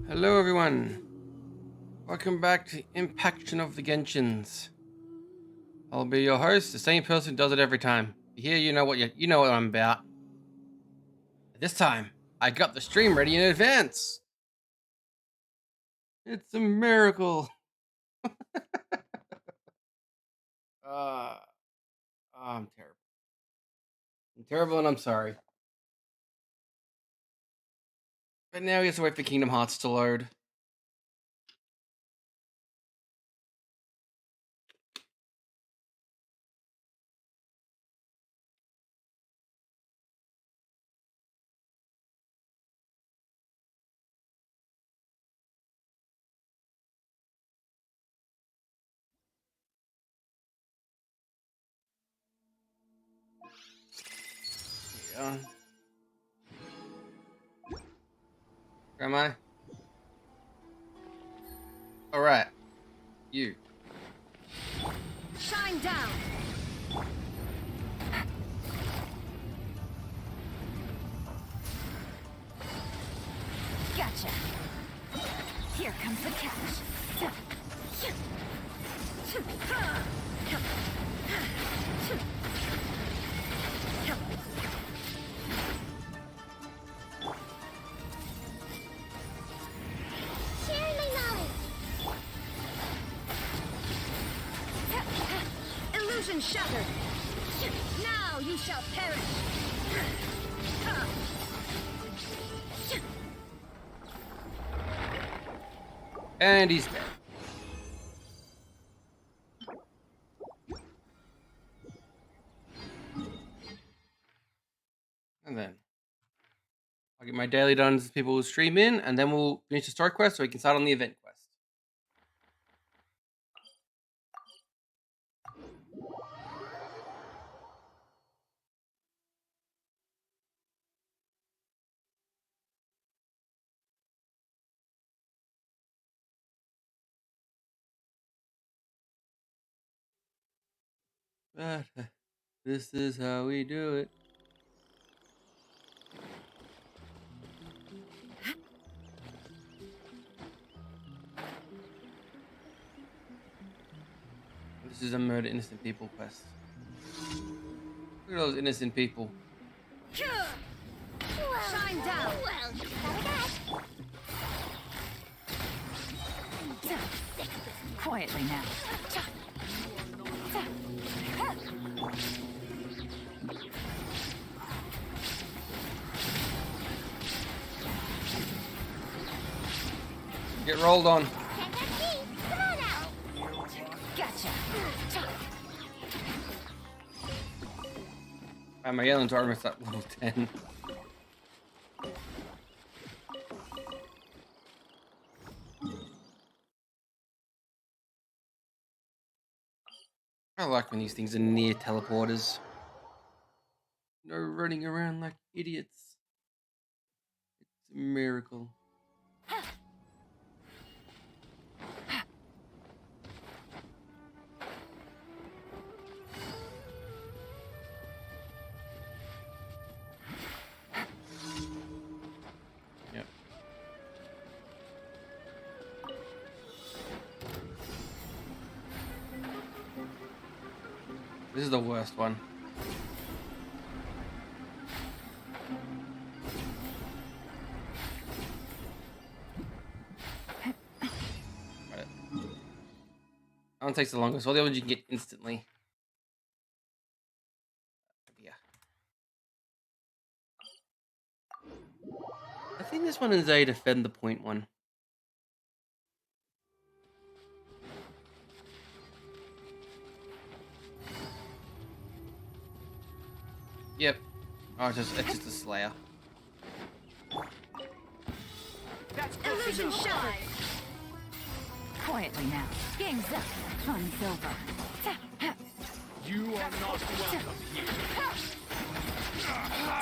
Hello everyone, welcome back to Impaction of the Genshins. I'll be your host, the same person who does it every time. Here you know what I'm about. This time, I got the stream ready in advance. It's a miracle. uh, I'm terrible. I'm terrible and I'm sorry. But now we have to wait for Kingdom Hearts to load. Here we go. Where am I? Alright, you. Shine down. Gotcha. Here comes the catch. Share my knowledge. Illusion shattered. Now you shall perish. And he's dead. And then I'll get my daily done as people will stream in, and then we'll finish the story quest so we can start on the event quest. But this is how we do it. This is a murder innocent people quest. Look at those innocent people. Shine down. Well, quietly now. Get rolled on. Come on out. Gotcha. My yelling tournament's at level 10. I like when these things are near teleporters. No running around like idiots. It's a miracle. Yep. This is the worst one. Got it. That one takes the longest. All the others you can get instantly. Yeah. I think this one is a defend the point one. Yep. Oh, it's just a slayer. Illusion shattered. Quietly now. Game's up. Fun's over. You are not welcome here.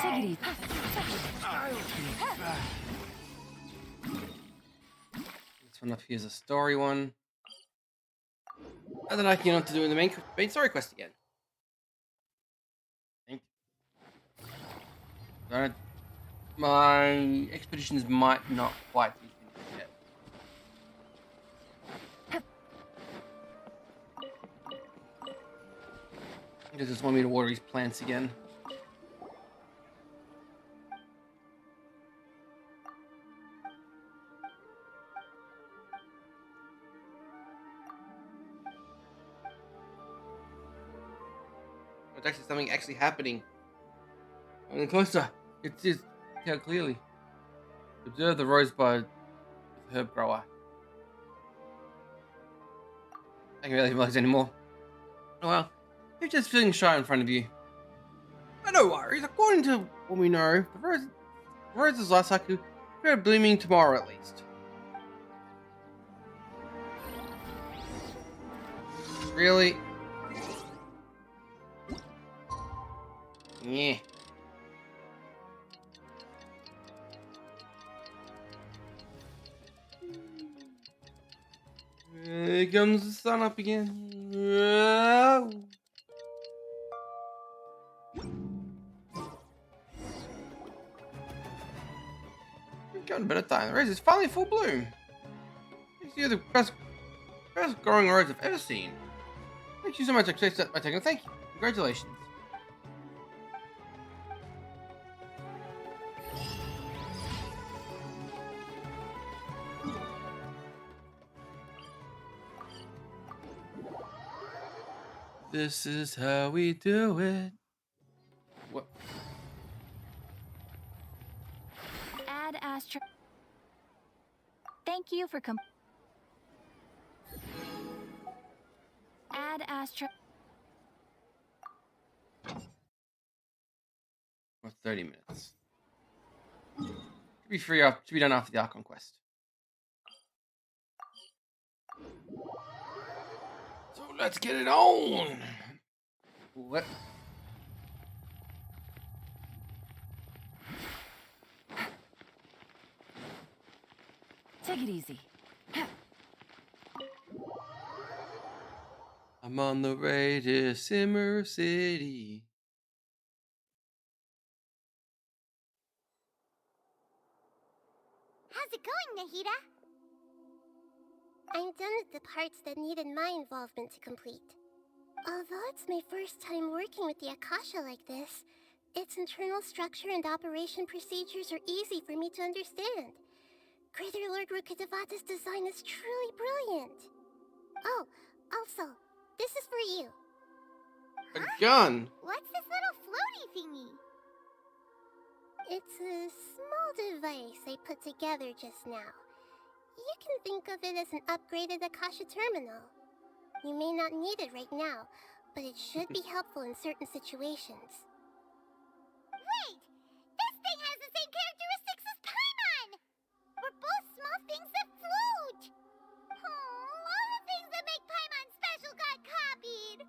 Take it easy. I'll be back. This one up here is a story one. And then I can get on to doing the main story quest again. Thank you. My expeditions might not quite be finished yet. They just want me to water these plants again. It's actually something actually happening. And closer, it's just tell clearly. Observe the rosebud herb grower. I can't really realize anymore. Oh well, you're just feeling shy in front of you. But no worries, according to what we know, the roses last cycle are blooming tomorrow at least. Really? Yeah. Here comes the sun up again. We've got a bit of time. The rose is finally full bloom. You're the best growing rose I've ever seen. Thank you so much. Accept that by taking. Thank you. Congratulations. This is how we do it. What? Add Astra. Thank you for Add Astra. What's 30 minutes? Should be free up. Should be done after the Archon quest. So let's get it on. What? Take it easy. I'm on the way to Simmer City. How's it going, Nahida? I'm done with the parts that needed my involvement to complete. Although it's my first time working with the Akasha like this, its internal structure and operation procedures are easy for me to understand. Greater Lord Rukkhadevata's design is truly brilliant. Oh, also, this is for you. A gun. What's this little floaty thingy? It's a small device I put together just now. You can think of it as an upgraded Akasha terminal. You may not need it right now, but it should be helpful in certain situations. Wait! This thing has the same characteristics as Paimon! We're both small things that float! Oh, all the things that make Paimon special got copied!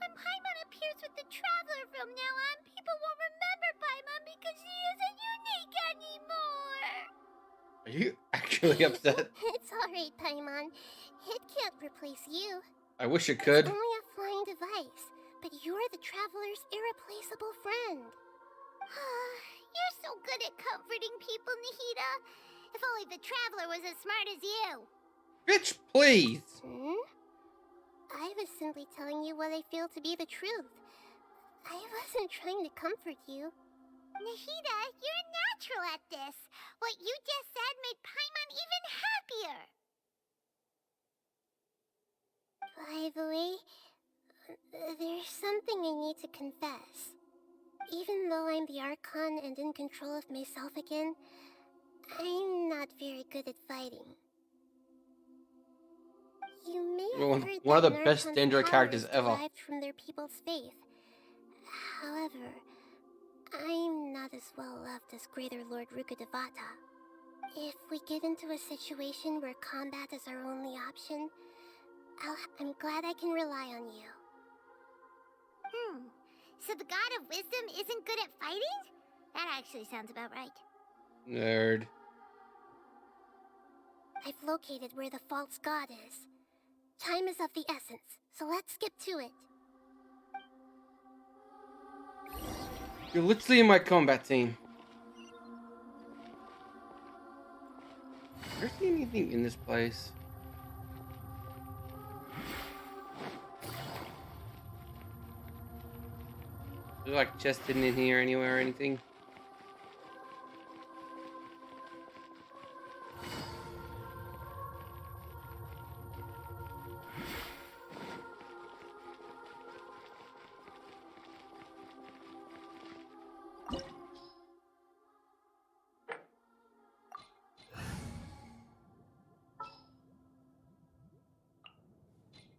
When Paimon appears with the Traveler from now on, people won't remember Paimon because she isn't unique anymore! Are you actually upset? It's alright, Paimon. It can't replace you. I wish it could. It's only a flying device, but you're the Traveler's irreplaceable friend. You're so good at comforting people, Nahida. If only the Traveler was as smart as you. Bitch, please. I was simply telling you what I feel to be the truth. I wasn't trying to comfort you. Nahida, you're natural at this. What you just said made Paimon even happier. By the way, there's something I need to confess. Even though I'm the Archon and in control of myself again, I'm not very good at fighting. You may have heard One of the that an best Archon's Danger power characters is ever. derived from their people's faith. However, I'm not as well loved as Greater Lord Rukkhadevata. If we get into a situation where combat is our only option, I'm glad I can rely on you. So the God of Wisdom isn't good at fighting? That actually sounds about right. Nerd. I've located where the false god is. Time is of the essence, so let's skip to it. You're literally in my combat team. Is there anything in this place? There's like chest hidden in here anywhere or anything.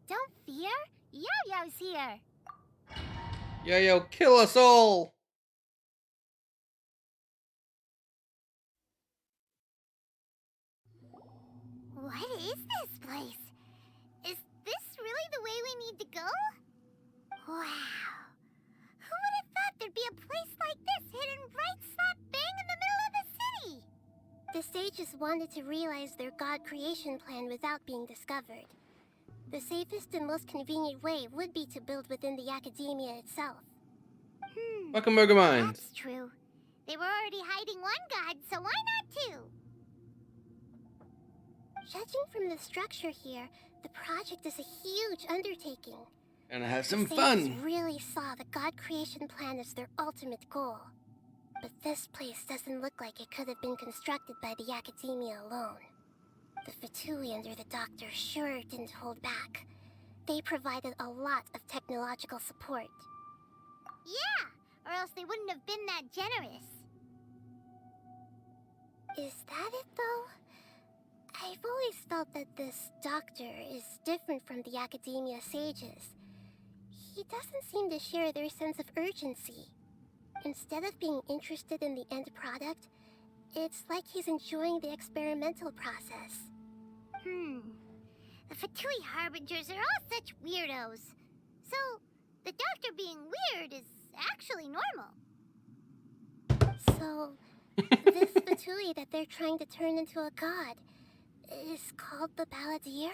Don't fear. Yo-Yo's here. Yo, kill us all! What is this place? Is this really the way we need to go? Wow. Who would have thought there'd be a place like this hidden right slap bang in the middle of the city? The sages wanted to realize their god creation plan without being discovered. The safest and most convenient way would be to build within the academia itself. Fucking Murder Mines. That's true. They were already hiding one god, so why not two? Judging from the structure here, the project is a huge undertaking. Gonna have some The sages fun. really saw the god creation plan as their ultimate goal. But this place doesn't look like it could have been constructed by the academia alone. The Fatui under the doctor sure didn't hold back. They provided a lot of technological support. Yeah, or else they wouldn't have been that generous. Is that it, though? I've always felt that this doctor is different from the academia sages. He doesn't seem to share their sense of urgency. Instead of being interested in the end product, it's like he's enjoying the experimental process. The Fatui Harbingers are all such weirdos. So, the doctor being weird is actually normal. So, this Fatui that they're trying to turn into a god is called the Balladeer?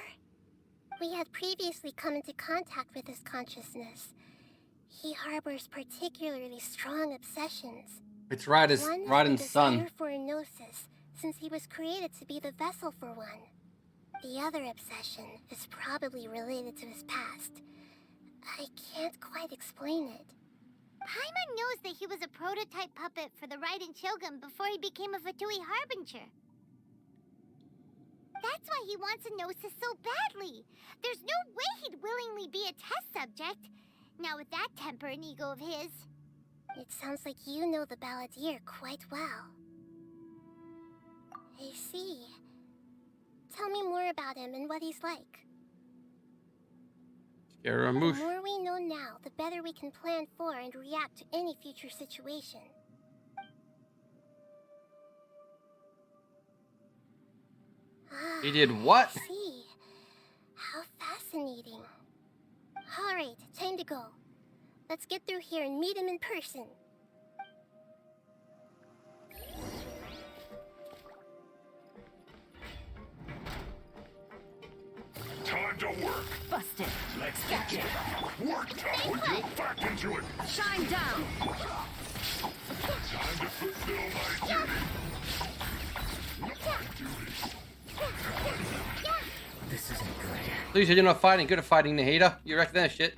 We had previously come into contact with his consciousness. He harbors particularly strong obsessions. It's Raiden's One is the son. desire for a gnosis, since he was created to be the vessel for one. The other obsession is probably related to his past. I can't quite explain it. Paimon knows that he was a prototype puppet for the Raiden Shogun before he became a Fatui Harbinger. That's why he wants a gnosis so badly. There's no way he'd willingly be a test subject. Now with that temper and ego of his. It sounds like you know the Balladeer quite well. I see. Tell me more about him and what he's like. The Scaramouche. more we know now, the better we can plan for and react to any future situation. He did what? I see. How fascinating. Alright, time to go. Let's get through here and meet him in person. Time to work. Busted. Let's begin. Work time will get back into it. Shine down. Time to fulfill my duty. This isn't good. At least you're not fighting. Good at fighting, Nahida. You reckon that shit?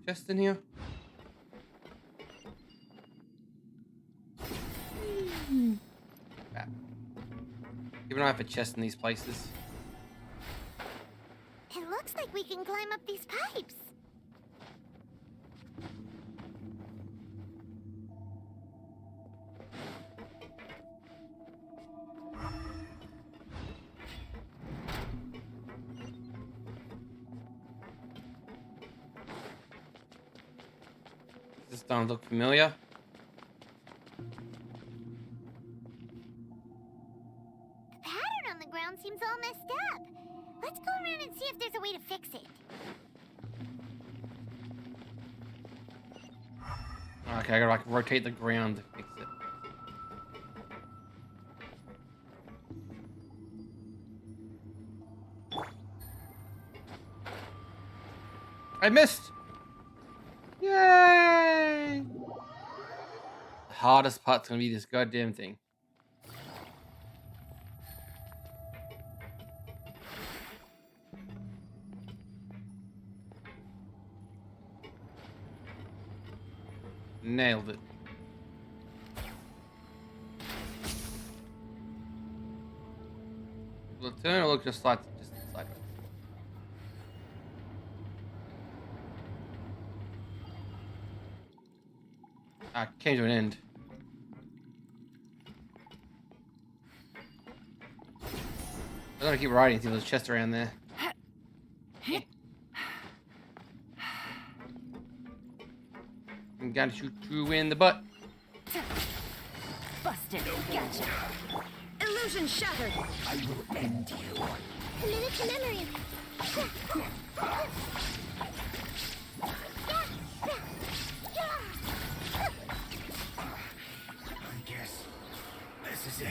Chest in here? Crap. Keep an eye for chests in these places. It looks like we can climb up these pipes. This don't look familiar. The pattern on the ground seems all messed up. Let's go around and see if there's a way to fix it. Okay, I gotta like rotate the ground to fix it. I missed! Yay! The hardest part's gonna be this goddamn thing. Nailed it. Will it turn or look just sideways? Ah, came to an end. I'm gonna keep riding through those chests around there. I'm gonna shoot you in the butt. Busted. Gotcha. Illusion shattered. I will end you. Committed to memory. I guess this is it.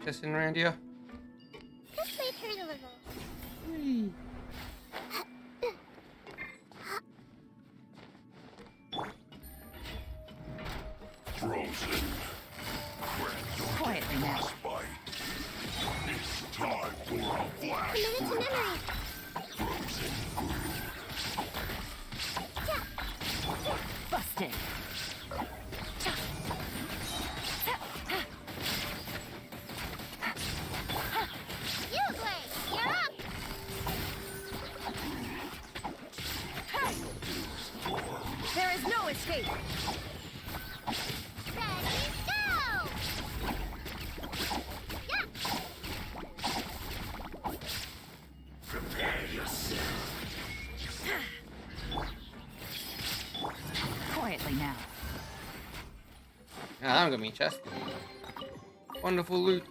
Chest in around here. This might hurt a little. Frozen. Quietly now. Spite. It's time for a flash Committed to break. memory. Frozen. Busted. You, Blade, you're up. There is no escape. Ready, go! Yeah. Prepare yourself. Quietly now. Ah, that one got me a chest. Wonderful loot.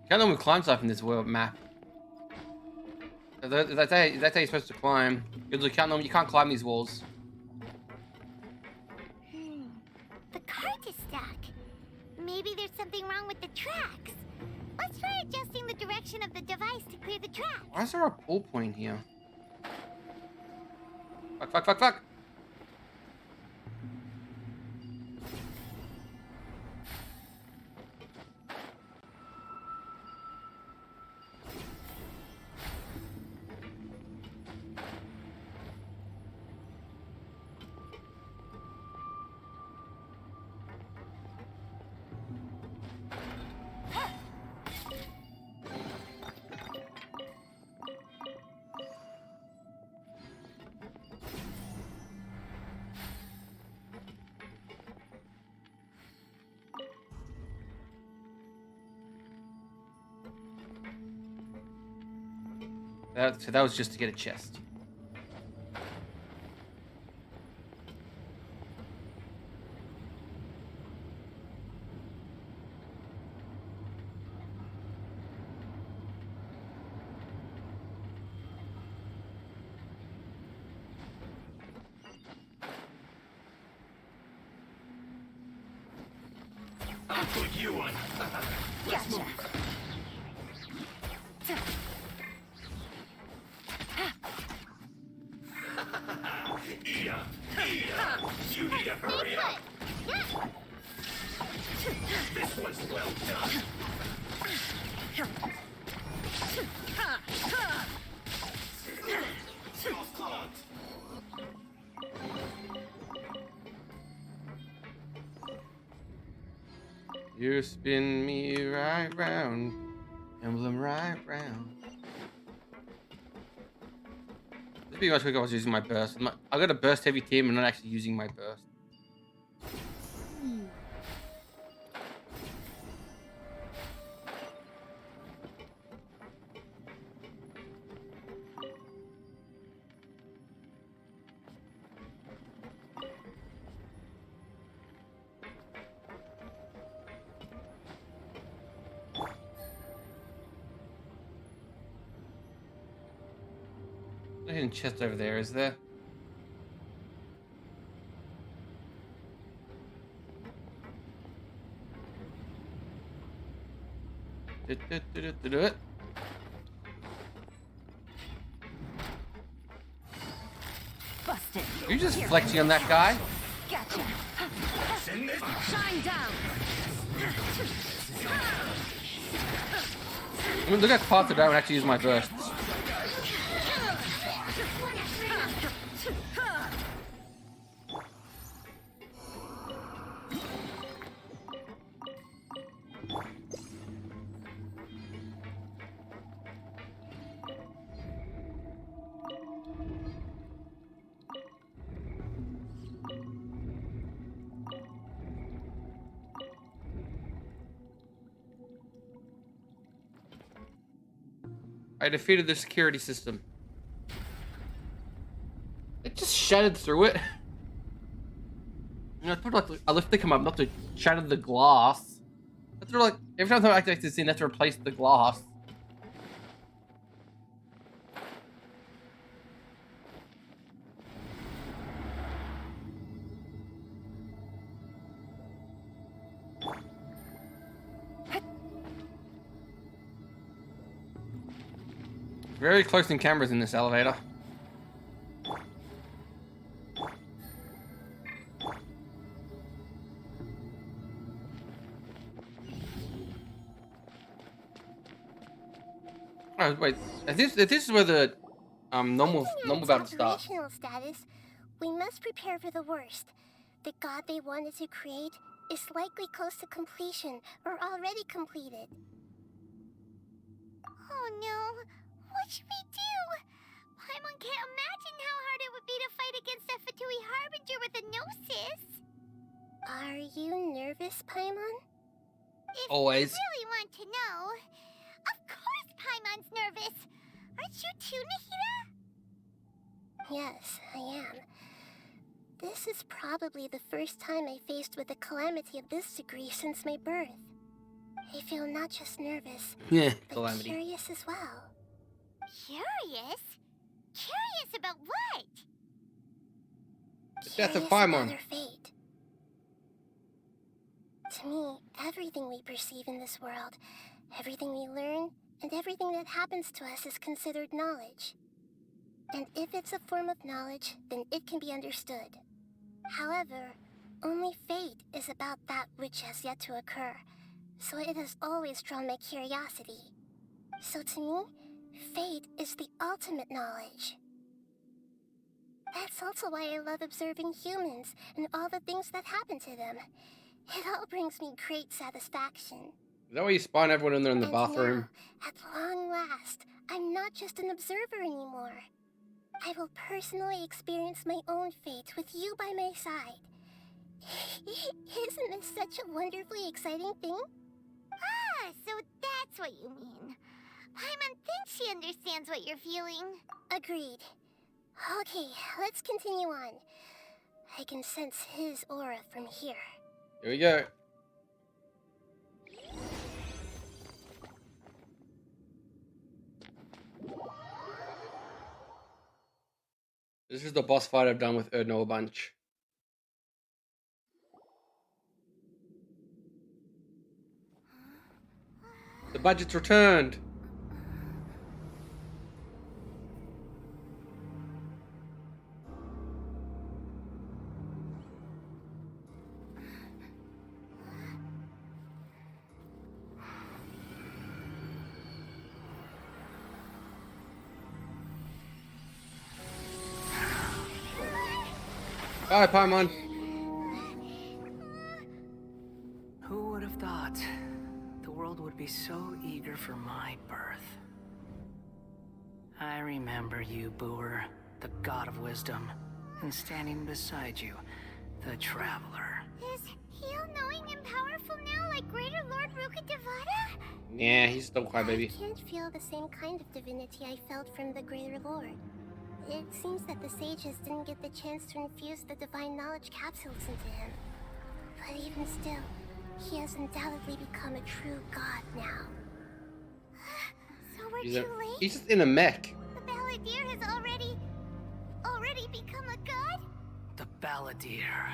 Can't normally climb stuff in this world map. That's how you're supposed to climb. You can't climb these walls. The cart is stuck. Maybe there's something wrong with the tracks. Let's try adjusting the direction of the device to clear the track. Why is there a pull point here? Fuck, fuck, fuck, fuck! So that was just to get a chest. I'll put you on. Gotcha. You need to hurry up. This was well done. You spin me right round, emblem right round. This be much quicker if I was using my burst. I got a burst heavy team and not actually using my burst. A hidden chest over there, is there? Do it. Busted. You just flexing on that guy? Gotcha. Send this. Shine down. I mean, look how fast I don't actually use my bursts. I defeated the security system. It just shattered through it. You know, I thought like I lifted them up not to shatter the glass. I thought like every time I activate this scene, I have to replace the glass. Very close in cameras in this elevator. Oh wait, if this is where the normal battle starts. Operational status, we must prepare for the worst. The god they wanted to create is likely close to completion or already completed. Oh no, what should we do? Paimon can't imagine how hard it would be to fight against a Fatui Harbinger with a Gnosis. Are you nervous, Paimon? If Always. you really want to know, of course Paimon's nervous. Aren't you too, Nahida? Yes, I am. This is probably the first time I faced with a calamity of this degree since my birth. I feel not just nervous, Yeah, but calamity. curious as well. Curious? Curious about what? The death of Curious about Paimon. her fate. To me, everything we perceive in this world, everything we learn, and everything that happens to us is considered knowledge. And if it's a form of knowledge, then it can be understood. However, only fate is about that which has yet to occur, so it has always drawn my curiosity. So to me, fate is the ultimate knowledge. That's also why I love observing humans and all the things that happen to them. It all brings me great satisfaction. Is that why you spawn everyone in there in the And bathroom? now, at long last, I'm not just an observer anymore. I will personally experience my own fate with you by my side. Isn't this such a wonderfully exciting thing? Ah, so that's what you mean. Paimon thinks she understands what you're feeling. Agreed. Okay, let's continue on. I can sense his aura from here. Here we go. This is the boss fight I've done with Erdno a bunch. The budget's returned. Bye, Paimon. Who would have thought the world would be so eager for my birth? I remember you, Booer, the god of wisdom, and standing beside you, the traveler. Is he all-knowing and powerful now like Greater Lord Rukkhadevata? Yeah, he's still crybaby. I can't feel the same kind of divinity I felt from the Greater Lord. It seems that the sages didn't get the chance to infuse the divine knowledge capsules into him. But even still, he has undoubtedly become a true god now. So we're too late? He's just in a mech. The Balladeer has already become a god? The Balladeer.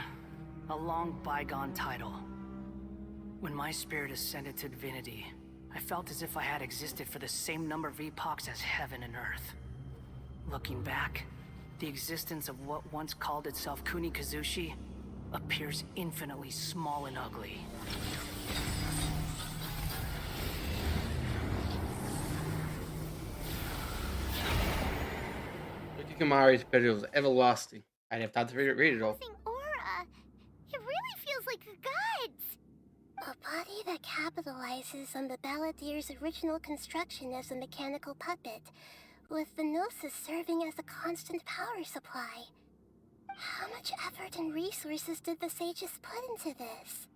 A long bygone title. When my spirit ascended to divinity, I felt as if I had existed for the same number of epochs as heaven and earth. Looking back, the existence of what once called itself Kunikazushi appears infinitely small and ugly. Kamari's pedigree was everlasting. I'd have time to read it all. Aura. It really feels like the gods. A body that capitalizes on the Balladier's original construction as a mechanical puppet, with the Gnosis serving as a constant power supply. How much effort and resources did the sages put into this?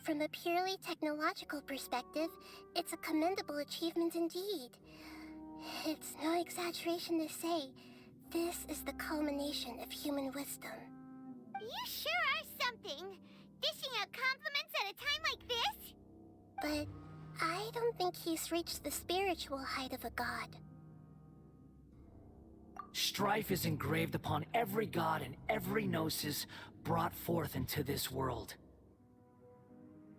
From a purely technological perspective, it's a commendable achievement indeed. It's no exaggeration to say, this is the culmination of human wisdom. You sure are something. Dishing out compliments at a time like this? But I don't think he's reached the spiritual height of a god. Strife is engraved upon every god and every gnosis brought forth into this world.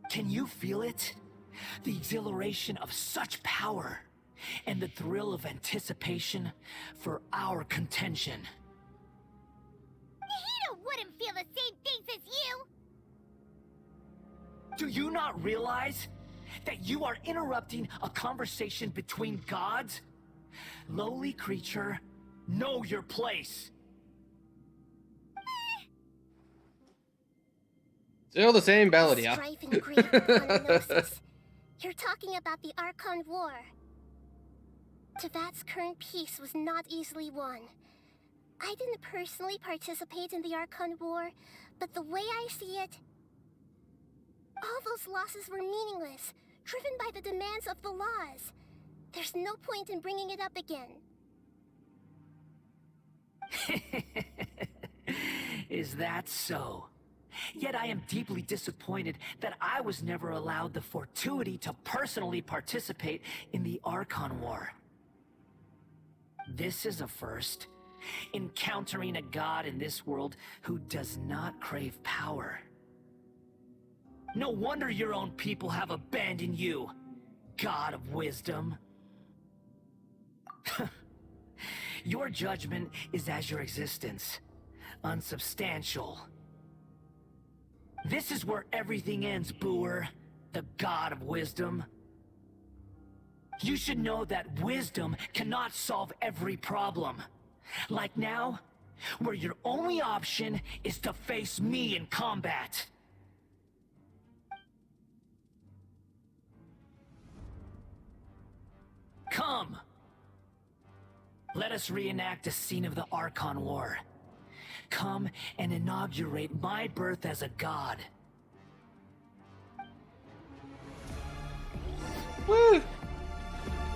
Can you feel it? The exhilaration of such power, and the thrill of anticipation for our contention. Nahida wouldn't feel the same things as you! Do you not realize that you are interrupting a conversation between gods? Lowly creature, know your place. Still the same Balladeer. Strife engraved upon the Gnosis. You're talking about the Archon War. Tevat's current peace was not easily won. I didn't personally participate in the Archon War, but the way I see it, all those losses were meaningless, driven by the demands of the laws. There's no point in bringing it up again. Is that so? Yet I am deeply disappointed that I was never allowed the fortuity to personally participate in the Archon War. This is a first. Encountering a god in this world who does not crave power. No wonder your own people have abandoned you, god of wisdom. Your judgment is as your existence, unsubstantial. This is where everything ends, Booer, the god of wisdom. You should know that wisdom cannot solve every problem. Like now, where your only option is to face me in combat. Come! Let us reenact a scene of the Archon War. Come and inaugurate my birth as a god. Woo!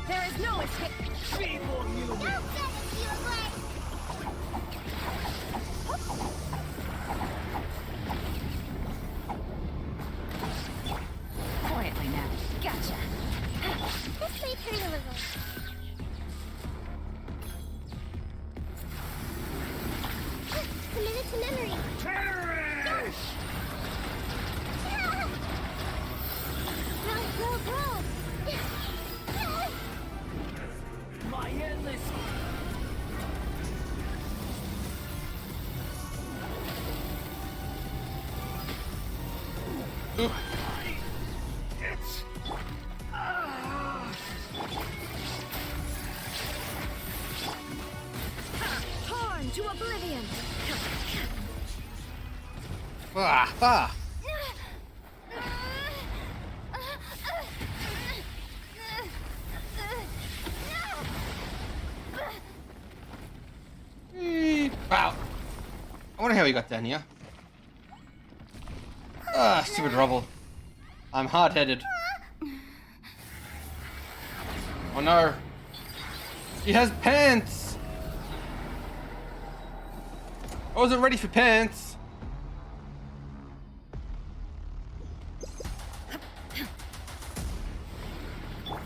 There is no escape. Feeble human! No goodness, you away! Quietly now. Gotcha. This may hurt a little. Committed to memory. Perish! Roll. My endless... It's... Torn to oblivion. Ah! Wow. I wonder how he got down here. Ah, stupid rubble. I'm hard-headed. Oh no. He has pants! I wasn't ready for pants.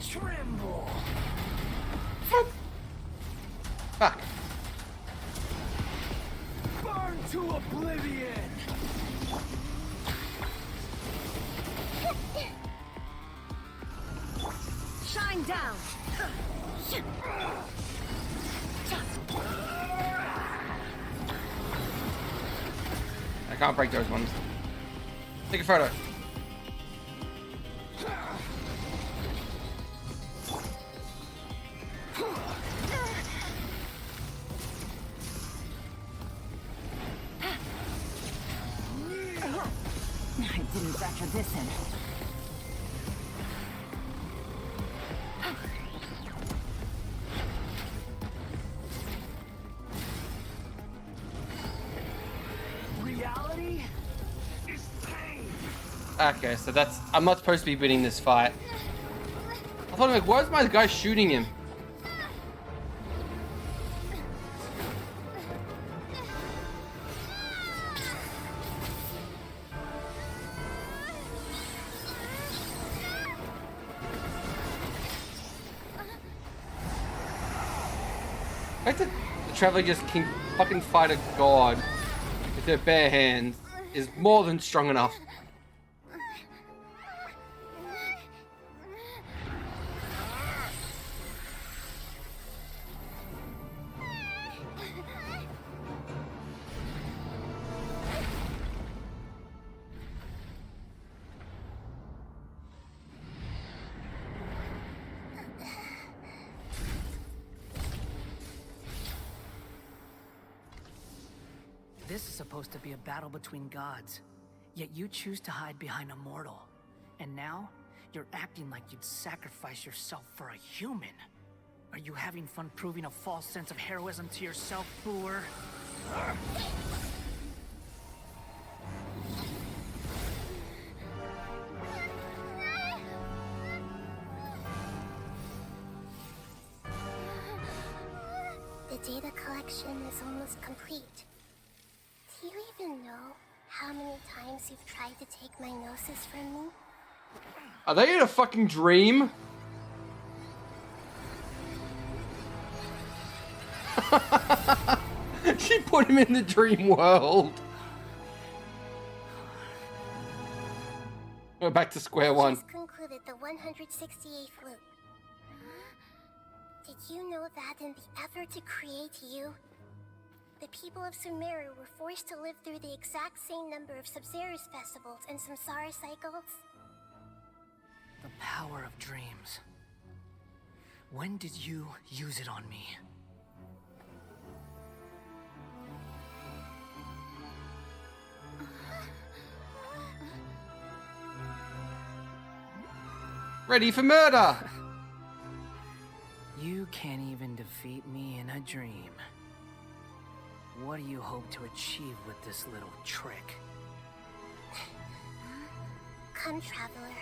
Tremble! Fuck. Burn to oblivion! Going down. I can't break those ones. Take a photo. I didn't factor this in. Reality? Okay, so that's... I'm not supposed to be winning this fight. I thought, like, why is my guy shooting him? I think the Traveler just can fucking fight a god with their bare hands is more than strong enough. This is supposed to be a battle between gods, yet you choose to hide behind a mortal. And now, you're acting like you'd sacrifice yourself for a human. Are you having fun proving a false sense of heroism to yourself, Booer? The data collection is almost complete. Do you even know how many times you've tried to take my gnosis from me? Are they in a fucking dream? She put him in the dream world. We're back to square one. Just concluded the 168th loop. Did you know that in the effort to create you, the people of Sumeru were forced to live through the exact same number of Sub-Zerus festivals and Samsara cycles? The power of dreams. When did you use it on me? Ready for murder! You can't even defeat me in a dream. What do you hope to achieve with this little trick? Come, Traveler.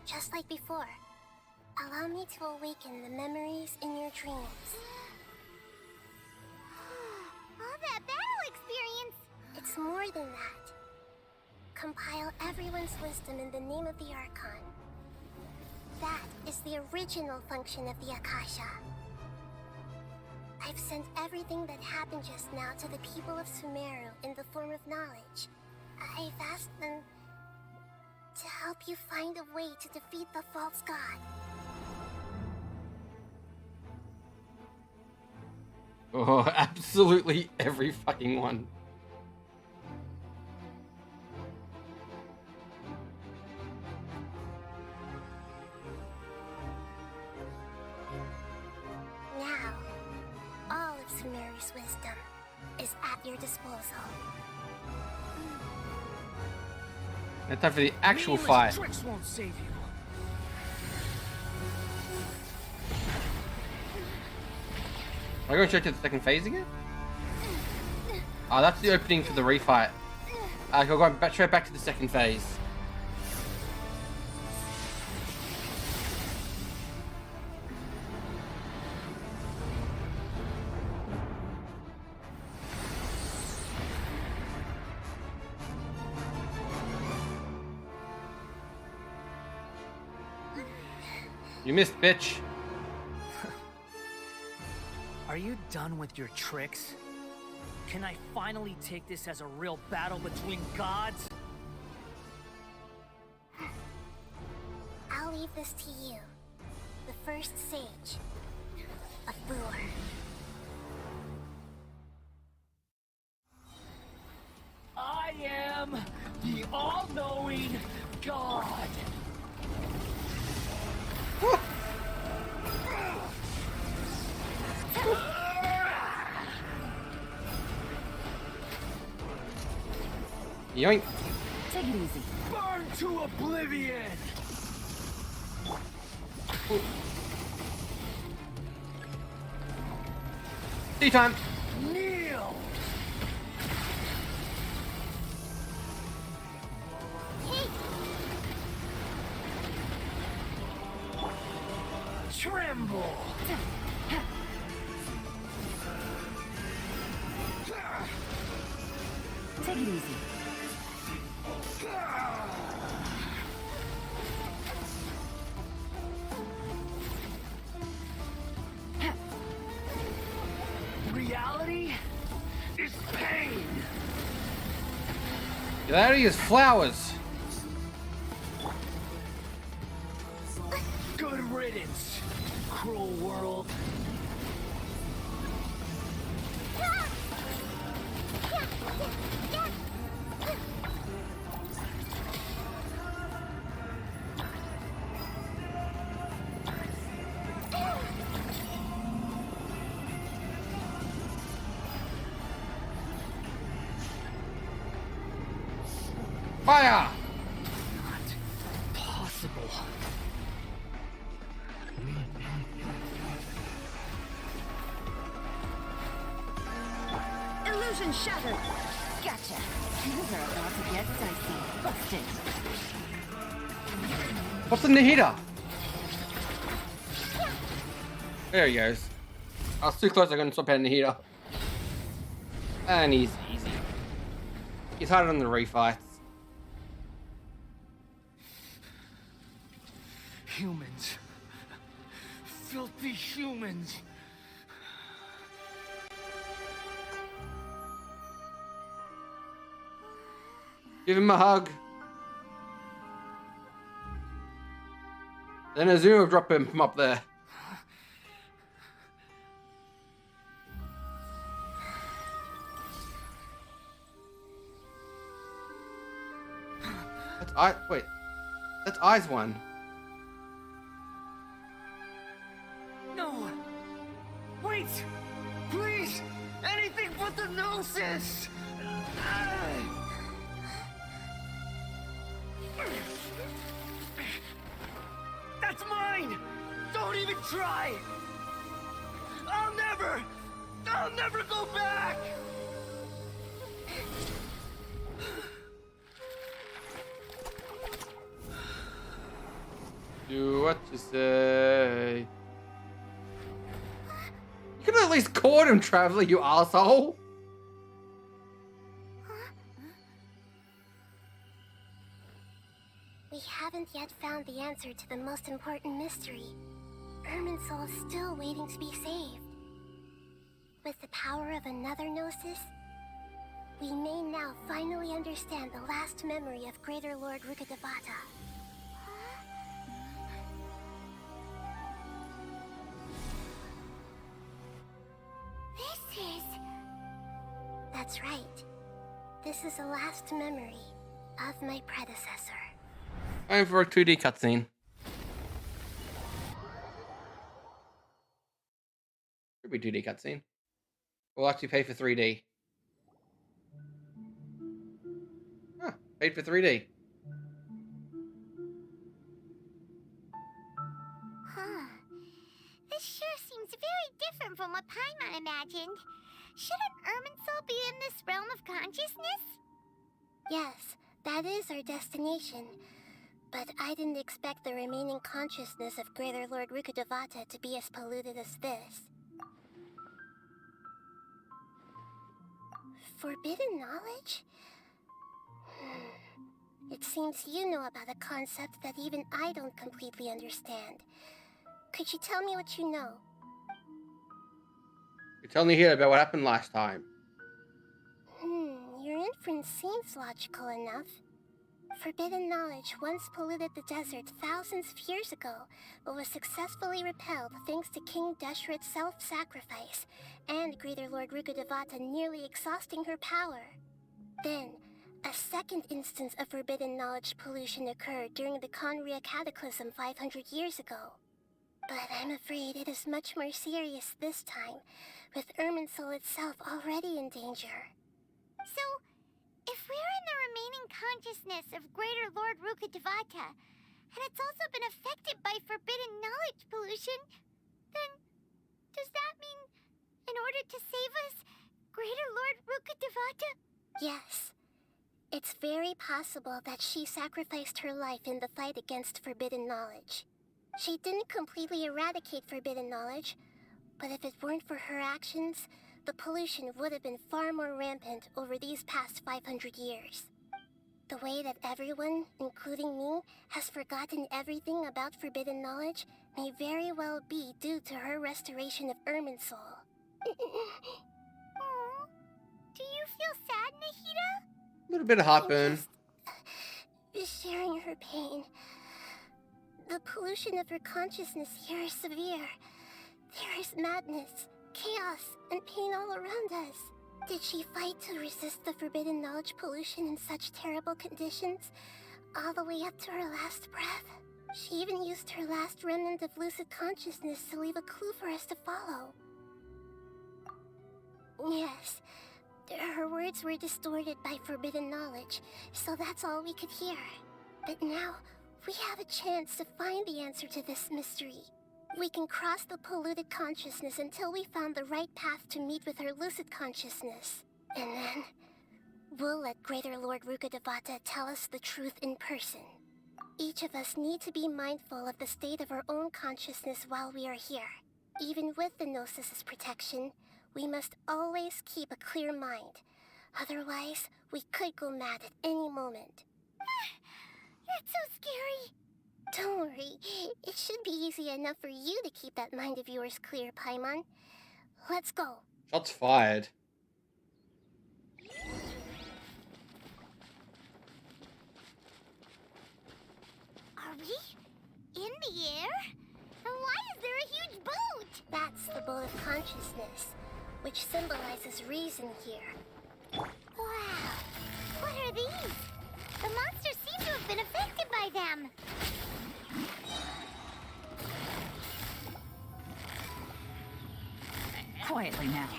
Just like before. Allow me to awaken the memories in your dreams. All that battle experience! It's more than that. Compile everyone's wisdom in the name of the Archon. That is the original function of the Akasha. I've sent everything that happened just now to the people of Sumeru in the form of knowledge. I've asked them to help you find a way to defeat the false god. Oh, absolutely every fucking one. Now, all of Sumeru's wisdom is at your disposal. Now time for the actual Meaningless fight. tricks won't save you. Am I going straight to the second phase again? Oh, that's the opening for the refight. Go back, straight back to the second phase. You missed, bitch. Are you done with your tricks? Can I finally take this as a real battle between gods? I'll leave this to you. The first sage. A fool. I am the all-knowing God. Yoink. Take it easy. Burn to oblivion. Tea time. Kneel. Tremble. Take it easy. Reality is pain. That is flowers. Good riddance, cruel world. Fire. Not possible. Illusion shattered. Gotcha. Things are about to get dicey. Busted. What's in the heater? There he goes. I was too close, I couldn't swap out in the heater. And he's easy. He's harder than the refights. Humans. Filthy humans. Give him a hug. Then Azuma will drop him from up there. Wait. That's Eyes one. No. Wait. Please. Anything but the Gnosis. That's mine. Don't even try. I'll never go back. Do what you say. You could have at least caught him, Traveler, you asshole. We haven't yet found the answer to the most important mystery. Irminsul is still waiting to be saved. With the power of another Gnosis, we may now finally understand the last memory of Greater Lord Rukkhadevata. This is... That's right. This is the last memory of my predecessor. Time for a 2D cutscene. Should be 2D cutscene. We'll actually pay for 3D. Huh, paid for 3D. Huh. This sure seems very different from what Paimon imagined. Shouldn't Irminsul be in this realm of consciousness? Yes, that is our destination. But I didn't expect the remaining consciousness of Greater Lord Rukkhadevata to be as polluted as this. Forbidden knowledge? It seems you know about a concept that even I don't completely understand. Could you tell me what you know? You're telling me here about what happened last time. Your inference seems logical enough. Forbidden knowledge once polluted the desert thousands of years ago, but was successfully repelled thanks to King Deshret's self-sacrifice, and Greater Lord Rukkhadevata nearly exhausting her power. Then, a second instance of forbidden knowledge pollution occurred during the Conria Cataclysm 500 years ago. But I'm afraid it is much more serious this time, with Irminsul itself already in danger. So, if we're in the remaining consciousness of Greater Lord Rukkhadevata, and it's also been affected by forbidden knowledge pollution, then does that mean, in order to save us, Greater Lord Rukkhadevata? Yes. It's very possible that she sacrificed her life in the fight against forbidden knowledge. She didn't completely eradicate forbidden knowledge, but if it weren't for her actions, the pollution would have been far more rampant over these past 500 years. The way that everyone, including me, has forgotten everything about forbidden knowledge may very well be due to her restoration of Irminsul. Aw, do you feel sad, Nahida? A little bit of heartburn. Just sharing her pain. The pollution of her consciousness here is severe. There is madness, chaos, and pain all around us. Did she fight to resist the forbidden knowledge pollution in such terrible conditions, all the way up to her last breath? She even used her last remnant of lucid consciousness to leave a clue for us to follow. Yes, her words were distorted by forbidden knowledge, so that's all we could hear. But now, we have a chance to find the answer to this mystery. We can cross the polluted consciousness until we found the right path to meet with her lucid consciousness. And then, we'll let Greater Lord Rukkhadevata tell us the truth in person. Each of us need to be mindful of the state of our own consciousness while we are here. Even with the Gnosis' protection, we must always keep a clear mind. Otherwise, we could go mad at any moment. That's so scary. Don't worry, it should be easy enough for you to keep that mind of yours clear, Paimon. Let's go. Shots fired. Are we in the air? And why is there a huge boat? That's the boat of consciousness, which symbolizes reason here. Wow. What are these? The monsters seem to have been affected by them. Quietly now.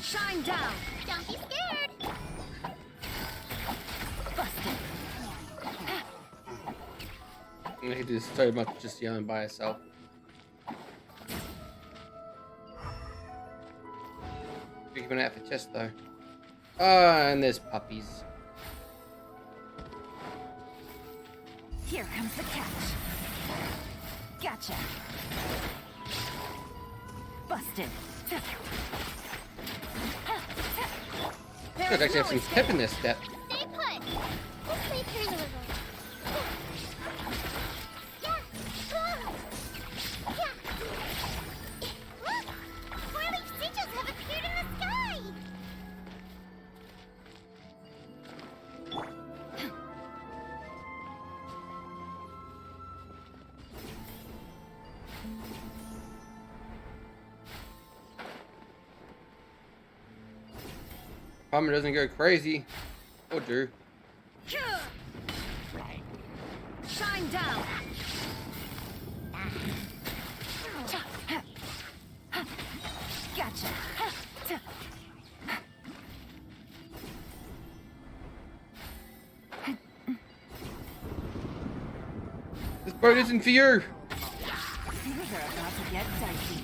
Shine down! Don't be scared. Busted! He did so much just yelling by herself. Keep an eye out for chest though. And there's puppies. Here comes the catch. Gotcha. Busted. Should actually have some pep in their step. Stay put. Let's wait here a little. Yeah. Yeah. Look! Four-leaf sigils have appeared in the sky. Palmer doesn't go crazy. Or do. Shine down! Gotcha. This boat isn't for you. Things are about to get dicey.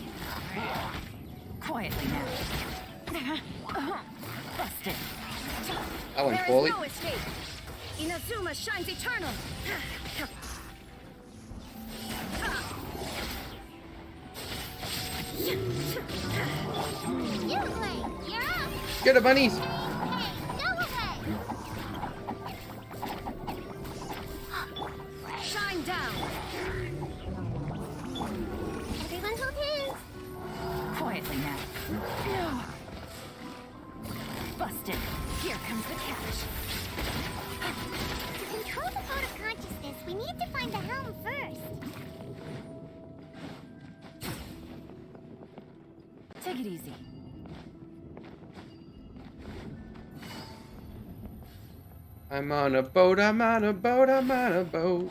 Quietly now. Busted. That went There is poorly. no escape. Inazuma shines eternal. You play. You're up. Get the bunnies. Hey, go away. Shine down. Everyone hold hands. Quietly now. Take it easy. I'm on a boat, I'm on a boat, I'm on a boat.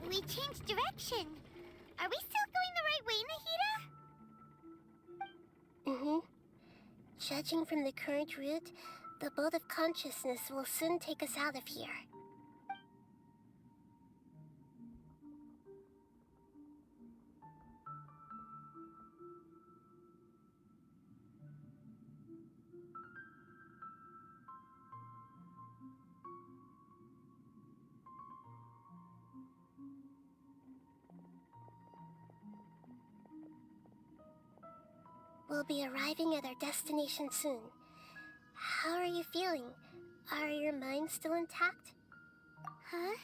We changed direction. Are we still going the right way, Nahida? Mm-hmm. Judging from the current route, the boat of consciousness will soon take us out of here. We'll be arriving at our destination soon. How are you feeling? Are your minds still intact? Huh?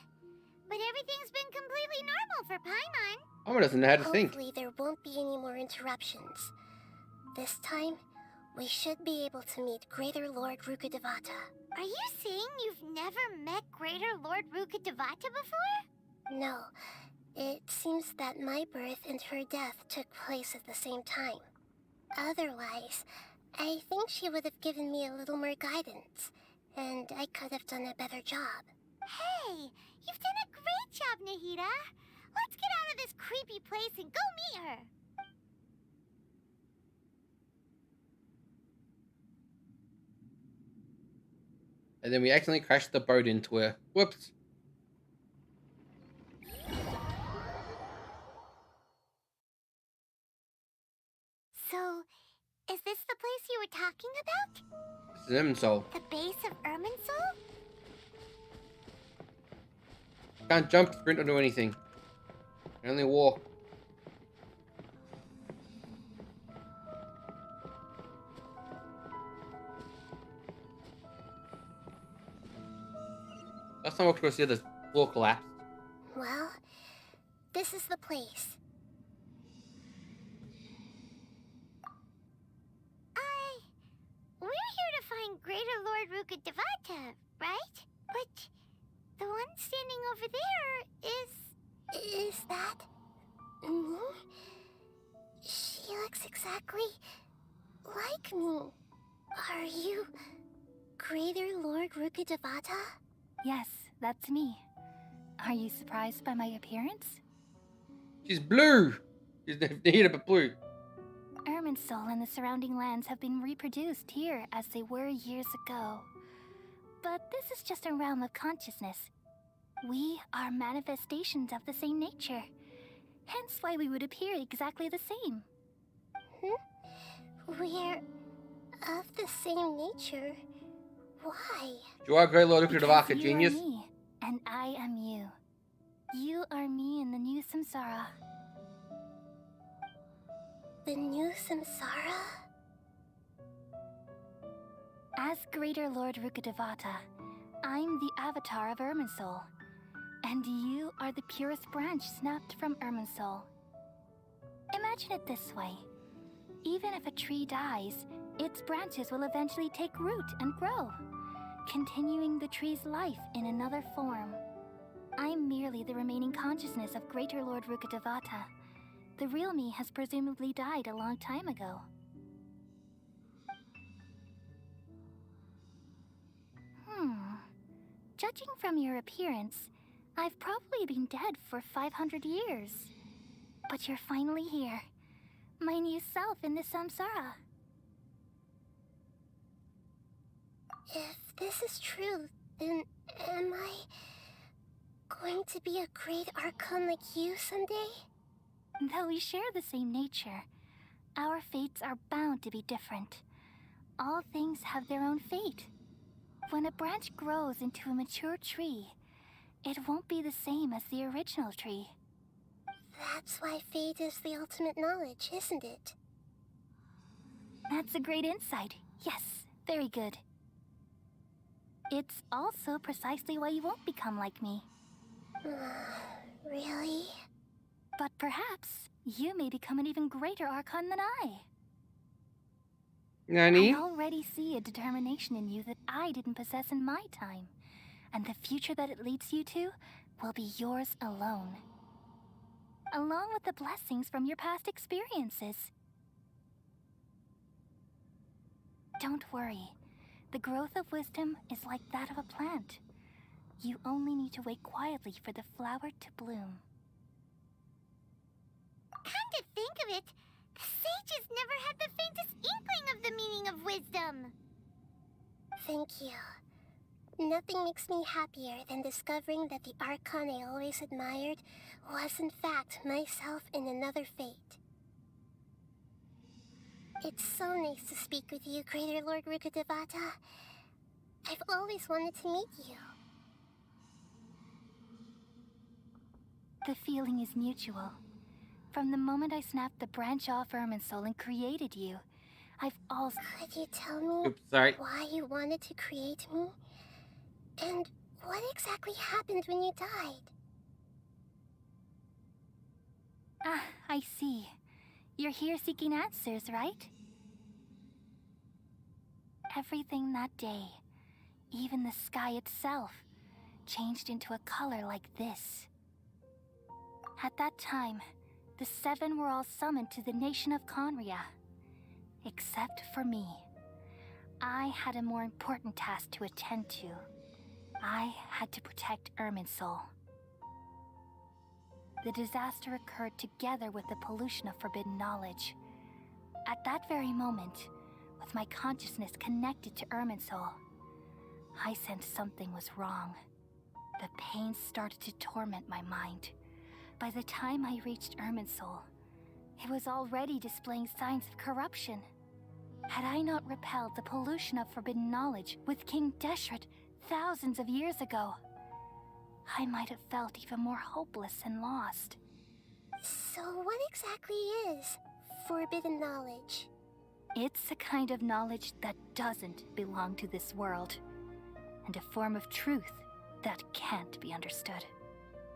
But everything's been completely normal for Paimon. Mama doesn't know how to think. Hopefully there won't be any more interruptions. This time, we should be able to meet Greater Lord Rukkhadevata. Are you saying you've never met Greater Lord Rukkhadevata before? No, it seems that my birth and her death took place at the same time. Otherwise, I think she would have given me a little more guidance, and I could have done a better job. Hey, you've done a great job, Nahida. Let's get out of this creepy place and go meet her. And then we accidentally crashed the boat into her. Whoops. So, is this the place you were talking about? This is Irminsul. The base of Irminsul? Can't jump, sprint, or do anything. Can only walk. Last time I walked across here, the floor collapsed. Well, this is the place. We're here to find Greater Lord Rukkhadevata, right? But the one standing over there is... Is that... me? She looks exactly like me. Are you Greater Lord Rukkhadevata? Yes, that's me. Are you surprised by my appearance? She's blue. She's needed but blue. Irminsul and the surrounding lands have been reproduced here as they were years ago. But this is just a realm of consciousness. We are manifestations of the same nature. Hence why we would appear exactly the same. We're of the same nature. Why? You are Great Lord Because Rukkhadevata, you genius. are me, and I am you. You are me in the new samsara. The new samsara? As Greater Lord Rukkhadevata, I'm the avatar of Irminsul. And you are the purest branch snapped from Irminsul. Imagine it this way. Even if a tree dies, its branches will eventually take root and grow, continuing the tree's life in another form. I'm merely the remaining consciousness of Greater Lord Rukkhadevata. The real me has presumably died a long time ago. Judging from your appearance, I've probably been dead for 500 years. But you're finally here. My new self in the samsara. If this is true, then am I going to be a great archon like you someday? Though we share the same nature, our fates are bound to be different. All things have their own fate. When a branch grows into a mature tree, it won't be the same as the original tree. That's why fate is the ultimate knowledge, isn't it? That's a great insight. Yes, very good. It's also precisely why you won't become like me. Really? But perhaps you may become an even greater archon than I. Nani? I already already see a determination in you that I didn't possess in my time, and the future that it leads you to will be yours alone, along with the blessings from your past experiences. Don't worry. The growth of wisdom is like that of a plant. You only need to wait quietly for the flower to bloom. Come to think of it, the sages never had the faintest inkling of the meaning of wisdom. Thank you. Nothing makes me happier than discovering that the Archon I always admired was in fact myself in another fate. It's so nice to speak with you, Greater Lord Rukkhadevata. I've always wanted to meet you. The feeling is mutual. From the moment I snapped the branch off Irminsul and created you, I've also... Could you tell me Oops, sorry. why you wanted to create me? And what exactly happened when you died? Ah, I see. You're here seeking answers, right? Everything that day, even the sky itself, changed into a color like this. At that time, the seven were all summoned to the nation of Conria. Except for me. I had a more important task to attend to. I had to protect Irminsul. The disaster occurred together with the pollution of forbidden knowledge. At that very moment, with my consciousness connected to Irminsul, I sensed something was wrong. The pain started to torment my mind. By the time I reached Irminsul, it was already displaying signs of corruption. Had I not repelled the pollution of forbidden knowledge with King Deshret thousands of years ago, I might have felt even more hopeless and lost. So what exactly is forbidden knowledge? It's a kind of knowledge that doesn't belong to this world, and a form of truth that can't be understood.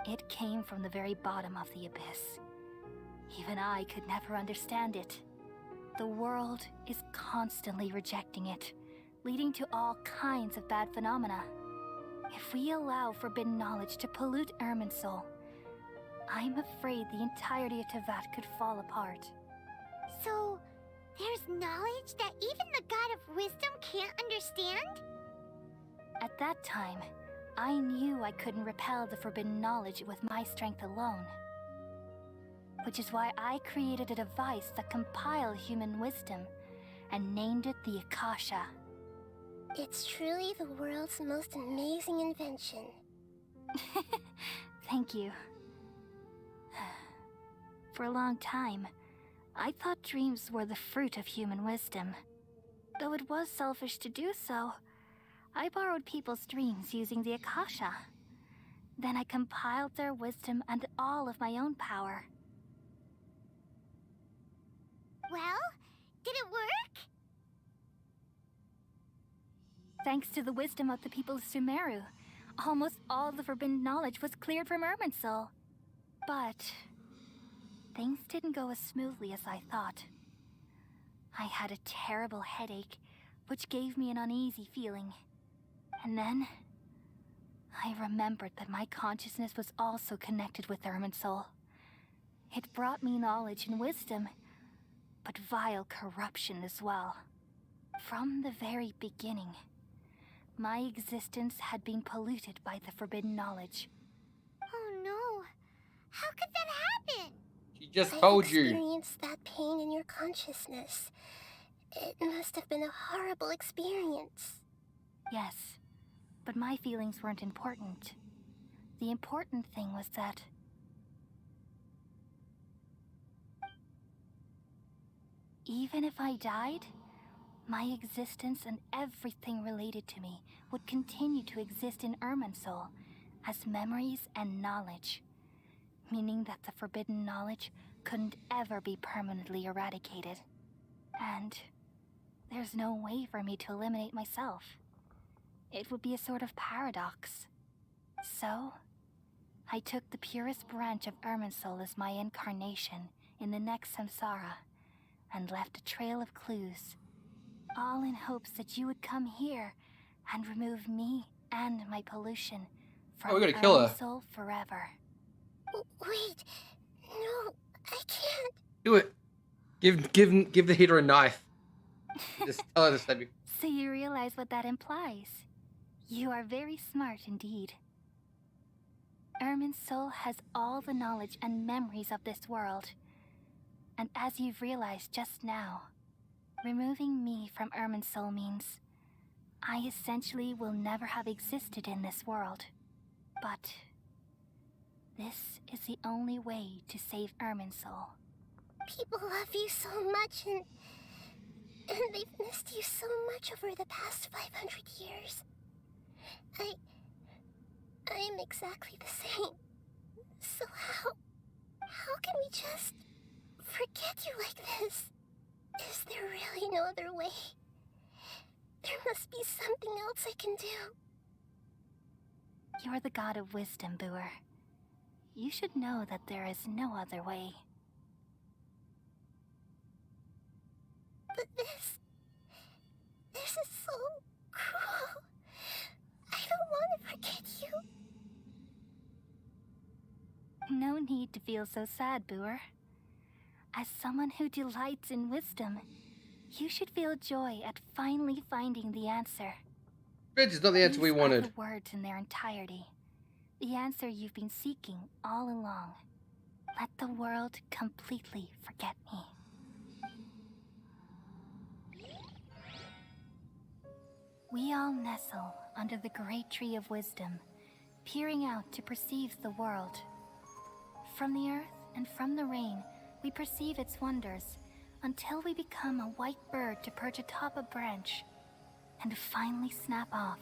It came from the very bottom of the abyss. Even I could never understand it. The world is constantly rejecting it, leading to all kinds of bad phenomena. If we allow forbidden knowledge to pollute Irminsul, I'm afraid the entirety of Teyvat could fall apart. So, there's knowledge that even the God of wisdom can't understand? At that time, I knew I couldn't repel the forbidden knowledge with my strength alone. Which is why I created a device that compiled human wisdom and named it the Akasha. It's truly the world's most amazing invention. Thank you. For a long time, I thought dreams were the fruit of human wisdom. Though it was selfish to do so, I borrowed people's dreams using the Akasha. Then I compiled their wisdom and all of my own power. Well, did it work? Thanks to the wisdom of the people of Sumeru, almost all the forbidden knowledge was cleared from Irminsul. But things didn't go as smoothly as I thought. I had a terrible headache, which gave me an uneasy feeling. And then I remembered that my consciousness was also connected with Irminsul. It brought me knowledge and wisdom, but vile corruption as well. From the very beginning, my existence had been polluted by the forbidden knowledge. Oh no. How could that happen? She just I've told you. experienced that pain in your consciousness. It must have been a horrible experience. Yes, but my feelings weren't important. The important thing was that even if I died, my existence and everything related to me would continue to exist in Irminsul as memories and knowledge, meaning that the forbidden knowledge couldn't ever be permanently eradicated. And there's no way for me to eliminate myself. It would be a sort of paradox. So, I took the purest branch of Irminsul as my incarnation in the next samsara and left a trail of clues. all in hopes that you would come here and remove me and my pollution from we gotta kill her. Soul forever. Wait, no, I can't. Do it. Give the heater a knife. Just tell her to stab you. So you realize what that implies. You are very smart indeed. Soul has all the knowledge and memories of this world. And as you've realized just now, removing me from Soul means I essentially will never have existed in this world. But this is the only way to save Soul. People love you so much, and they've missed you so much over the past 500 years. I am exactly the same. So how can we just forget you like this? Is there really no other way? There must be something else I can do. You're the god of wisdom, Booer. You should know that there is no other way. But this is so cruel. I don't want to forget you. No need to feel so sad, Booer. As someone who delights in wisdom, you should feel joy at finally finding the answer. Bitch, it's not the answer we These are wanted. the words in their entirety. The answer you've been seeking all along. Let the world completely forget me. We all nestle under the great tree of wisdom, peering out to perceive the world. From the earth and from the rain, we perceive its wonders, until we become a white bird to perch atop a branch, and finally snap off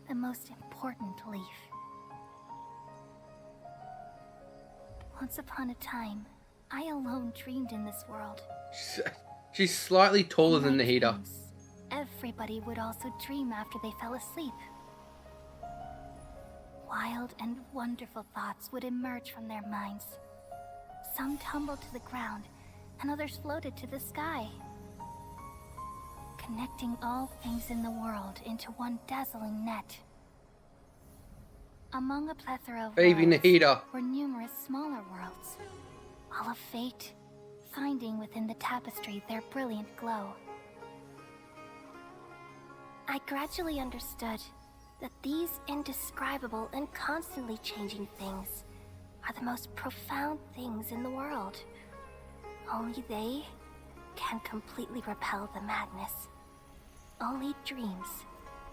the most important leaf. Once upon a time, I alone dreamed in this world. She's slightly taller In than my the heater. dreams, everybody would also dream after they fell asleep. Wild and wonderful thoughts would emerge from their minds. Some tumbled to the ground, and others floated to the sky, connecting all things in the world into one dazzling net. Among a plethora of Baby worlds Nahida. were numerous smaller worlds, all of fate, finding within the tapestry their brilliant glow. I gradually understood that these indescribable and constantly changing things are the most profound things in the world. Only they can completely repel the madness. Only dreams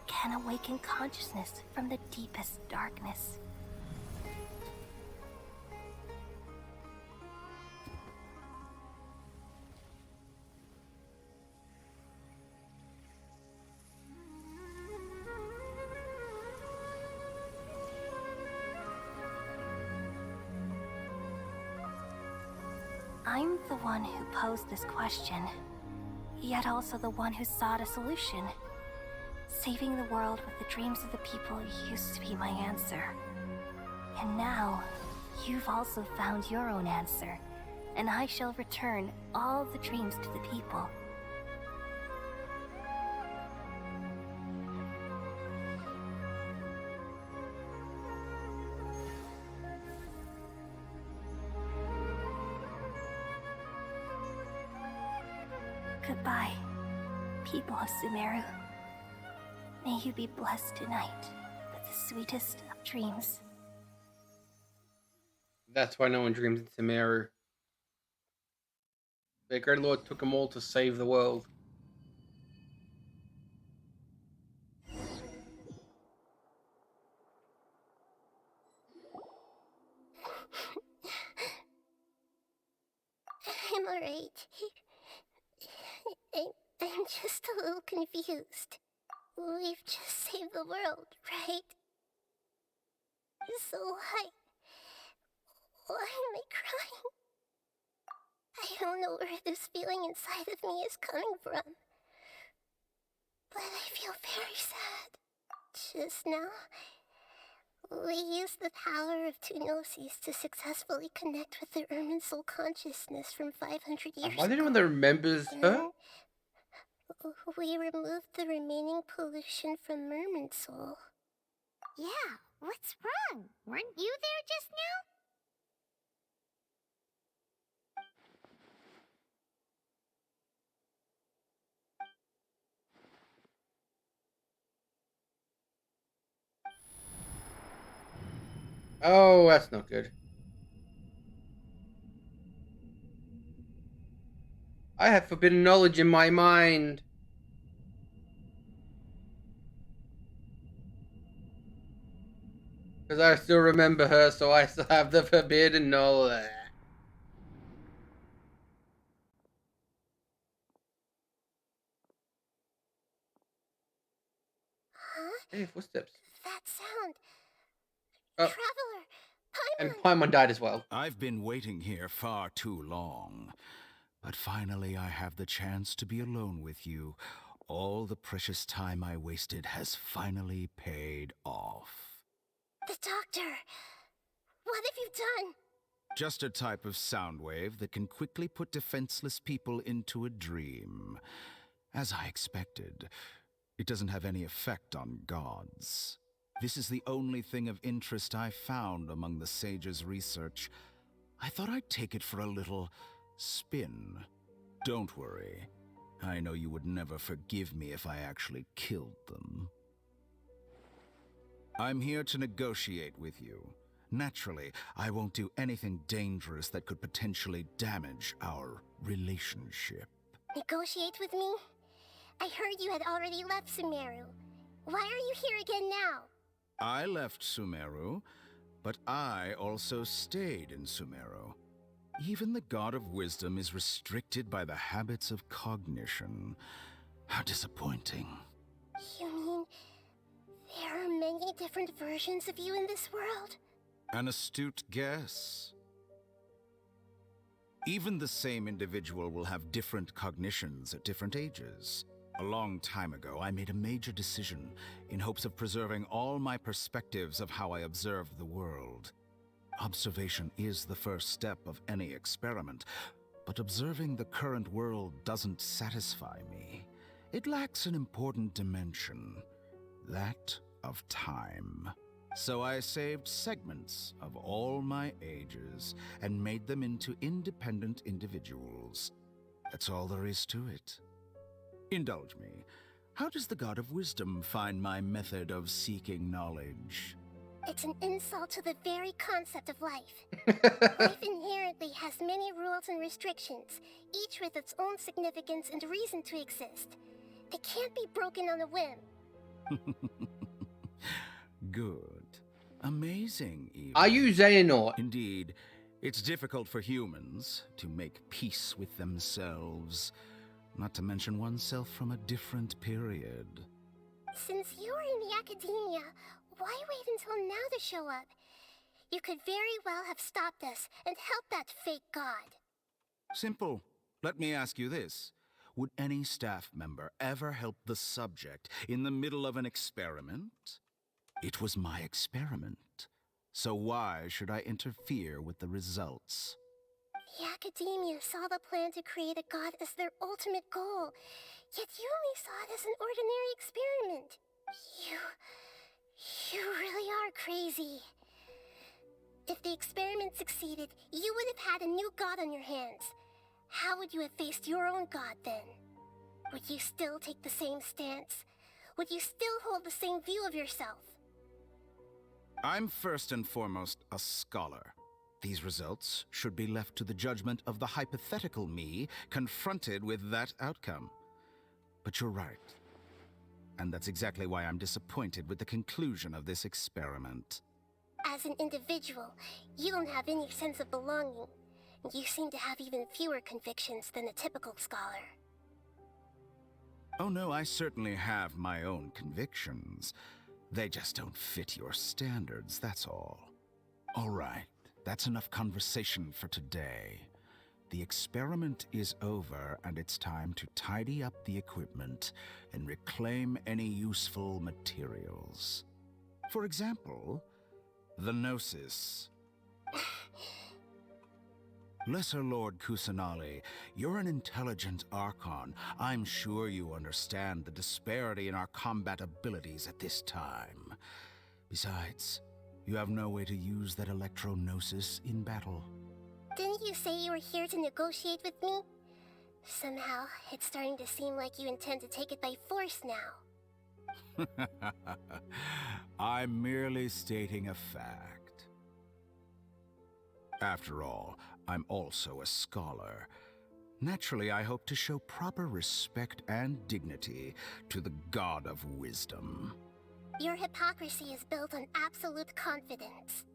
can awaken consciousness from the deepest darkness. I'm the one who posed this question, yet also the one who sought a solution. Saving the world with the dreams of the people used to be my answer. And now, you've also found your own answer, and I shall return all the dreams to the people. Goodbye, people of Sumeru. May you be blessed tonight with the sweetest of dreams. That's why no one dreams in Sumeru. The Great Lord took them all to save the world. I'm alright. I'm just a little confused. We've just saved the world, right? So why am I crying? I don't know where this feeling inside of me is coming from. But I feel very sad. Just now, we used the power of two gnosis to successfully connect with the Soul consciousness from 500 years Am I the ago. one that remembers her? We removed the remaining pollution from Merman Soul. Yeah, what's wrong? Weren't you there just now? Oh, that's not good. I have forbidden knowledge in my mind. Because I still remember her, so I still have the forbidden knowledge. Huh? Hey, footsteps. That sound. Oh, Traveler! and Paimon! Paimon died as well. I've been waiting here far too long. But finally, I have the chance to be alone with you. All the precious time I wasted has finally paid off. The doctor! What have you done? Just a type of sound wave that can quickly put defenseless people into a dream. As I expected, it doesn't have any effect on gods. This is the only thing of interest I found among the sage's research. I thought I'd take it for a little spin. Don't worry. I know you would never forgive me if I actually killed them. I'm here to negotiate with you. Naturally, I won't do anything dangerous that could potentially damage our relationship. Negotiate with me? I heard you had already left Sumeru. Why are you here again now? I left Sumeru, but I also stayed in Sumeru. Even the God of Wisdom is restricted by the habits of cognition. How disappointing. You mean there are many different versions of you in this world? An astute guess. Even the same individual will have different cognitions at different ages. A long time ago, I made a major decision in hopes of preserving all my perspectives of how I observed the world. Observation is the first step of any experiment, but observing the current world doesn't satisfy me. It lacks an important dimension, that of time. So I saved segments of all my ages and made them into independent individuals. That's all there is to it. Indulge me. How does the God of Wisdom find my method of seeking knowledge? It's an insult to the very concept of life. Life inherently has many rules and restrictions, each with its own significance and reason to exist. They can't be broken on a whim. Good. Amazing, even. Are you Xehanort? Indeed, it's difficult for humans to make peace with themselves, not to mention oneself from a different period. Since you were in the academia, why wait until now to show up? You could very well have stopped us and helped that fake god. Simple. Let me ask you this. Would any staff member ever help the subject in the middle of an experiment? It was my experiment. So why should I interfere with the results? The academia saw the plan to create a god as their ultimate goal, yet you only saw it as an ordinary experiment. You really are crazy. If the experiment succeeded, you would have had a new god on your hands. How would you have faced your own god then? Would you still take the same stance? Would you still hold the same view of yourself? I'm first and foremost a scholar. These results should be left to the judgment of the hypothetical me confronted with that outcome. But you're right. And that's exactly why I'm disappointed with the conclusion of this experiment. As an individual, you don't have any sense of belonging. You seem to have even fewer convictions than a typical scholar. Oh no, I certainly have my own convictions. They just don't fit your standards, that's all. All right, that's enough conversation for today. The experiment is over, and it's time to tidy up the equipment and reclaim any useful materials. For example, the Gnosis. Lesser Lord Kusanali, you're an intelligent Archon. I'm sure you understand the disparity in our combat abilities at this time. Besides, you have no way to use that electro-gnosis in battle. Didn't you say you were here to negotiate with me? Somehow, it's starting to seem like you intend to take it by force now. I'm merely stating a fact. After all, I'm also a scholar. Naturally, I hope to show proper respect and dignity to the God of Wisdom. Your hypocrisy is built on absolute confidence.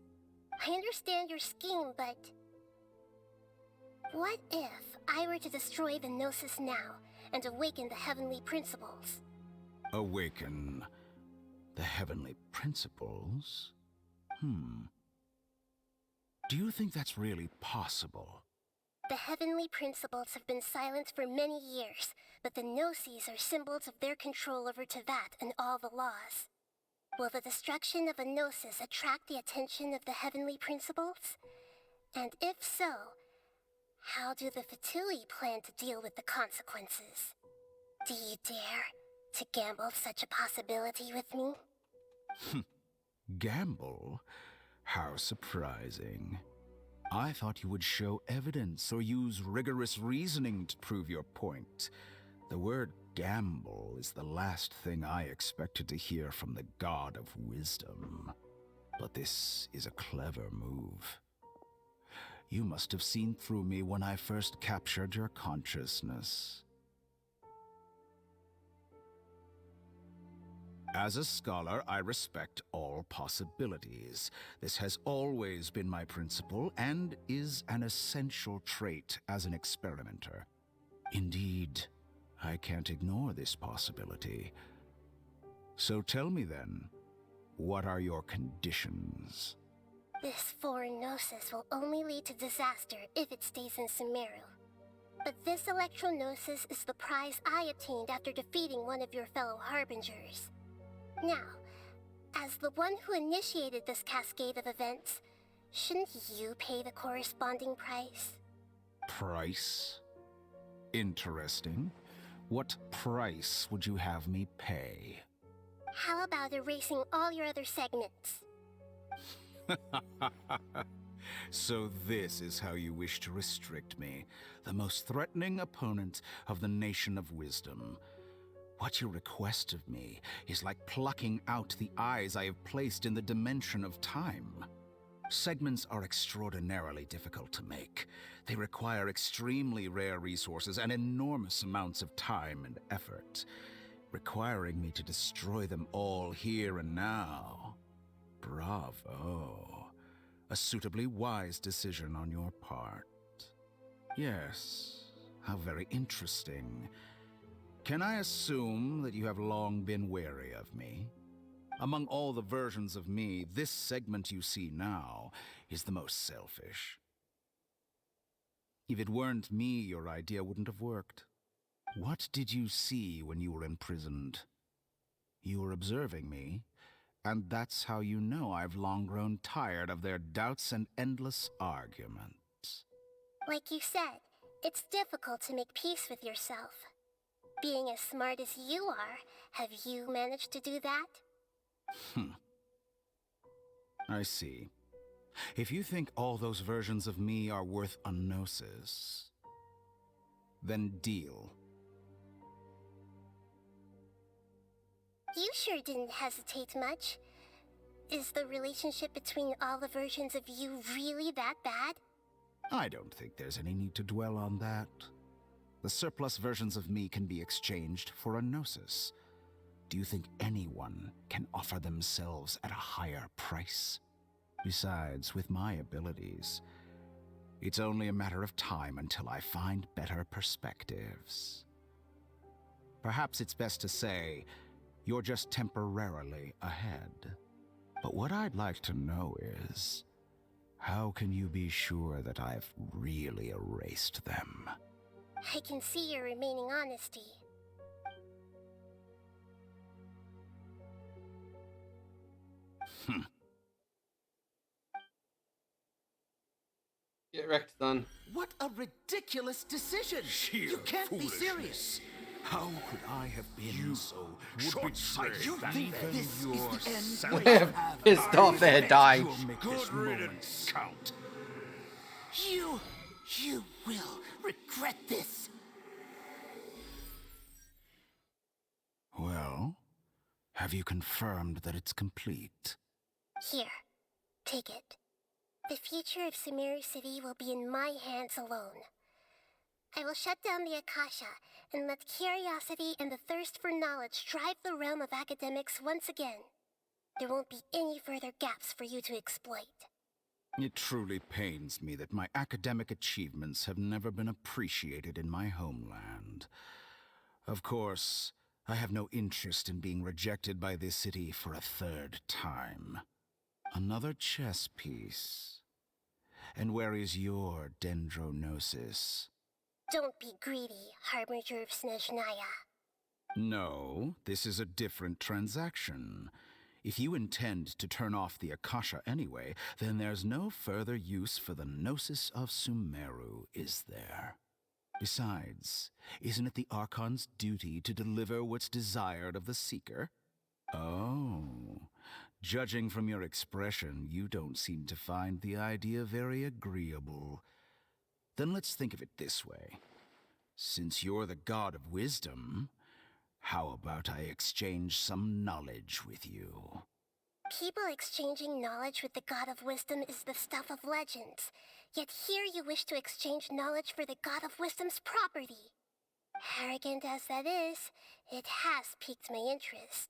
I understand your scheme, but... what if I were to destroy the Gnosis now and awaken the heavenly principles? Awaken the heavenly principles? Do you think that's really possible? The heavenly principles have been silent for many years, but the Gnosis are symbols of their control over Tevat and all the laws. Will the destruction of a Gnosis attract the attention of the heavenly principles? And if so, how do the Fatui plan to deal with the consequences? Do you dare to gamble such a possibility with me? Gamble? How surprising. I thought you would show evidence or use rigorous reasoning to prove your point. The word gamble is the last thing I expected to hear from the God of Wisdom. But this is a clever move. You must have seen through me when I first captured your consciousness. As a scholar, I respect all possibilities. This has always been my principle and is an essential trait as an experimenter. Indeed, I can't ignore this possibility. So tell me then, what are your conditions? This foreign Gnosis will only lead to disaster if it stays in Sumeru. But this Electro-Gnosis is the prize I obtained after defeating one of your fellow Harbingers. Now, as the one who initiated this cascade of events, shouldn't you pay the corresponding price? Price? Interesting. What price would you have me pay? How about erasing all your other segments? So this is how you wish to restrict me, the most threatening opponent of the Nation of Wisdom. What you request of me is like plucking out the eyes I have placed in the dimension of time. Segments are extraordinarily difficult to make. They require extremely rare resources and enormous amounts of time and effort, requiring me to destroy them all here and now. Bravo. A suitably wise decision on your part. Yes, how very interesting. Can I assume that you have long been wary of me? Among all the versions of me, this segment you see now is the most selfish. If it weren't me, your idea wouldn't have worked. What did you see when you were imprisoned? You were observing me, and that's how you know I've long grown tired of their doubts and endless arguments. Like you said, it's difficult to make peace with yourself. Being as smart as you are, have you managed to do that? I see. If you think all those versions of me are worth a gnosis, then deal. You sure didn't hesitate much. Is the relationship between all the versions of you really that bad? I don't think there's any need to dwell on that. The surplus versions of me can be exchanged for a gnosis. Do you think anyone can offer themselves at a higher price? Besides, with my abilities, it's only a matter of time until I find better perspectives. Perhaps it's best to say, you're just temporarily ahead. But what I'd like to know is, how can you be sure that I've really erased them? I can see your remaining honesty. Get wrecked, son. What ridiculous decision. Sheer You can't be foolishness. serious. How could I have been so short-sighted. You think Even this your is the end? salad Wait, They're pissed off. They're dying. You'll make Good this moment riddance, Count. You will regret this. Well, have you confirmed that it's complete? Here, take it. The future of Sumeru City will be in my hands alone. I will shut down the Akasha and let curiosity and the thirst for knowledge drive the realm of academics once again. There won't be any further gaps for you to exploit. It truly pains me that my academic achievements have never been appreciated in my homeland. Of course, I have no interest in being rejected by this city for a third time. Another chess piece. And where is your dendronosis? Don't be greedy, Harbinger of Snezhnaya. No, this is a different transaction. If you intend to turn off the Akasha anyway, then there's no further use for the Gnosis of Sumeru, is there? Besides, isn't it the Archon's duty to deliver what's desired of the Seeker? Oh, judging from your expression, you don't seem to find the idea very agreeable. Then let's think of it this way. Since you're the god of wisdom, how about I exchange some knowledge with you? People exchanging knowledge with the God of Wisdom is the stuff of legends. Yet here you wish to exchange knowledge for the God of Wisdom's property. Arrogant as that is, it has piqued my interest.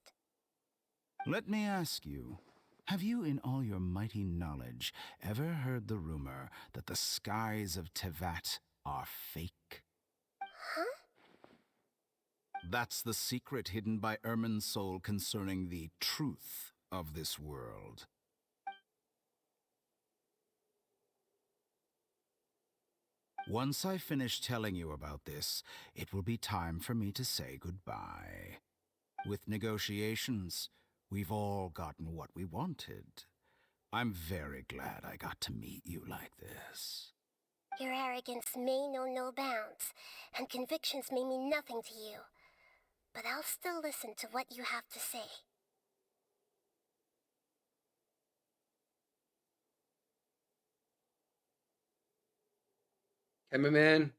Let me ask you, have you in all your mighty knowledge ever heard the rumor that the skies of Tevat are fake? Huh? That's the secret hidden by Irminsul concerning the truth of this world. Once I finish telling you about this, it will be time for me to say goodbye. With negotiations, we've all gotten what we wanted. I'm very glad I got to meet you like this. Your arrogance may know no bounds, and convictions may mean nothing to you. But I'll still listen to what you have to say. Cameraman.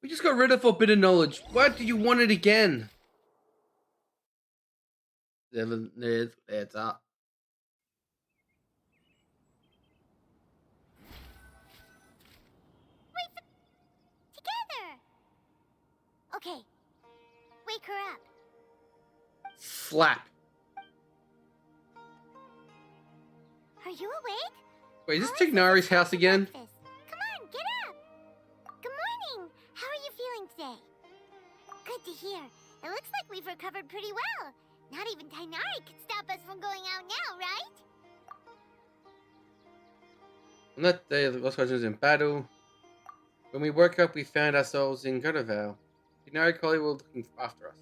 We just got rid of forbidden knowledge. Why do you want it again? It's up. Together! Okay. Wake her up. Slap. Are you awake? Wait, is How this Tignari's house again? breakfast? Come on, get up! Good morning! How are you feeling today? Good to hear. It looks like we've recovered pretty well. Not even Tainari could stop us from going out now, right? On that day, the Lost Legends in battle. When we woke up, we found ourselves in Godoval. Tignari Collie were looking after us.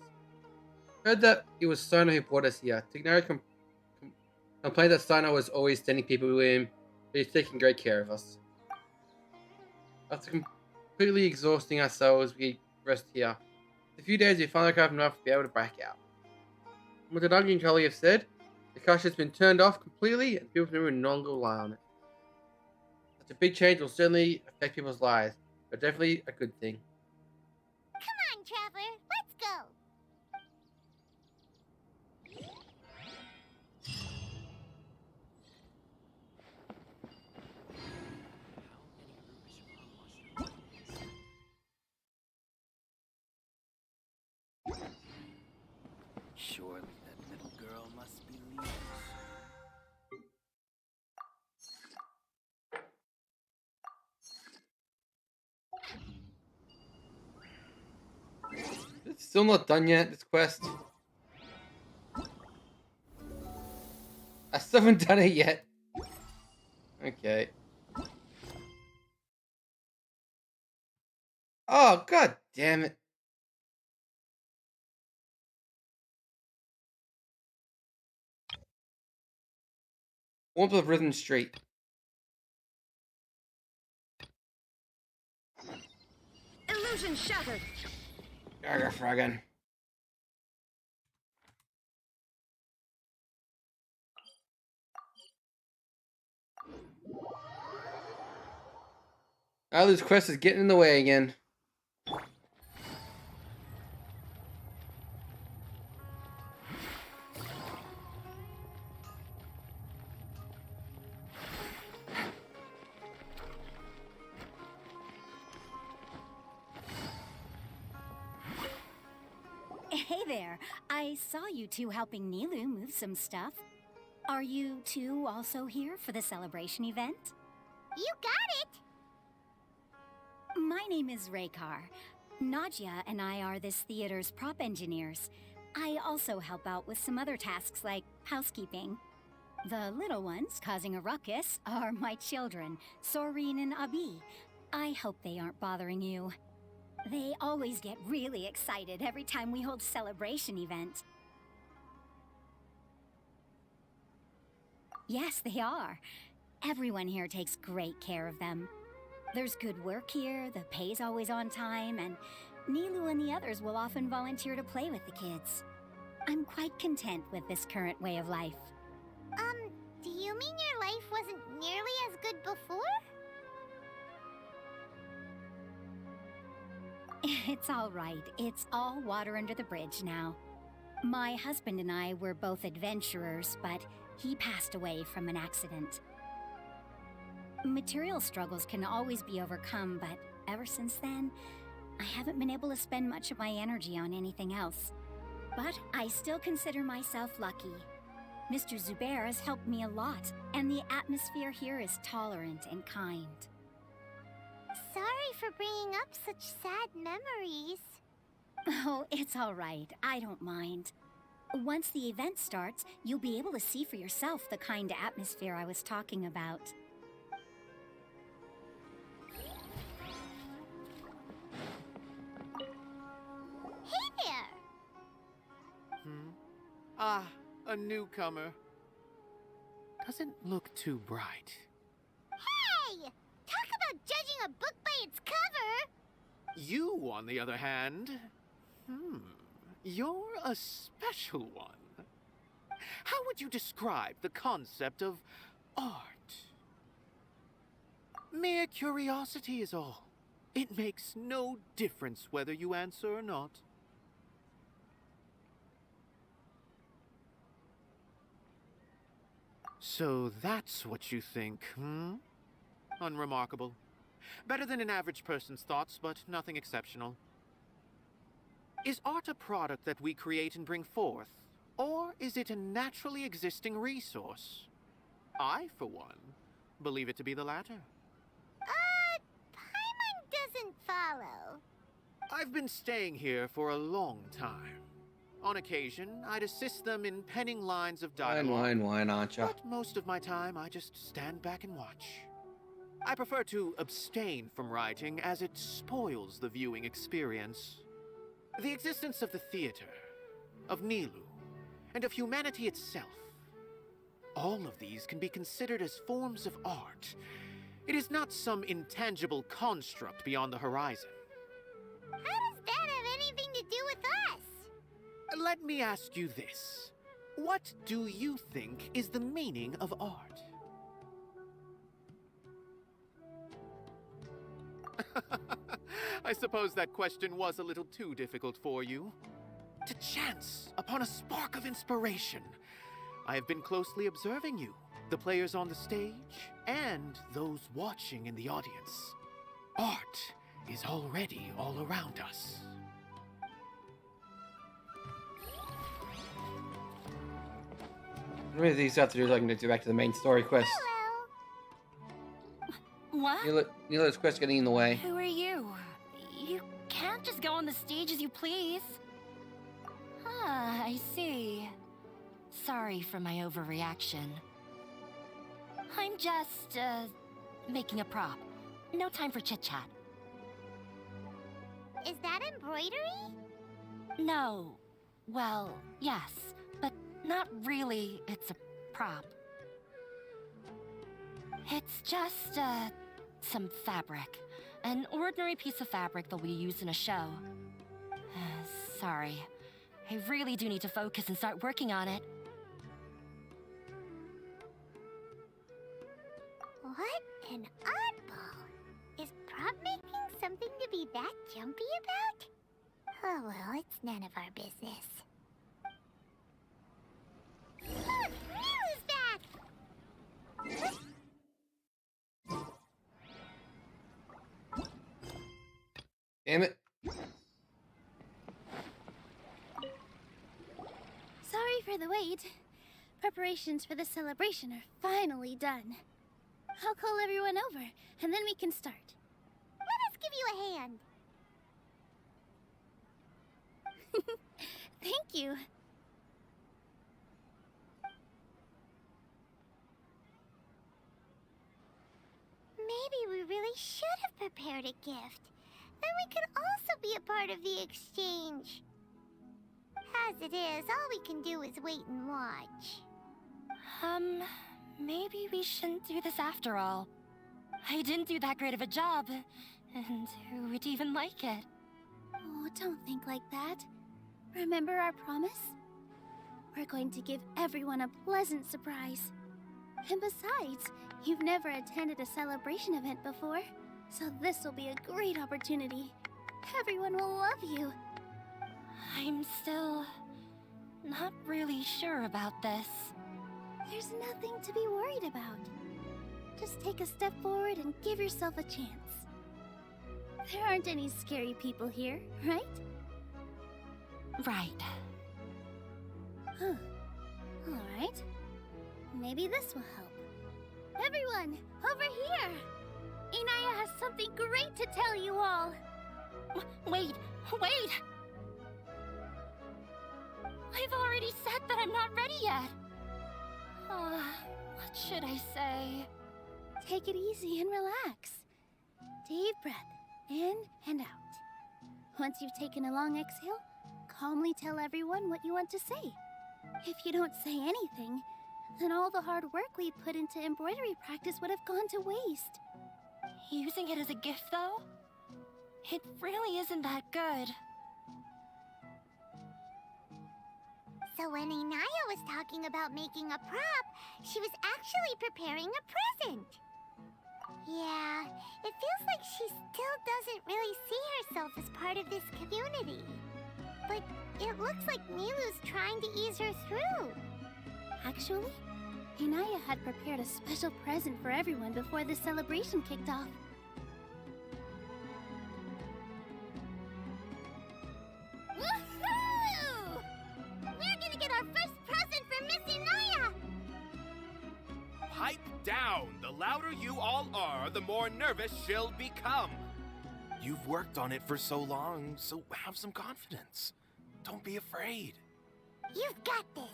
Heard that it was Sino who brought us here. Tignari complained that Sino was always sending people with him, but he's taking great care of us. After completely exhausting ourselves, we rest here. In a few days, we finally have enough to be able to back out. What the Dungeon Collie have said, the cache has been turned off completely and people will no longer rely on it. Such a big change will certainly affect people's lives, but definitely a good thing. Come on, Traveler, let's go! Surely that little girl must be Leo's. It's still not done yet, this quest. I still haven't done it yet. Okay. Oh, god damn it. Warmth of Rhythm Street. Illusion shattered. Gaga Fragan. Alu's quest is getting in the way again. Hey there, I saw you two helping Nilu move some stuff. Are you two also here for the celebration event? You got it! My name is Raykar. Nadia and I are this theater's prop engineers. I also help out with some other tasks like housekeeping. The little ones causing a ruckus are my children, Soreen and Abi. I hope they aren't bothering you. They always get really excited every time we hold a celebration event. Yes, they are. Everyone here takes great care of them. There's good work here, the pay's always on time, and Nilu and the others will often volunteer to play with the kids. I'm quite content with this current way of life. Do you mean your life wasn't nearly as good before? It's all right. It's all water under the bridge now. My husband and I were both adventurers, but he passed away from an accident. Material struggles can always be overcome, but ever since then, I haven't been able to spend much of my energy on anything else. But I still consider myself lucky. Mr. Zubair has helped me a lot, and the atmosphere here is tolerant and kind. Sorry for bringing up such sad memories. Oh, it's all right. I don't mind. Once the event starts, you'll be able to see for yourself the kind of atmosphere I was talking about. Hey there! Ah, a newcomer. Doesn't look too bright. Hey! Talk about judging a book by its cover! You, on the other hand, you're a special one. How would you describe the concept of art? Mere curiosity is all. It makes no difference whether you answer or not. So that's what you think, Unremarkable. Better than an average person's thoughts, but nothing exceptional. Is art a product that we create and bring forth? Or is it a naturally existing resource? I, for one, believe it to be the latter. Paimon doesn't follow. I've been staying here for a long time. On occasion, I'd assist them in penning lines of dialogue. Wine, aren't ya? But most of my time, I just stand back and watch. I prefer to abstain from writing, as it spoils the viewing experience. The existence of the theater, of Nilu, and of humanity itself. All of these can be considered as forms of art. It is not some intangible construct beyond the horizon. How does that have anything to do with us? Let me ask you this. What do you think is the meaning of art? I suppose that question was a little too difficult for you. To chance upon a spark of inspiration, I have been closely observing you, the players on the stage, and those watching in the audience. Art is already all around us. What do these have to do so I can get back to the main story quest? What? Nilu's quest getting in the way. Who are you? You can't just go on the stage as you please. Ah, I see. Sorry for my overreaction. I'm just, making a prop. No time for chit-chat. Is that embroidery? No. Well, yes, but not really. It's a prop. It's just, some fabric. An ordinary piece of fabric that we use in a show. Sorry. I really do need to focus and start working on it. What an oddball! Is prop making something to be that jumpy about? Oh well, it's none of our business. Look, Mew is back! Damn it. Sorry for the wait. Preparations for the celebration are finally done. I'll call everyone over, and then we can start. Let us give you a hand. Thank you. Maybe we really should have prepared a gift. Then we could also be a part of the exchange. As it is, all we can do is wait and watch. Maybe we shouldn't do this after all. I didn't do that great of a job, and who would even like it? Oh, don't think like that. Remember our promise? We're going to give everyone a pleasant surprise. And besides, you've never attended a celebration event before, so this will be a great opportunity. Everyone will love you. I'm still not really sure about this. There's nothing to be worried about. Just take a step forward and give yourself a chance. There aren't any scary people here, right? Right. Huh. Alright. Maybe this will help. Everyone, over here! Inaya has something great to tell you all! Wait! I've already said that I'm not ready yet! What should I say? Take it easy and relax. Deep breath, in and out. Once you've taken a long exhale, calmly tell everyone what you want to say. If you don't say anything, then all the hard work we put into embroidery practice would have gone to waste. Using it as a gift, though? It really isn't that good. So when Inaya was talking about making a prop, she was actually preparing a present. Yeah, it feels like she still doesn't really see herself as part of this community. But it looks like Milu's trying to ease her through. Actually, Inaya had prepared a special present for everyone before the celebration kicked off. Woohoo! We're gonna get our first present from Miss Inaya! Pipe down! The louder you all are, the more nervous she'll become. You've worked on it for so long, so have some confidence. Don't be afraid. You've got this.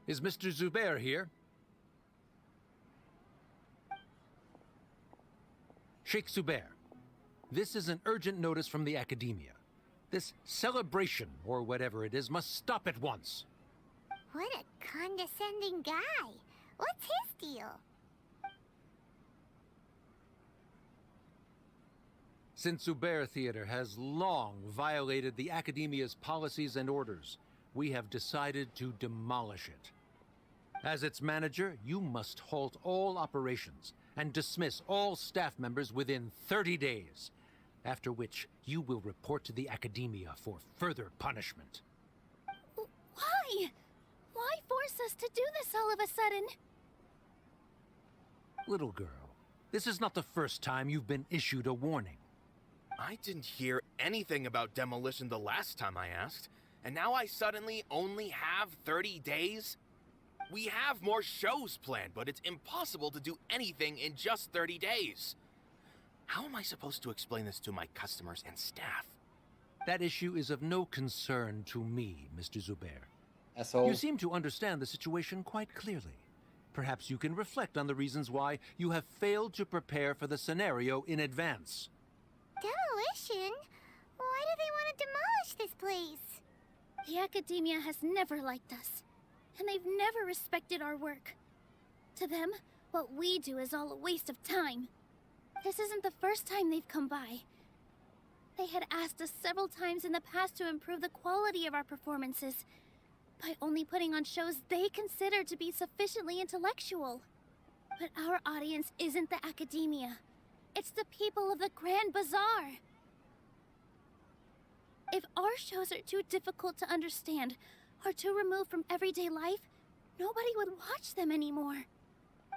Is Mr. Zubair here? Sheikh Zubair, this is an urgent notice from the Academia. This celebration, or whatever it is, must stop at once. What a condescending guy. What's his deal? Since Zubair Theater has long violated the Academia's policies and orders, we have decided to demolish it. As its manager, you must halt all operations and dismiss all staff members within 30 days, after which you will report to the Academia for further punishment. Why? Why force us to do this all of a sudden? Little girl, this is not the first time you've been issued a warning. I didn't hear anything about demolition the last time I asked, and now I suddenly only have 30 days? We have more shows planned, but it's impossible to do anything in just 30 days. How am I supposed to explain this to my customers and staff? That issue is of no concern to me, Mr. Zubair. Asshole. You seem to understand the situation quite clearly. Perhaps you can reflect on the reasons why you have failed to prepare for the scenario in advance. Demolition? Why do they want to demolish this place? The Academia has never liked us. and they've never respected our work. To them, what we do is all a waste of time. This isn't the first time they've come by. They had asked us several times in the past to improve the quality of our performances by only putting on shows they consider to be sufficiently intellectual. But our audience isn't the academia. It's the people of the Grand Bazaar. If our shows are too difficult to understand or too removed from everyday life, nobody would watch them anymore.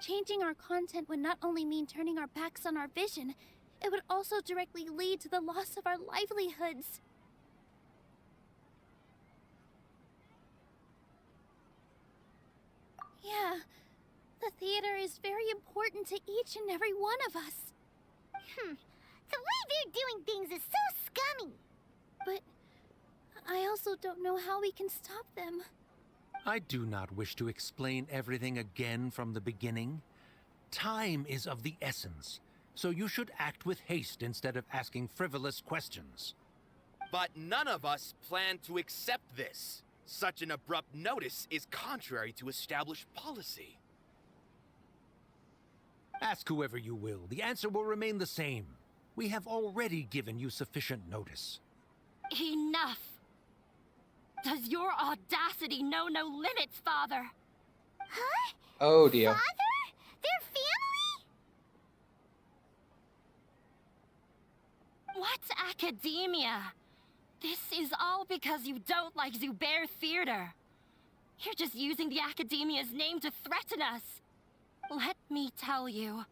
Changing our content would not only mean turning our backs on our vision, it would also directly lead to the loss of our livelihoods. Yeah, the theater is very important to each and every one of us. The way they're doing things is so scummy. But I also don't know how we can stop them. I do not wish to explain everything again from the beginning. Time is of the essence, so you should act with haste instead of asking frivolous questions. But none of us plan to accept this. Such an abrupt notice is contrary to established policy. Ask whoever you will, the answer will remain the same. We have already given you sufficient notice. Enough! Does your audacity know no limits, Father? Huh? Oh dear. Father? Their family? What's academia? This is all because you don't like Zubair Theater. You're just using the academia's name to threaten us. Let me tell you,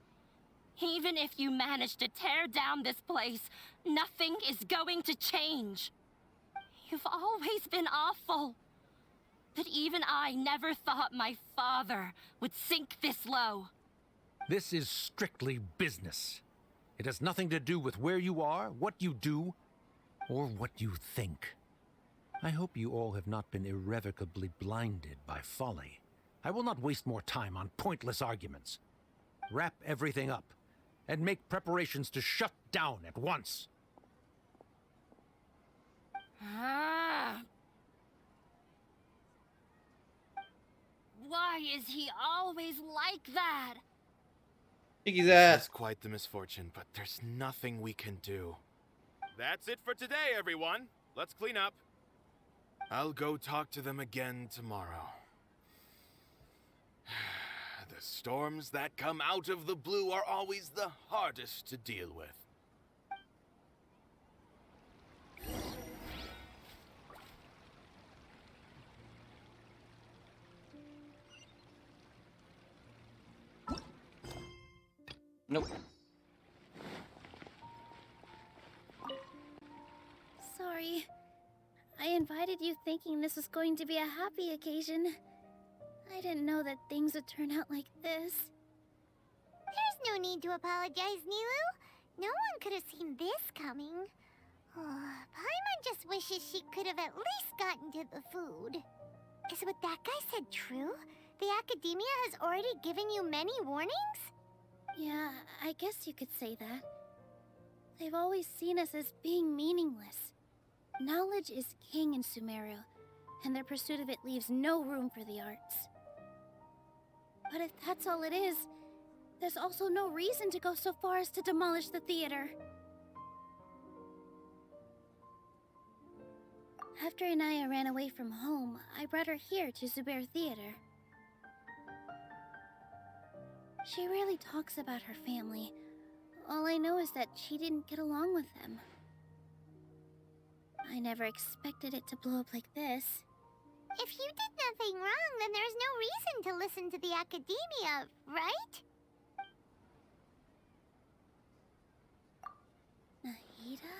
even if you manage to tear down this place, nothing is going to change. You've always been awful. But even I never thought my father would sink this low. This is strictly business. It has nothing to do with where you are, what you do, or what you think. I hope you all have not been irrevocably blinded by folly. I will not waste more time on pointless arguments. Wrap everything up, and make preparations to shut down at once. Why is he always like that? Kick his ass. That's quite the misfortune, but there's nothing we can do. That's it for today, everyone. Let's clean up. I'll go talk to them again tomorrow. The storms that come out of the blue are always the hardest to deal with. Nope. Sorry. I invited you thinking this was going to be a happy occasion. I didn't know that things would turn out like this. There's no need to apologize, Nilu. No one could have seen this coming. Paimon just wishes she could have at least gotten to the food. Is what that guy said true? The academia has already given you many warnings? Yeah, I guess you could say that. They've always seen us as being meaningless. Knowledge is king in Sumeru, and their pursuit of it leaves no room for the arts. But if that's all it is, there's also no reason to go so far as to demolish the theater. After Inaya ran away from home, I brought her here to Zubair Theater. She rarely talks about her family. All I know is that she didn't get along with them. I never expected it to blow up like this. If you did nothing wrong, then there's no reason to listen to the academia, right? Nahida?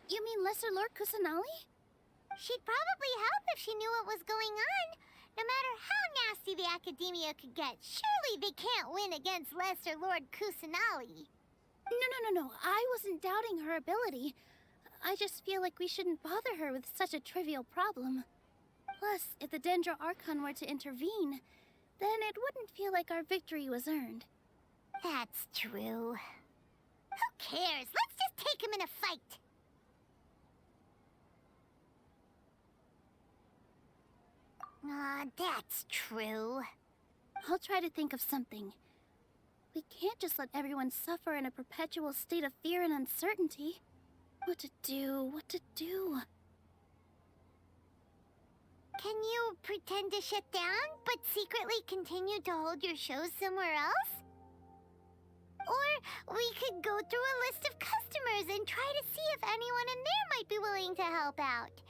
You mean Lesser Lord Kusanali? She'd probably help if she knew what was going on. No matter how nasty the academia could get, surely they can't win against Lesser Lord Kusanali. No. I wasn't doubting her ability. I just feel like we shouldn't bother her with such a trivial problem. Plus, if the Dendro Archon were to intervene, then it wouldn't feel like our victory was earned. That's true. Who cares? Let's just take him in a fight. That's true. I'll try to think of something. We can't just let everyone suffer in a perpetual state of fear and uncertainty. What to do? What to do? Can you pretend to shut down, but secretly continue to hold your shows somewhere else? Or we could go through a list of customers and try to see if anyone in there might be willing to help out.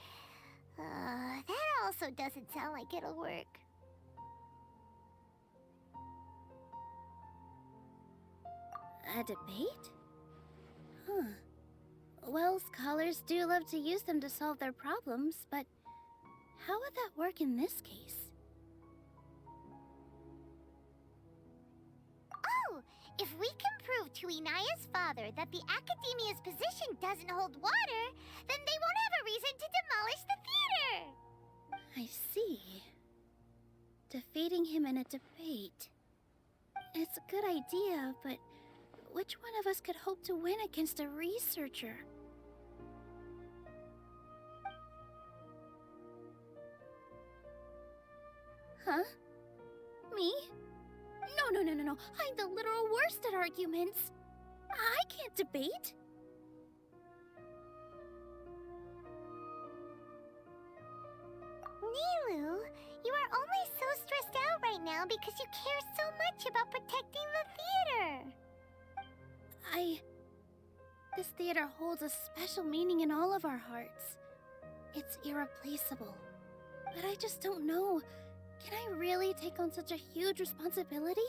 That also doesn't sound like it'll work. A debate? Huh. Well, scholars do love to use them to solve their problems, but how would that work in this case? Oh, if we can prove to Inaya's father that the Academia's position doesn't hold water, then they won't have a reason to demolish the theater! I see. Defeating him in a debate. It's a good idea, but which one of us could hope to win against a researcher? Huh? Me? No. I'm the literal worst at arguments. I can't debate. Nilu, you are only so stressed out right now because you care so much about protecting the theater. This theater holds a special meaning in all of our hearts. It's irreplaceable. But I just don't know. Can I really take on such a huge responsibility?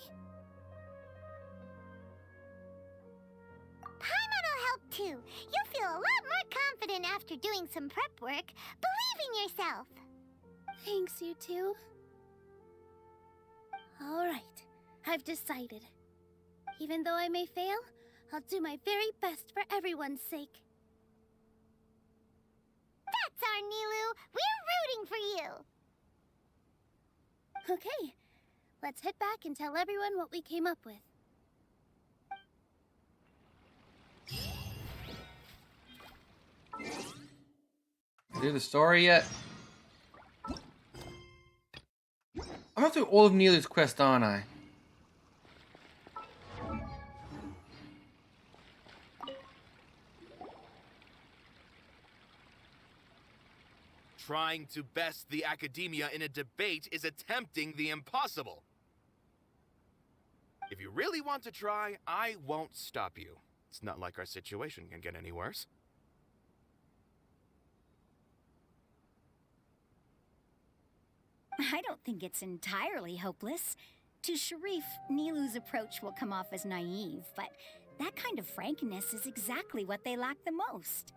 Paimon'll help too. You'll feel a lot more confident after doing some prep work. Believe in yourself. Thanks, you two. Alright, I've decided. Even though I may fail, I'll do my very best for everyone's sake. That's our Nilu. We're rooting for you. Okay, let's head back and tell everyone what we came up with. Do the story yet? I'm gonna do all of Neely's quest, aren't I? Trying to best the Academia in a debate is attempting the impossible. If you really want to try, I won't stop you. It's not like our situation can get any worse. I don't think it's entirely hopeless. To Sharif, Nilu's approach will come off as naive, but that kind of frankness is exactly what they lack the most.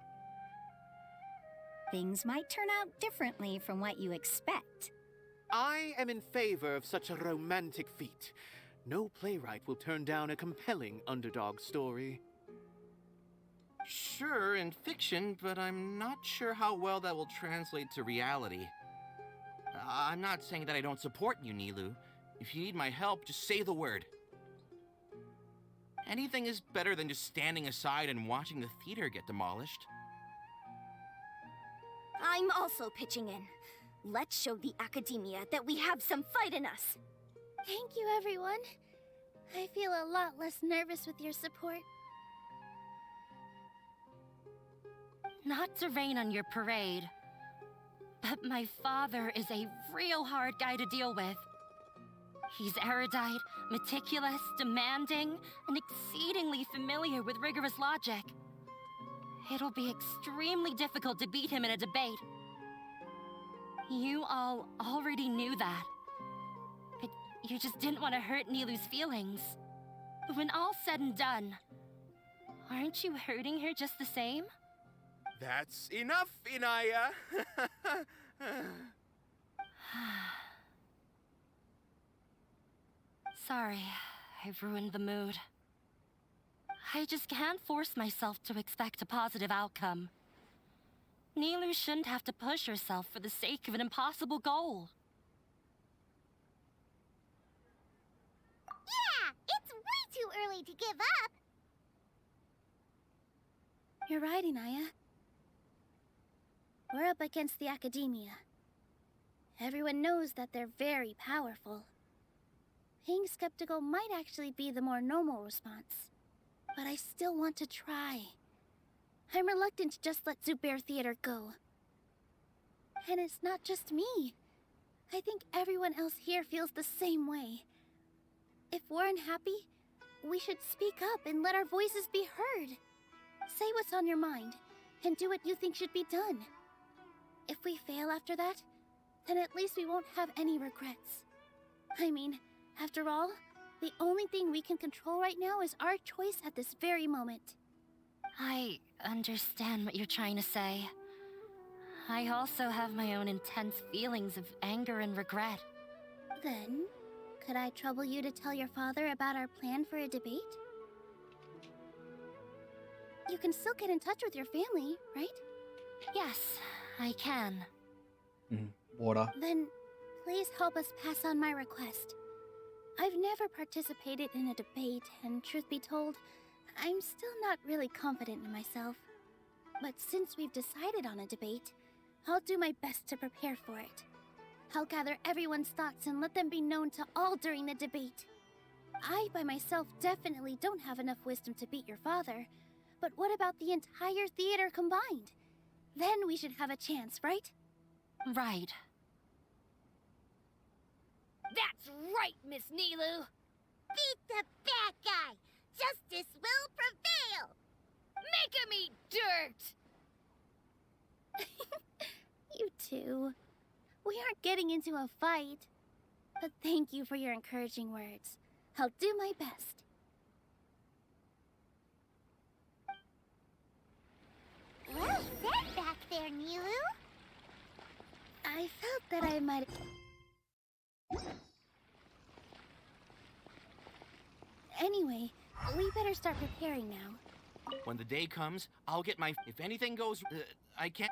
Things might turn out differently from what you expect. I am in favor of such a romantic feat. No playwright will turn down a compelling underdog story. Sure, in fiction, but I'm not sure how well that will translate to reality. I'm not saying that I don't support you, Nilu. If you need my help, just say the word. Anything is better than just standing aside and watching the theater get demolished. I'm also pitching in. Let's show the Academia that we have some fight in us. Thank you, everyone. I feel a lot less nervous with your support. Not to rain on your parade, but my father is a real hard guy to deal with. He's erudite, meticulous, demanding, and exceedingly familiar with rigorous logic. It'll be extremely difficult to beat him in a debate. You all already knew that. But you just didn't want to hurt Nilu's feelings. But when all's said and done, aren't you hurting her just the same? That's enough, Inaya! Sorry, I've ruined the mood. I just can't force myself to expect a positive outcome. Nilu shouldn't have to push herself for the sake of an impossible goal. Yeah, it's way too early to give up. You're right, Inaya. We're up against the Academia. Everyone knows that they're very powerful. Being skeptical might actually be the more normal response. But I still want to try. I'm reluctant to just let Zubair Theater go. And it's not just me. I think everyone else here feels the same way. If we're unhappy, we should speak up and let our voices be heard. Say what's on your mind, and do what you think should be done. If we fail after that, then at least we won't have any regrets. I mean, after all, the only thing we can control right now is our choice at this very moment. I understand what you're trying to say. I also have my own intense feelings of anger and regret. Then, could I trouble you to tell your father about our plan for a debate? You can still get in touch with your family, right? Yes, I can. Water. Then, please help us pass on my request. I've never participated in a debate, and truth be told, I'm still not really confident in myself. But since we've decided on a debate, I'll do my best to prepare for it. I'll gather everyone's thoughts and let them be known to all during the debate. I, by myself, definitely don't have enough wisdom to beat your father. But what about the entire theater combined? Then we should have a chance, right? Right. That's right, Miss Nilu! Beat the bad guy! Justice will prevail! Make him eat dirt! You two. We aren't getting into a fight. But thank you for your encouraging words. I'll do my best. Well said back there, Nilu! I felt that I might... Anyway, we better start preparing now. When the day comes, I'll get my... If anything goes... I can't...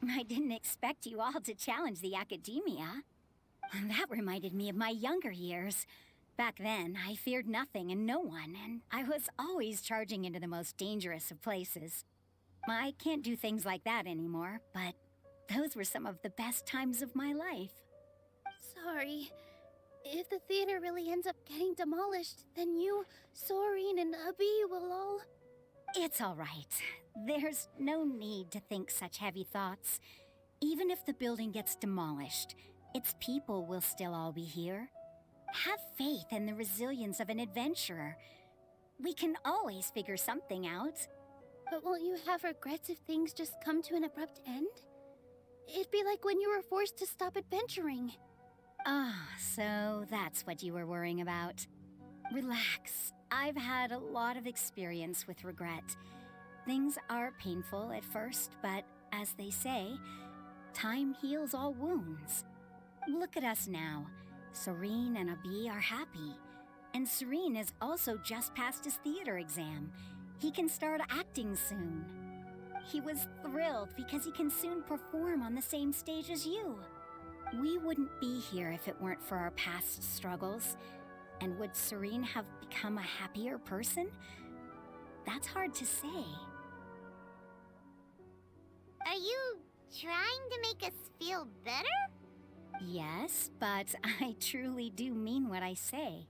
I didn't expect you all to challenge the academia. That reminded me of my younger years. Back then, I feared nothing and no one, and I was always charging into the most dangerous of places. I can't do things like that anymore, but those were some of the best times of my life. Sorry. If the theater really ends up getting demolished, then you, Soren, and Abi will all... It's all right. There's no need to think such heavy thoughts. Even if the building gets demolished, its people will still all be here. Have faith in the resilience of an adventurer. We can always figure something out. But won't you have regrets if things just come to an abrupt end? It'd be like when you were forced to stop adventuring. Ah, so that's what you were worrying about. Relax. I've had a lot of experience with regret. Things are painful at first, but as they say, time heals all wounds. Look at us now. Serene and Abi are happy. And Serene has also just passed his theater exam. He can start acting soon. He was thrilled because he can soon perform on the same stage as you. We wouldn't be here if it weren't for our past struggles. And would Serene have become a happier person? That's hard to say. Are you trying to make us feel better? Yes, but I truly do mean what I say.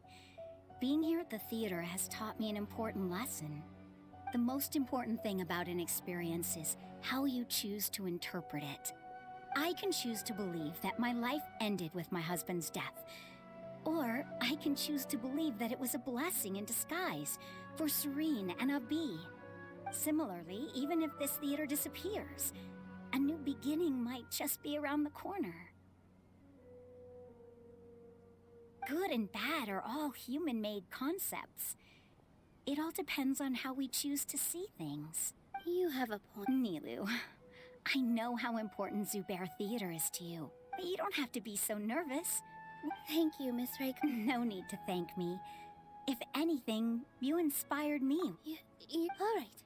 Being here at the theater has taught me an important lesson. The most important thing about an experience is how you choose to interpret it. I can choose to believe that my life ended with my husband's death. Or I can choose to believe that it was a blessing in disguise for Serene and Abi. Similarly, even if this theater disappears, a new beginning might just be around the corner. Good and bad are all human-made concepts. It all depends on how we choose to see things. You have a point. Nilu, I know how important Zubair Theater is to you, but you don't have to be so nervous. Thank you, Miss Reiko. No need to thank me. If anything, you inspired me. All right.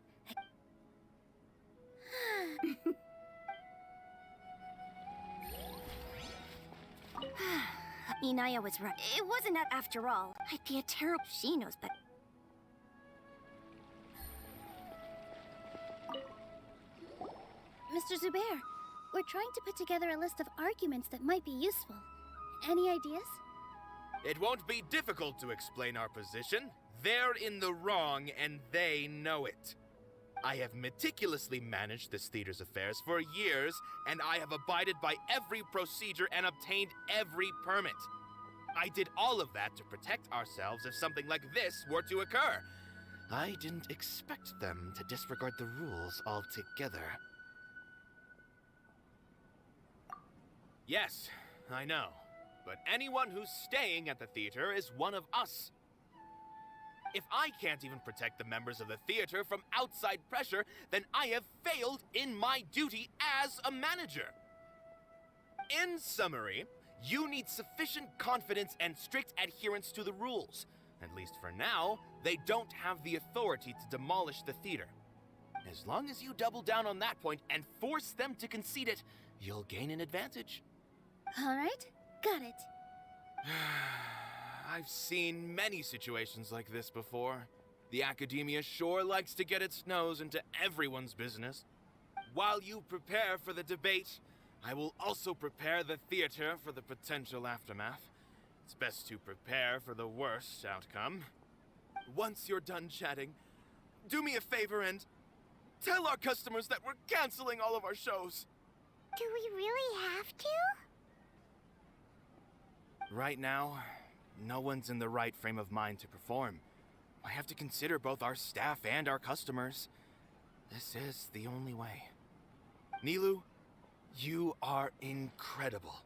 Inaya was right. It wasn't that after all. I'd be a terrible... She knows, but... Mr. Zubair, we're trying to put together a list of arguments that might be useful. Any ideas? It won't be difficult to explain our position. They're in the wrong, and they know it. I have meticulously managed this theater's affairs for years, and I have abided by every procedure and obtained every permit. I did all of that to protect ourselves if something like this were to occur. I didn't expect them to disregard the rules altogether. Yes, I know. But anyone who's staying at the theater is one of us. If I can't even protect the members of the theater from outside pressure, then I have failed in my duty as a manager. In summary, you need sufficient confidence and strict adherence to the rules. At least for now, they don't have the authority to demolish the theater. As long as you double down on that point and force them to concede it, you'll gain an advantage. All right, got it. I've seen many situations like this before. The academia sure likes to get its nose into everyone's business. While you prepare for the debate, I will also prepare the theater for the potential aftermath. It's best to prepare for the worst outcome. Once you're done chatting, do me a favor and tell our customers that we're canceling all of our shows. Do we really have to? Right now, no one's in the right frame of mind to perform. I have to consider both our staff and our customers. This is the only way. Nilu, you are incredible.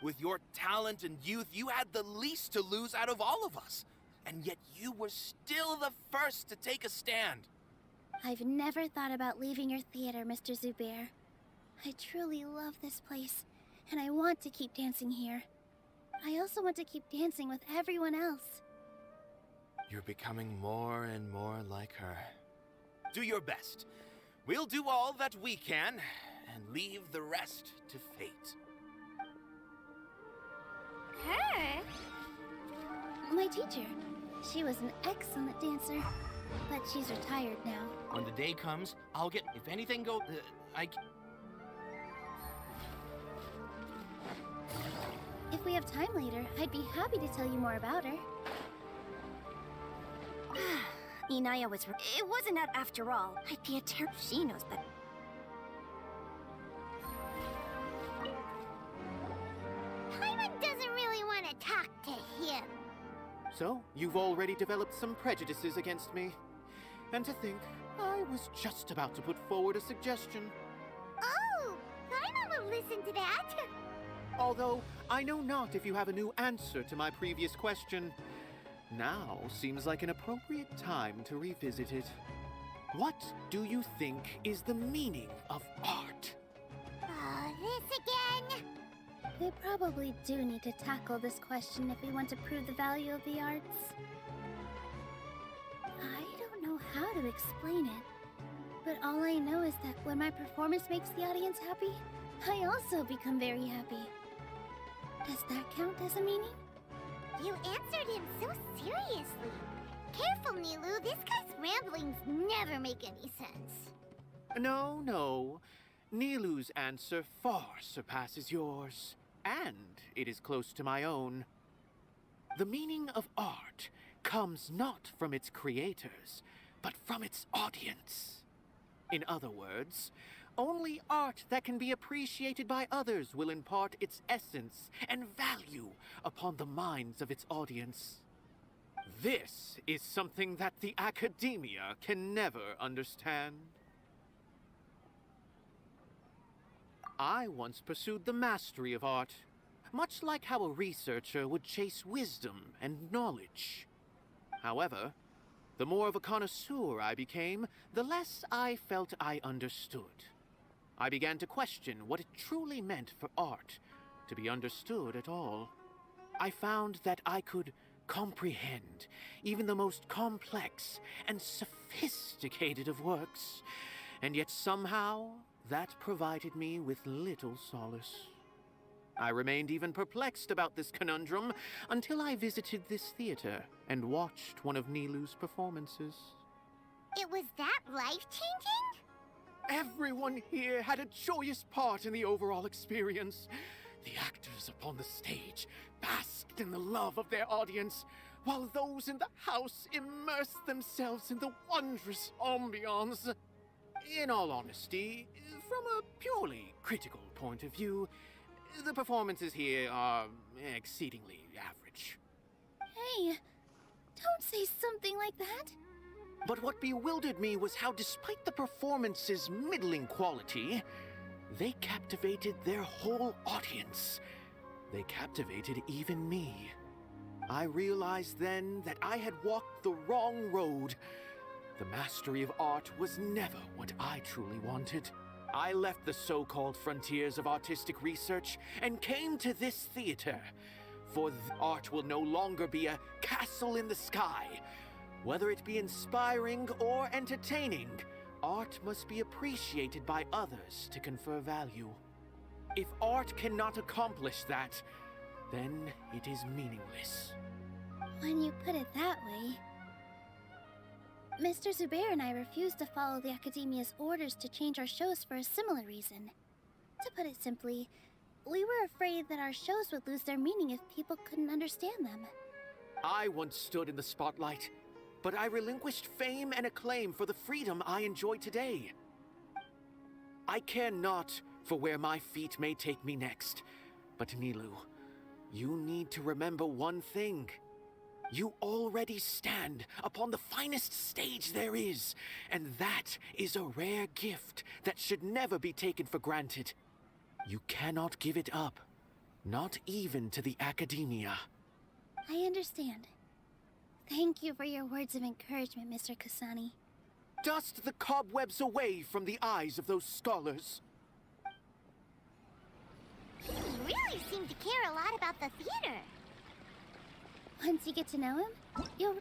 With your talent and youth, you had the least to lose out of all of us. And yet you were still the first to take a stand. I've never thought about leaving your theater, Mr. Zubair. I truly love this place, and I want to keep dancing here. I also want to keep dancing with everyone else. You're becoming more and more like her. Do your best. We'll do all that we can, and leave the rest to fate. Her? My teacher. She was an excellent dancer, but she's retired now. When the day comes, I'll get... If anything go... If we have time later, I'd be happy to tell you more about her. Inaya was... It wasn't that after all. I'd be a terrible... She knows better. Paimon doesn't really want to talk to him. So, you've already developed some prejudices against me. And to think, I was just about to put forward a suggestion. Oh, Paimon will listen to that. Although, I know not if you have a new answer to my previous question. Now seems like an appropriate time to revisit it. What do you think is the meaning of art? Oh, this again? We probably do need to tackle this question if we want to prove the value of the arts. I don't know how to explain it, but all I know is that when my performance makes the audience happy, I also become very happy. Does that count as a meaning? You answered him so seriously. Careful, Nilu. This guy's ramblings never make any sense. No. Nilu's answer far surpasses yours, and it is close to my own. The meaning of art comes not from its creators, but from its audience. In other words, only art that can be appreciated by others will impart its essence and value upon the minds of its audience. This is something that the academia can never understand. I once pursued the mastery of art, much like how a researcher would chase wisdom and knowledge. However, the more of a connoisseur I became, the less I felt I understood. I began to question what it truly meant for art to be understood at all. I found that I could comprehend even the most complex and sophisticated of works, and yet somehow that provided me with little solace. I remained even perplexed about this conundrum until I visited this theater and watched one of Nilu's performances. It was that life-changing? Everyone here had a joyous part in the overall experience. The actors upon the stage basked in the love of their audience, while those in the house immersed themselves in the wondrous ambiance. In all honesty, from a purely critical point of view, the performances here are exceedingly average. Hey, don't say something like that. But what bewildered me was how, despite the performance's middling quality, they captivated their whole audience. They captivated even me. I realized then that I had walked the wrong road. The mastery of art was never what I truly wanted. I left the so-called frontiers of artistic research and came to this theater. For art will no longer be a castle in the sky. Whether it be inspiring or entertaining, art must be appreciated by others to confer value. If art cannot accomplish that, then it is meaningless. When you put it that way... Mr. Zubair and I refused to follow the Academia's orders to change our shows for a similar reason. To put it simply, we were afraid that our shows would lose their meaning if people couldn't understand them. I once stood in the spotlight, but I relinquished fame and acclaim for the freedom I enjoy today. I care not for where my feet may take me next, but Nilu, you need to remember one thing. You already stand upon the finest stage there is, and that is a rare gift that should never be taken for granted. You cannot give it up, not even to the Academia. I understand. Thank you for your words of encouragement, Mr. Kasani. Dust the cobwebs away from the eyes of those scholars. He really seemed to care a lot about the theater. Once you get to know him, you'll...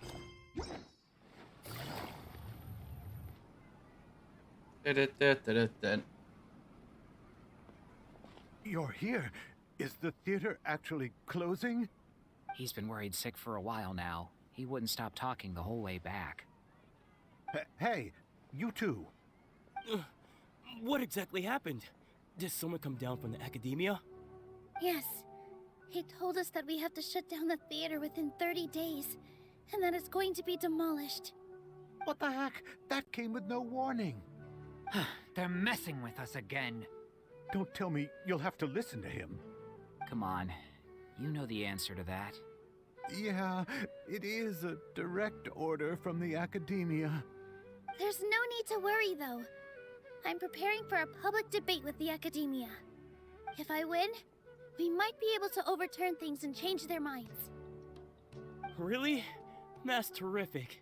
You're here. Is the theater actually closing? He's been worried sick for a while now. He wouldn't stop talking the whole way back. Hey, you two. What exactly happened? Did someone come down from the Academia? Yes. He told us that we have to shut down the theater within 30 days, and that it's going to be demolished. What the heck? That came with no warning. They're messing with us again. Don't tell me you'll have to listen to him. Come on. You know the answer to that. Yeah, it is a direct order from the Academia. There's no need to worry, though. I'm preparing for a public debate with the Academia. If I win, we might be able to overturn things and change their minds. Really? That's terrific.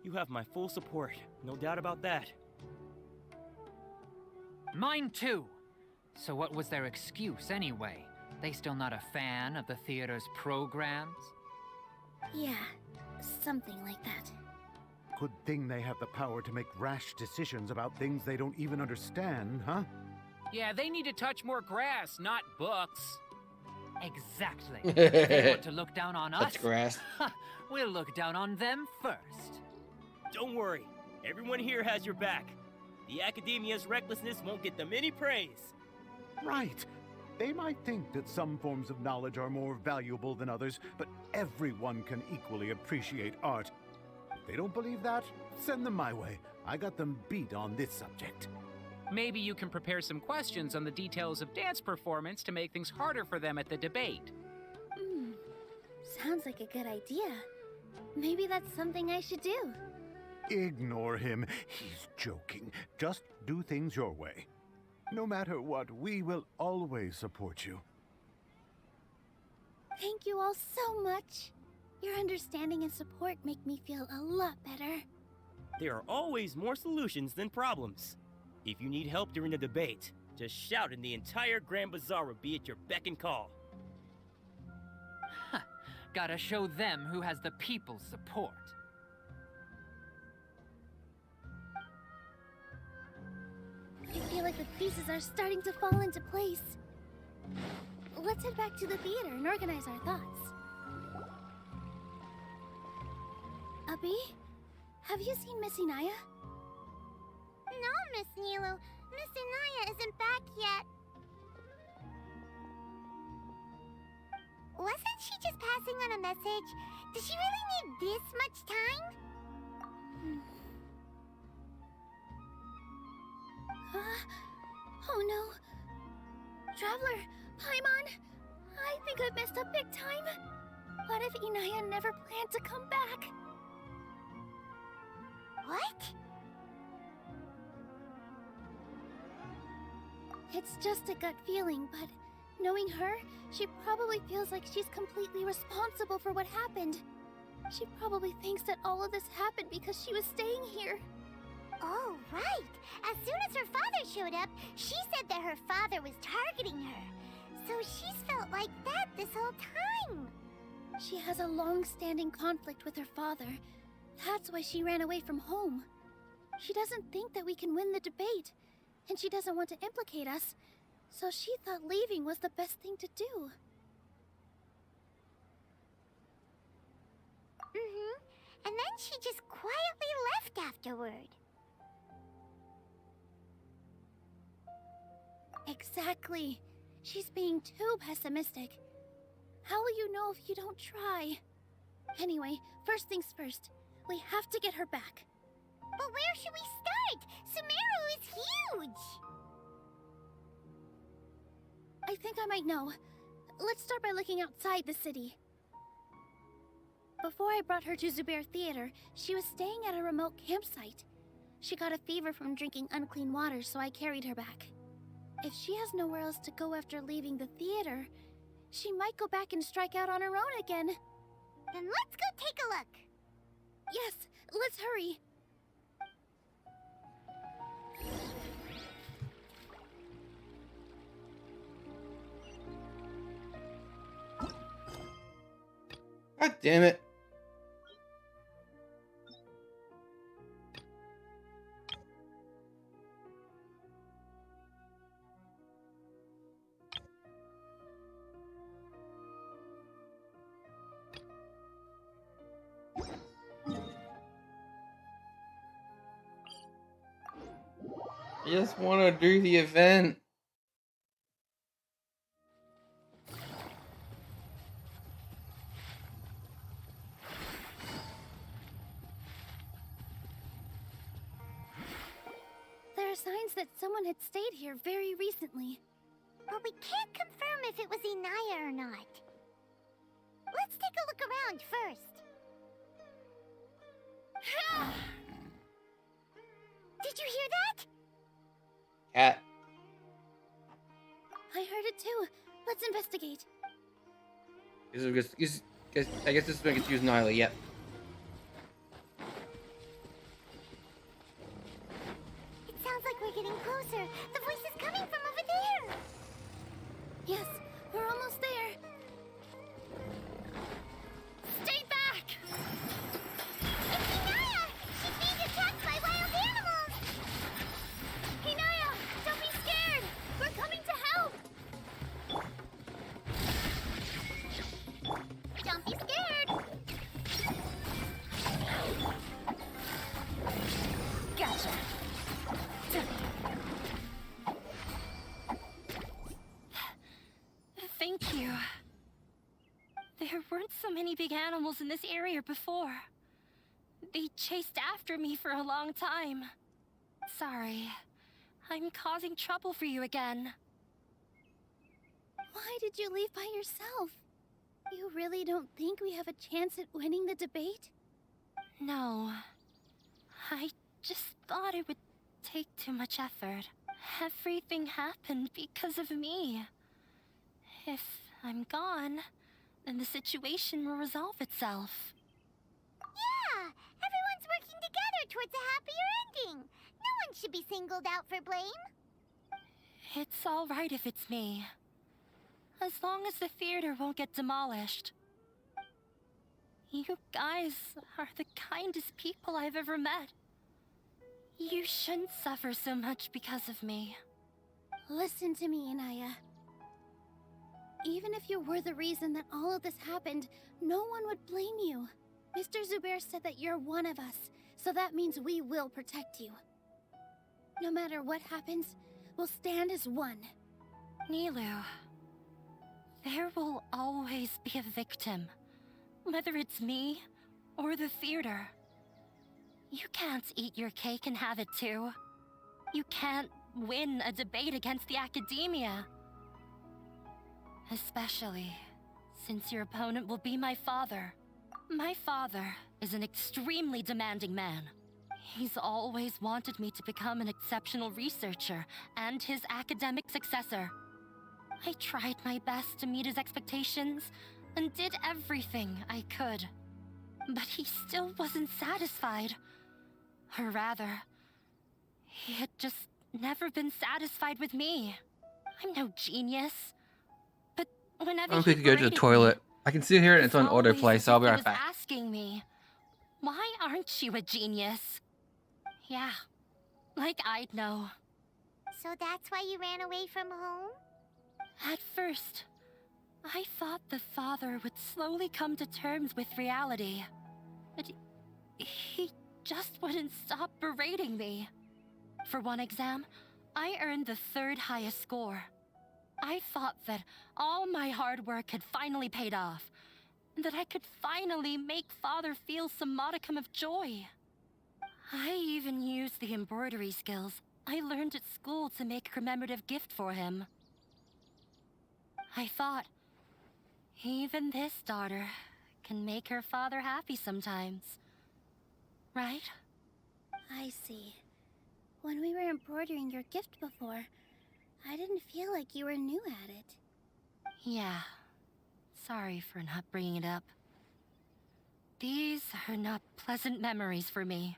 You have my full support, no doubt about that. Mine too. So what was their excuse anyway? They still not a fan of the theater's programs? Yeah, something like that. Good thing they have the power to make rash decisions about things they don't even understand, huh? Yeah, they need to touch more grass, not books. Exactly. If they want to look down on us, Touch grass. We'll look down on them first. Don't worry. Everyone here has your back. The Academia's recklessness won't get them any praise. Right. They might think that some forms of knowledge are more valuable than others, but everyone can equally appreciate art. If they don't believe that, send them my way. I got them beat on this subject. Maybe you can prepare some questions on the details of dance performance to make things harder for them at the debate. Sounds like a good idea. Maybe that's something I should do. Ignore him. He's joking. Just do things your way. No matter what, we will always support you. Thank you all so much. Your understanding and support make me feel a lot better. There are always more solutions than problems. If you need help during the debate, just shout and the entire Grand Bazaar will be at your beck and call. Gotta show them who has the people's support. I feel like the pieces are starting to fall into place. Let's head back to the theater and organize our thoughts. Abi, have you seen Miss Inaya? No, Miss Nilo. Miss Inaya isn't back yet. Wasn't she just passing on a message? Does she really need this much time? Oh no. Traveler, Paimon, I think I've messed up big time. What if Inaya never planned to come back? What? It's just a gut feeling, but knowing her, she probably feels like she's completely responsible for what happened. She probably thinks that all of this happened because she was staying here. Oh, right. As soon as her father showed up, she said that her father was targeting her. So she's felt like that this whole time. She has a long-standing conflict with her father. That's why she ran away from home. She doesn't think that we can win the debate, and she doesn't want to implicate us, so she thought leaving was the best thing to do. And then she just quietly left afterward. Exactly. She's being too pessimistic. How will you know if you don't try? Anyway, first things first. We have to get her back. But where should we start? Sumeru is huge! I think I might know. Let's start by looking outside the city. Before I brought her to Zubair Theater, she was staying at a remote campsite. She got a fever from drinking unclean water, so I carried her back. If she has nowhere else to go after leaving the theater, she might go back and strike out on her own again. Then let's go take a look. Yes, let's hurry. God damn it. I just want to do the event. There are signs that someone had stayed here very recently. But we can't confirm if it was Inaya or not. Let's take a look around first. Did you hear that? Cat. I heard it too. Let's investigate. I guess this is when it gets used gnarly, yep. It sounds like we're getting closer. The voice is coming from over there. Yes, we're almost there. Stay back! It's Inaya! She's being attacked by wild animals! Inaya, don't be scared! We're coming to help! Don't be scared! Gotcha. Thank you. There weren't so many big animals in this area before. They chased after me for a long time. Sorry. I'm causing trouble for you again. Why did you leave by yourself? You really don't think we have a chance at winning the debate? No. I just thought it would take too much effort. Everything happened because of me. If I'm gone, then the situation will resolve itself. Yeah! Everyone's working together towards a happier ending. No one should be singled out for blame. It's all right if it's me. As long as the theater won't get demolished. You guys are the kindest people I've ever met. You shouldn't suffer so much because of me. Listen to me, Inaya. Even if you were the reason that all of this happened, no one would blame you. Mr. Zubair said that you're one of us, so that means we will protect you. No matter what happens, we'll stand as one. Nilu, there will always be a victim, whether it's me or the theater. You can't eat your cake and have it too. You can't win a debate against the academia. Especially since your opponent will be my father. My father is an extremely demanding man. He's always wanted me to become an exceptional researcher and his academic successor. I tried my best to meet his expectations and did everything I could. But he still wasn't satisfied. Or rather, he had just never been satisfied with me. I'm no genius. But whenever I'm he quick to go to the berated toilet. me, I can see here and it's on always autoplay, as so I'll if be he right was back. asking me, why aren't you a genius? Yeah, like I'd know. So that's why you ran away from home? At first, I thought the father would slowly come to terms with reality. But he just wouldn't stop berating me. For one exam, I earned the 3rd highest score. I thought that all my hard work had finally paid off, and that I could finally make father feel some modicum of joy. I even used the embroidery skills I learned at school to make a commemorative gift for him. I thought, even this daughter can make her father happy sometimes. Right? I see. When we were embroidering your gift before, I didn't feel like you were new at it. Yeah. Sorry for not bringing it up. These are not pleasant memories for me.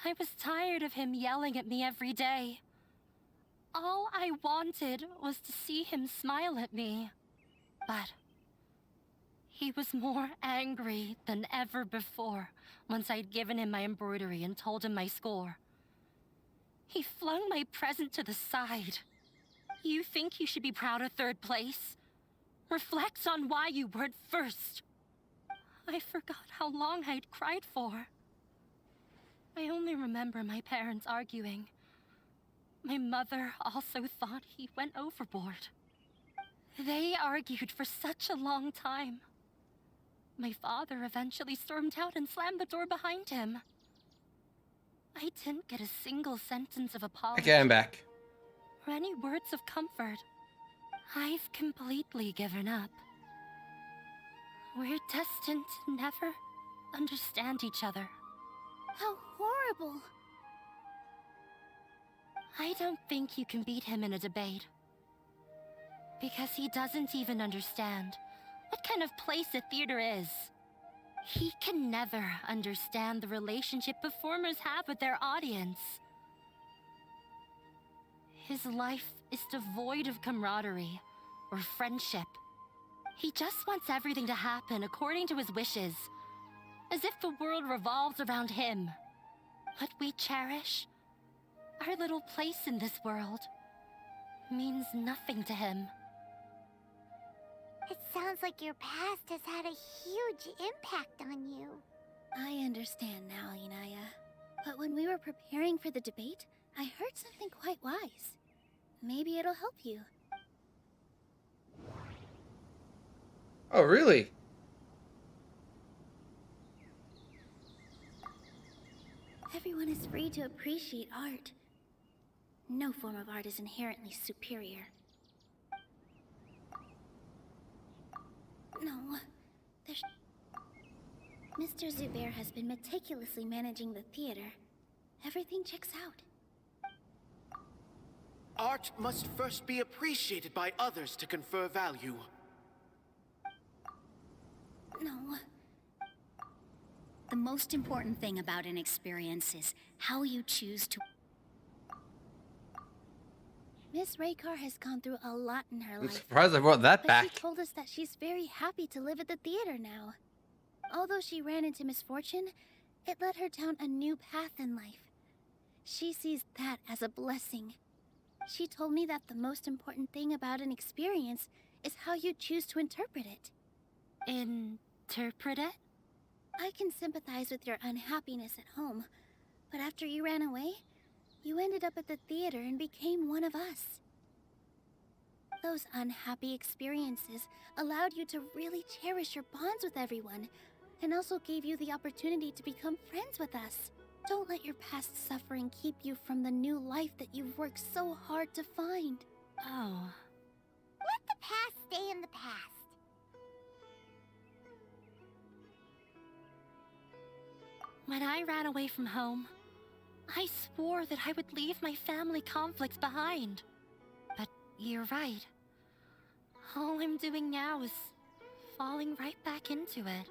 I was tired of him yelling at me every day. All I wanted was to see him smile at me. But he was more angry than ever before once I'd given him my embroidery and told him my score. He flung my present to the side. You think you should be proud of 3rd place? Reflect on why you weren't first. I forgot how long I'd cried for. I only remember my parents arguing. My mother also thought he went overboard. They argued for such a long time. My father eventually stormed out and slammed the door behind him. I didn't get a single sentence of apology. Okay, I'm back. Or any words of comfort. I've completely given up. We're destined to never understand each other. How horrible! I don't think you can beat him in a debate. Because he doesn't even understand what kind of place a theater is. He can never understand the relationship performers have with their audience. His life is devoid of camaraderie or friendship. He just wants everything to happen according to his wishes, as if the world revolves around him. What we cherish, our little place in this world, means nothing to him. It sounds like your past has had a huge impact on you. I understand now, Inaya. But when we were preparing for the debate, I heard something quite wise. Maybe it'll help you. Oh, really? Everyone is free to appreciate art. No form of art is inherently superior. No, there's... Mr. Zubair has been meticulously managing the theater. Everything checks out. Art must first be appreciated by others to confer value. No. The most important thing about an experience is how you choose to... Miss Raykar has gone through a lot in her I'm life. surprised I brought that But back. she told us that she's very happy to live at the theater now. Although she ran into misfortune, it led her down a new path in life. She sees that as a blessing. She told me that the most important thing about an experience is how you choose to interpret it. Interpret it? I can sympathize with your unhappiness at home, but after you ran away, you ended up at the theater and became one of us. Those unhappy experiences allowed you to really cherish your bonds with everyone, and also gave you the opportunity to become friends with us. Don't let your past suffering keep you from the new life that you've worked so hard to find. Oh. Let the past stay in the past. When I ran away from home, I swore that I would leave my family conflicts behind. But you're right. All I'm doing now is falling right back into it.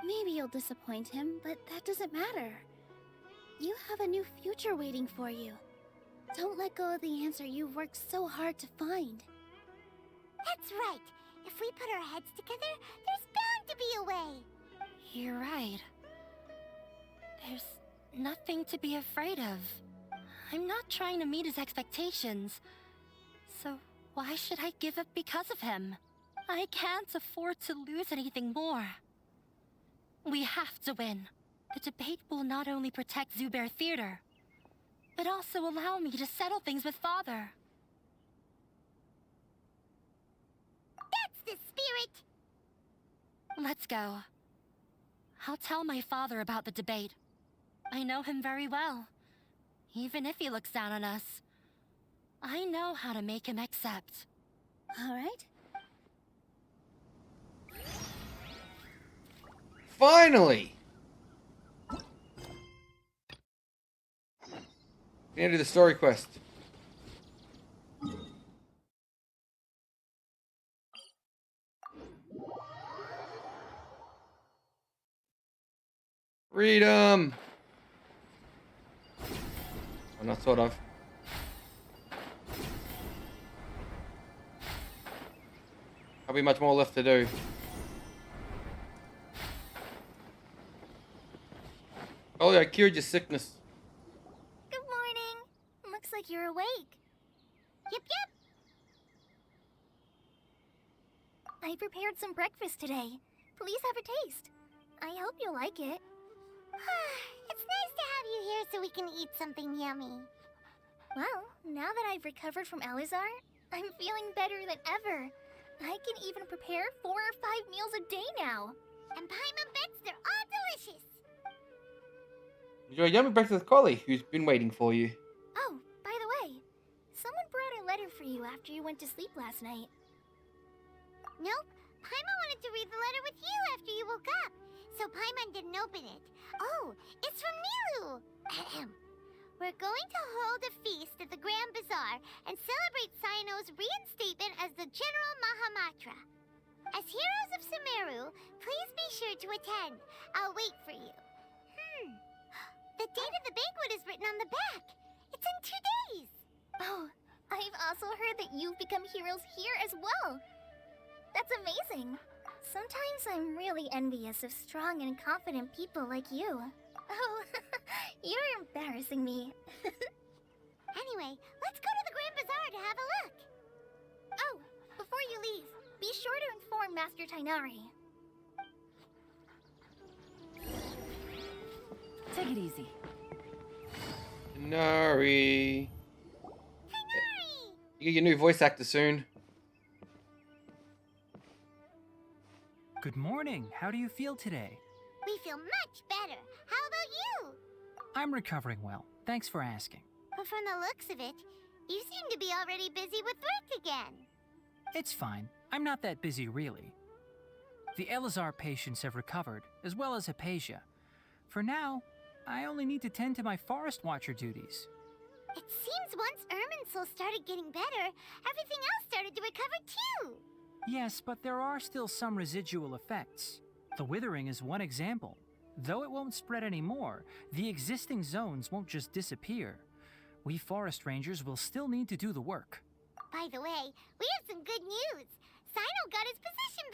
Maybe you'll disappoint him, but that doesn't matter. You have a new future waiting for you. Don't let go of the answer you've worked so hard to find. That's right. If we put our heads together, there's bound to be a way. You're right. There's nothing to be afraid of. I'm not trying to meet his expectations. So why should I give up because of him? I can't afford to lose anything more. We have to win. The debate will not only protect Zubair Theater, but also allow me to settle things with Father. That's the spirit! Let's go. I'll tell my father about the debate. I know him very well. Even if he looks down on us, I know how to make him accept. All right. Finally! We need to do the story quest. Freedom! Well, not sort of. There'll be much more left to do. Oh, I cured your sickness. Good morning. Looks like you're awake. Yep, yep. I prepared some breakfast today. Please have a taste. I hope you'll like it. It's nice to have you here so we can eat something yummy. Well, now that I've recovered from Elazar, I'm feeling better than ever. I can even prepare 4 or 5 meals a day now. And Paimon bets they're all delicious. Enjoy a yummy breakfast with Collie, who's been waiting for you. Oh, by the way, someone brought a letter for you after you went to sleep last night. Nope. Paimon wanted to read the letter with you after you woke up, so Paimon didn't open it. Oh, it's from Milu! We're going to hold a feast at the Grand Bazaar and celebrate Sino's reinstatement as the General Mahamatra. As heroes of Sumeru, please be sure to attend. I'll wait for you. The date of the banquet is written on the back. It's in 2 days. Oh, I've also heard that you've become heroes here as well. That's amazing. Sometimes I'm really envious of strong and confident people like you. Oh, you're embarrassing me. Anyway, let's go to the Grand Bazaar to have a look. Oh, before you leave, be sure to inform Master Tainari. Take it easy. Nari. You get your new voice actor soon. Good morning. How do you feel today? We feel much better. How about you? I'm recovering well. Thanks for asking. But from the looks of it, you seem to be already busy with work again. It's fine. I'm not that busy, really. The Elazar patients have recovered, as well as Hypatia. For now, I only need to tend to my Forest Watcher duties. It seems once Irminsul started getting better, everything else started to recover too. Yes, but there are still some residual effects. The withering is one example. Though it won't spread anymore, the existing zones won't just disappear. We forest rangers will still need to do the work. By the way, we have some good news. Sino got his position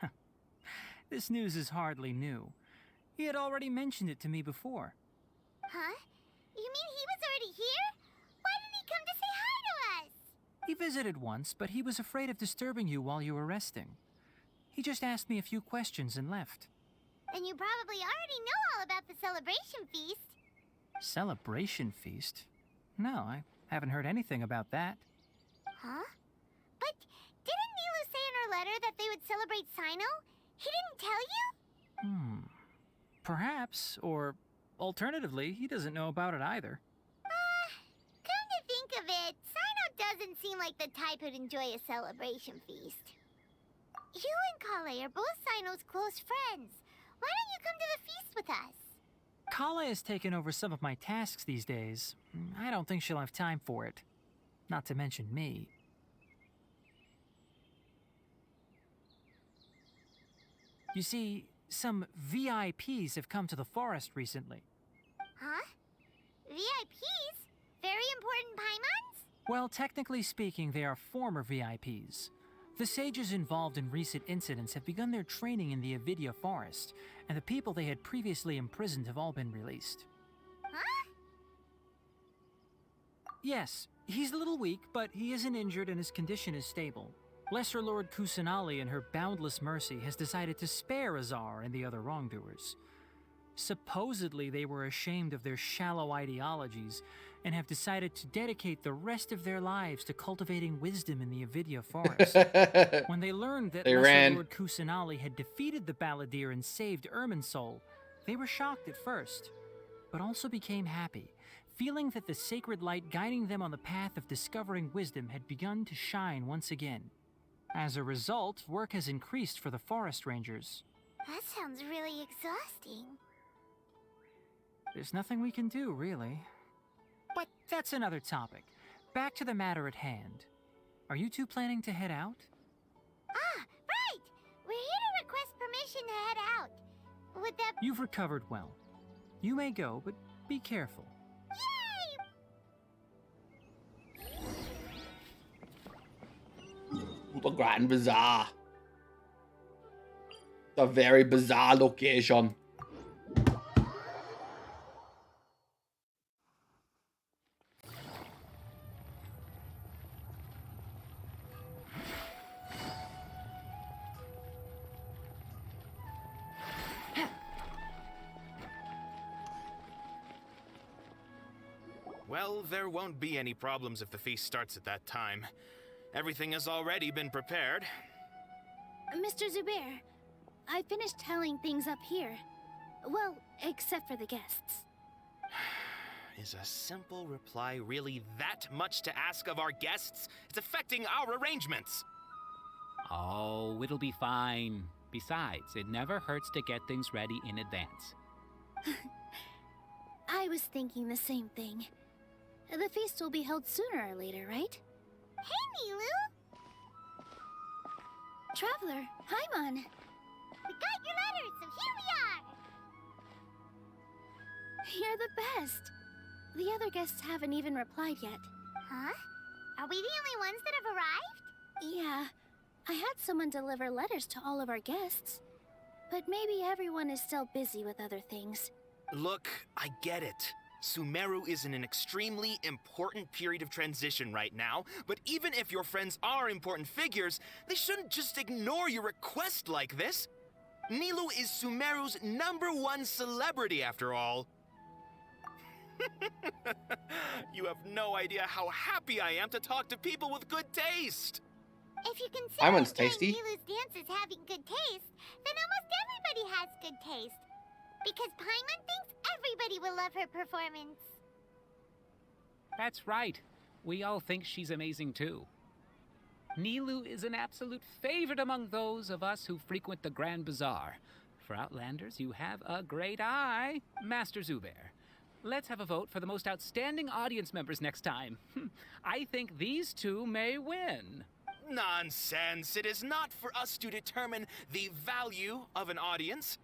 back. This news is hardly new. He had already mentioned it to me before. Huh? You mean he was already here? Why didn't he come to say hi to us? He visited once, but he was afraid of disturbing you while you were resting. He just asked me a few questions and left. Then you probably already know all about the celebration feast. Celebration feast? No, I haven't heard anything about that. Huh? But didn't Nilu say in her letter that they would celebrate Sino? He didn't tell you? Perhaps, or alternatively, he doesn't know about it either. Come to think of it, Sino doesn't seem like the type who'd enjoy a celebration feast. You and Kale are both Sino's close friends. Why don't you come to the feast with us? Kala has taken over some of my tasks these days. I don't think she'll have time for it. Not to mention me. You see, some VIPs have come to the forest recently. Huh? VIPs? Very important Paimons? Well, technically speaking, they are former VIPs. The sages involved in recent incidents have begun their training in the Avidya forest, and the people they had previously imprisoned have all been released. Huh? Yes, he's a little weak, but he isn't injured and his condition is stable. Lesser Lord Kusanali, in her boundless mercy, has decided to spare Azar and the other wrongdoers. Supposedly, they were ashamed of their shallow ideologies and have decided to dedicate the rest of their lives to cultivating wisdom in the Avidya forest. When they learned that Lesser Lord Kusanali had defeated the Balladeer and saved Irminsul, they were shocked at first, but also became happy, feeling that the sacred light guiding them on the path of discovering wisdom had begun to shine once again. As a result, work has increased for the forest rangers. That sounds really exhausting. There's nothing we can do, really. But that's another topic. Back to the matter at hand. Are you two planning to head out? Ah, right! We're here to request permission to head out. Would that... You've recovered well. You may go, but be careful. The Grand Bazaar. It's a very bizarre location. Well, there won't be any problems if the feast starts at that time. Everything has already been prepared. Mr. Zubair, I finished telling things up here. Well, except for the guests. Is a simple reply really that much to ask of our guests? It's affecting our arrangements. Oh, it'll be fine. Besides, it never hurts to get things ready in advance. I was thinking the same thing. The feast will be held sooner or later, right? Hey, Nilu! Traveler, Paimon! We got your letter, so here we are! You're the best! The other guests haven't even replied yet. Huh? Are we the only ones that have arrived? Yeah. I had someone deliver letters to all of our guests. But maybe everyone is still busy with other things. Look, I get it. Sumeru is in an extremely important period of transition right now, but even if your friends are important figures, they shouldn't just ignore your request like this. Nilu is Sumeru's #1 celebrity after all. You have no idea how happy I am to talk to people with good taste. If you consider Paimon's tasty. Nilu's dances having good taste, then almost everybody has good taste. Because Paimon thinks everybody will love her performance. That's right. We all think she's amazing too. Nilu is an absolute favorite among those of us who frequent the Grand Bazaar. For Outlanders, you have a great eye, Master Zubair. Let's have a vote for the most outstanding audience members next time. I think these two may win. Nonsense. It is not for us to determine the value of an audience.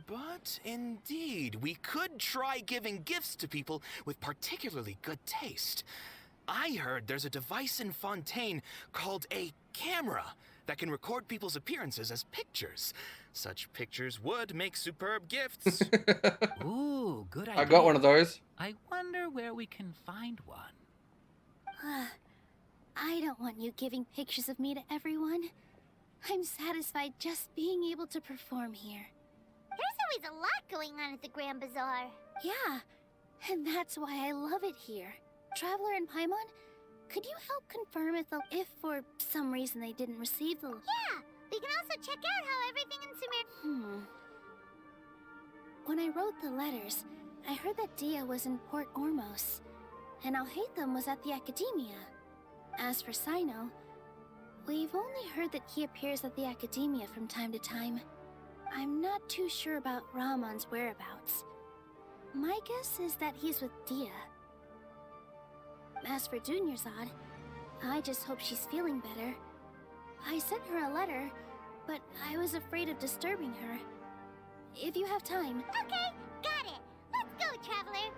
But indeed, we could try giving gifts to people with particularly good taste. I heard there's a device in Fontaine called a camera that can record people's appearances as pictures. Such pictures would make superb gifts. Ooh, good idea. I got one of those. I wonder where we can find one. I don't want you giving pictures of me to everyone. I'm satisfied just being able to perform here. There's always a lot going on at the Grand Bazaar. Yeah, And that's why I love it here. Traveler and Paimon, could you help confirm if for some reason they didn't receive the... Yeah, we can also check out how everything in Sumer... When I wrote the letters, I heard that Dia was in Port Ormos, and Alhaitham was at the Academia. As for Sino, we've only heard that he appears at the Academia from time to time. I'm not too sure about Ramon's whereabouts. My guess is that he's with Dia. As for Dunyarzad, I just hope she's feeling better. I sent her a letter, but I was afraid of disturbing her. If you have time... Okay, got it. Let's go, Traveler.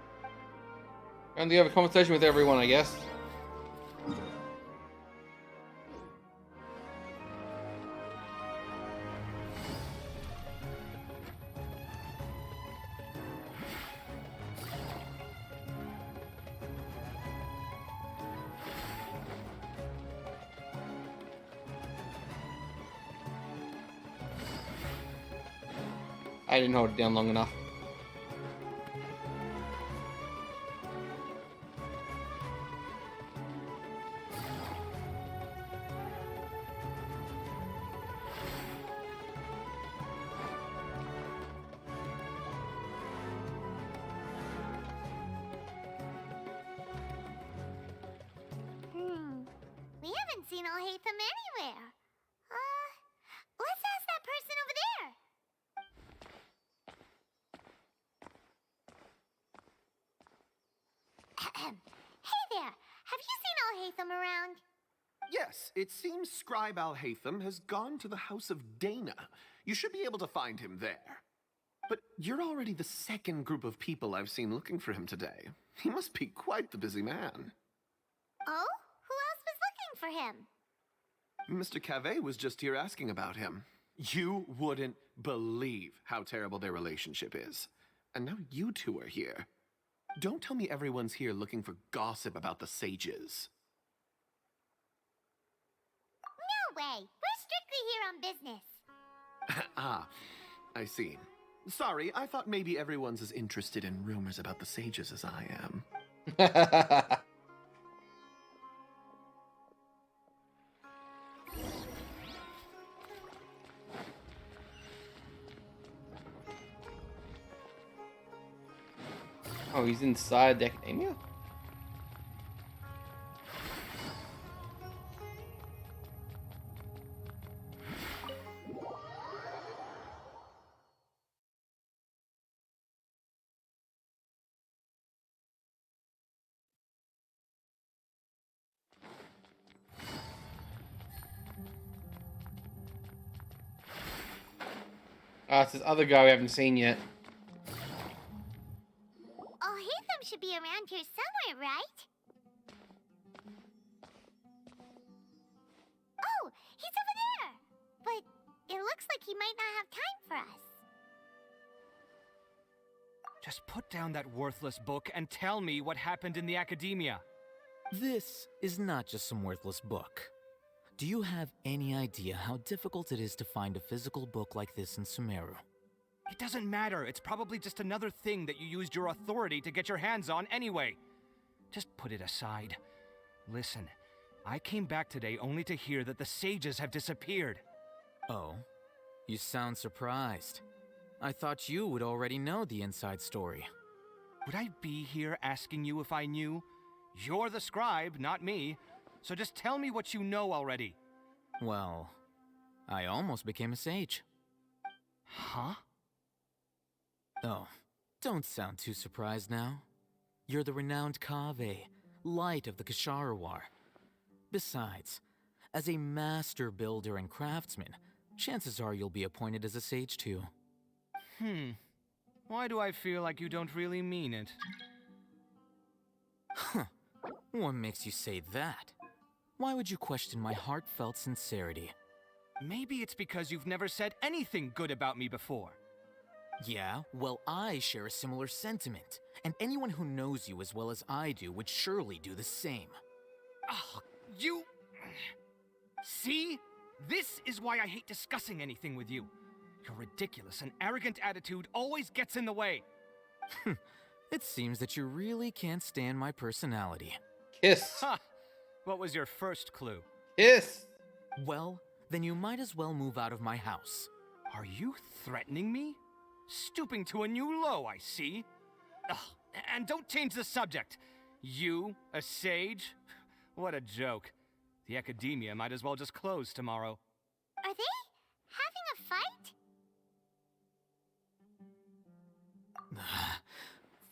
And you have a conversation with everyone, I guess. I didn't hold it down long enough. We haven't seen Alhaitham anywhere. Let's ask that person over there. Hey there, have you seen Alhaitham around? Yes, it seems Scribe Alhaitham has gone to the House of Dana. You should be able to find him there. But you're already the second group of people I've seen looking for him today. He must be quite the busy man. Oh? Who else was looking for him? Mr. Cave was just here asking about him. You wouldn't believe how terrible their relationship is. And now you two are here. Don't tell me everyone's here looking for gossip about the sages. No way! We're strictly here on business. Ah, I see. Sorry, I thought maybe everyone's as interested in rumors about the sages as I am. Oh, he's inside the Academia? Ah, it's this other guy we haven't seen yet. Alhaitham should be around here somewhere, right? Oh, he's over there! But it looks like he might not have time for us. Just put down that worthless book and tell me what happened in the Academia. This is not just some worthless book. Do you have any idea how difficult it is to find a physical book like this in Sumeru? It doesn't matter. It's probably just another thing that you used your authority to get your hands on anyway. Just put it aside. Listen, I came back today only to hear that the sages have disappeared. Oh, you sound surprised. I thought you would already know the inside story. Would I be here asking you if I knew? You're the scribe, not me. So just tell me what you know already. Well, I almost became a sage. Huh? Oh, don't sound too surprised now. You're the renowned Kaveh, light of the Ksharawar. Besides, as a master builder and craftsman, chances are you'll be appointed as a sage too. Why do I feel like you don't really mean it? Huh. What makes you say that? Why would you question my heartfelt sincerity? Maybe it's because you've never said anything good about me before. Yeah, well, I share a similar sentiment, and anyone who knows you as well as I do would surely do the same. Oh, you... See? This is why I hate discussing anything with you. Your ridiculous and arrogant attitude always gets in the way. It seems that you really can't stand my personality. Kiss. Ha! What was your first clue? Kiss. Well, then you might as well move out of my house. Are you threatening me? Stooping to a new low, I see. Ugh, and don't change the subject. You, a sage? What a joke. The academia might as well just close tomorrow. Are they having a fight?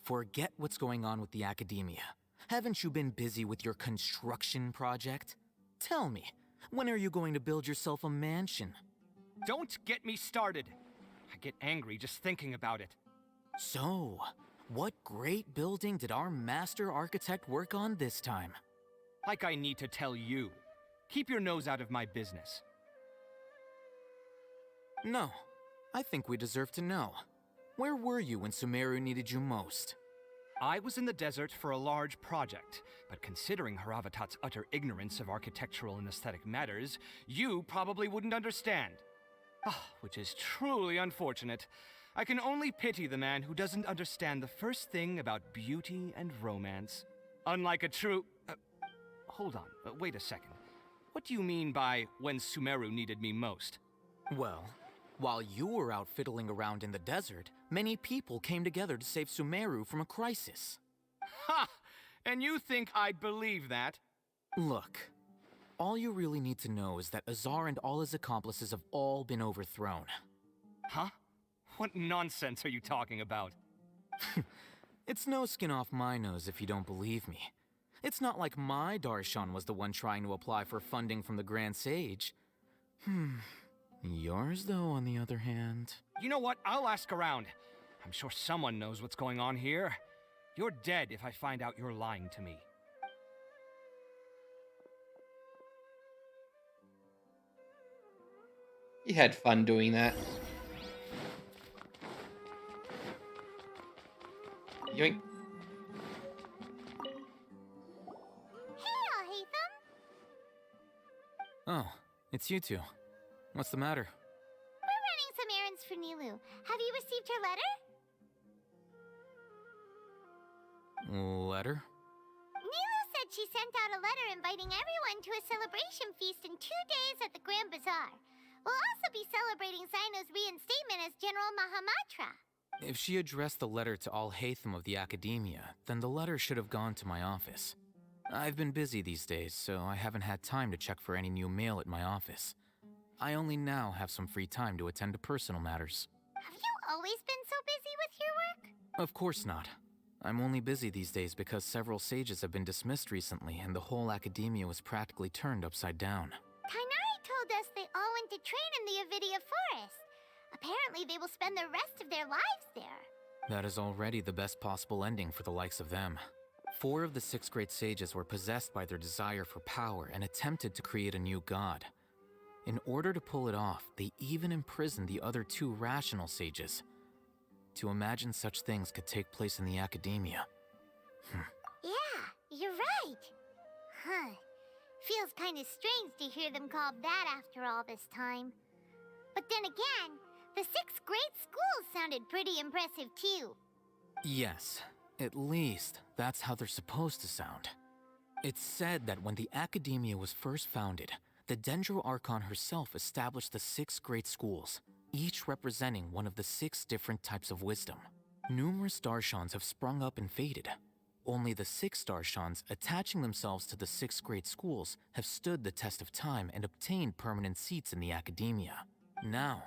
Forget what's going on with the academia. Haven't you been busy with your construction project? Tell me, when are you going to build yourself a mansion? Don't get me started. I get angry just thinking about it. So, what great building did our master architect work on this time? Like I need to tell you. Keep your nose out of my business. No, I think we deserve to know. Where were you when Sumeru needed you most? I was in the desert for a large project, but considering Haravatat's utter ignorance of architectural and aesthetic matters, you probably wouldn't understand. Which is truly unfortunate. I can only pity the man who doesn't understand the first thing about beauty and romance. Unlike a true... hold on, wait a second. What do you mean by when Sumeru needed me most? Well, while you were out fiddling around in the desert, many people came together to save Sumeru from a crisis. Ha! And you think I'd believe that? Look, all you really need to know is that Azar and all his accomplices have all been overthrown. Huh? What nonsense are you talking about? It's no skin off my nose if you don't believe me. It's not like my Darshan was the one trying to apply for funding from the Grand Sage. Yours, though, on the other hand... You know what? I'll ask around. I'm sure someone knows what's going on here. You're dead if I find out you're lying to me. He had fun doing that. Yoink. Hey, Haytham! Oh, it's you two. What's the matter? We're running some errands for Nilu. Have you received her letter? Letter? Nilu said she sent out a letter inviting everyone to a celebration feast in 2 days at the Grand Bazaar. We'll also be celebrating Zaino's reinstatement as General Mahamatra. If she addressed the letter to all Haytham of the Academia, then the letter should have gone to my office. I've been busy these days, so I haven't had time to check for any new mail at my office. I only now have some free time to attend to personal matters. Have you always been so busy with your work? Of course not. I'm only busy these days because several sages have been dismissed recently and the whole academia was practically turned upside down. Kainari told us they all went to train in the Avidia Forest. Apparently they will spend the rest of their lives there. That is already the best possible ending for the likes of them. 4 of the 6 great sages were possessed by their desire for power and attempted to create a new god. In order to pull it off, they even imprisoned the other 2 rational sages. To imagine such things could take place in the academia. Yeah, you're right. Huh. Feels kind of strange to hear them called that after all this time. But then again, the 6 great schools sounded pretty impressive too. Yes, at least that's how they're supposed to sound. It's said that when the academia was first founded, the Dendro Archon herself established the 6 great schools, each representing one of the 6 different types of wisdom. Numerous Darshans have sprung up and faded. Only the 6 Darshans attaching themselves to the 6 great schools have stood the test of time and obtained permanent seats in the academia. Now,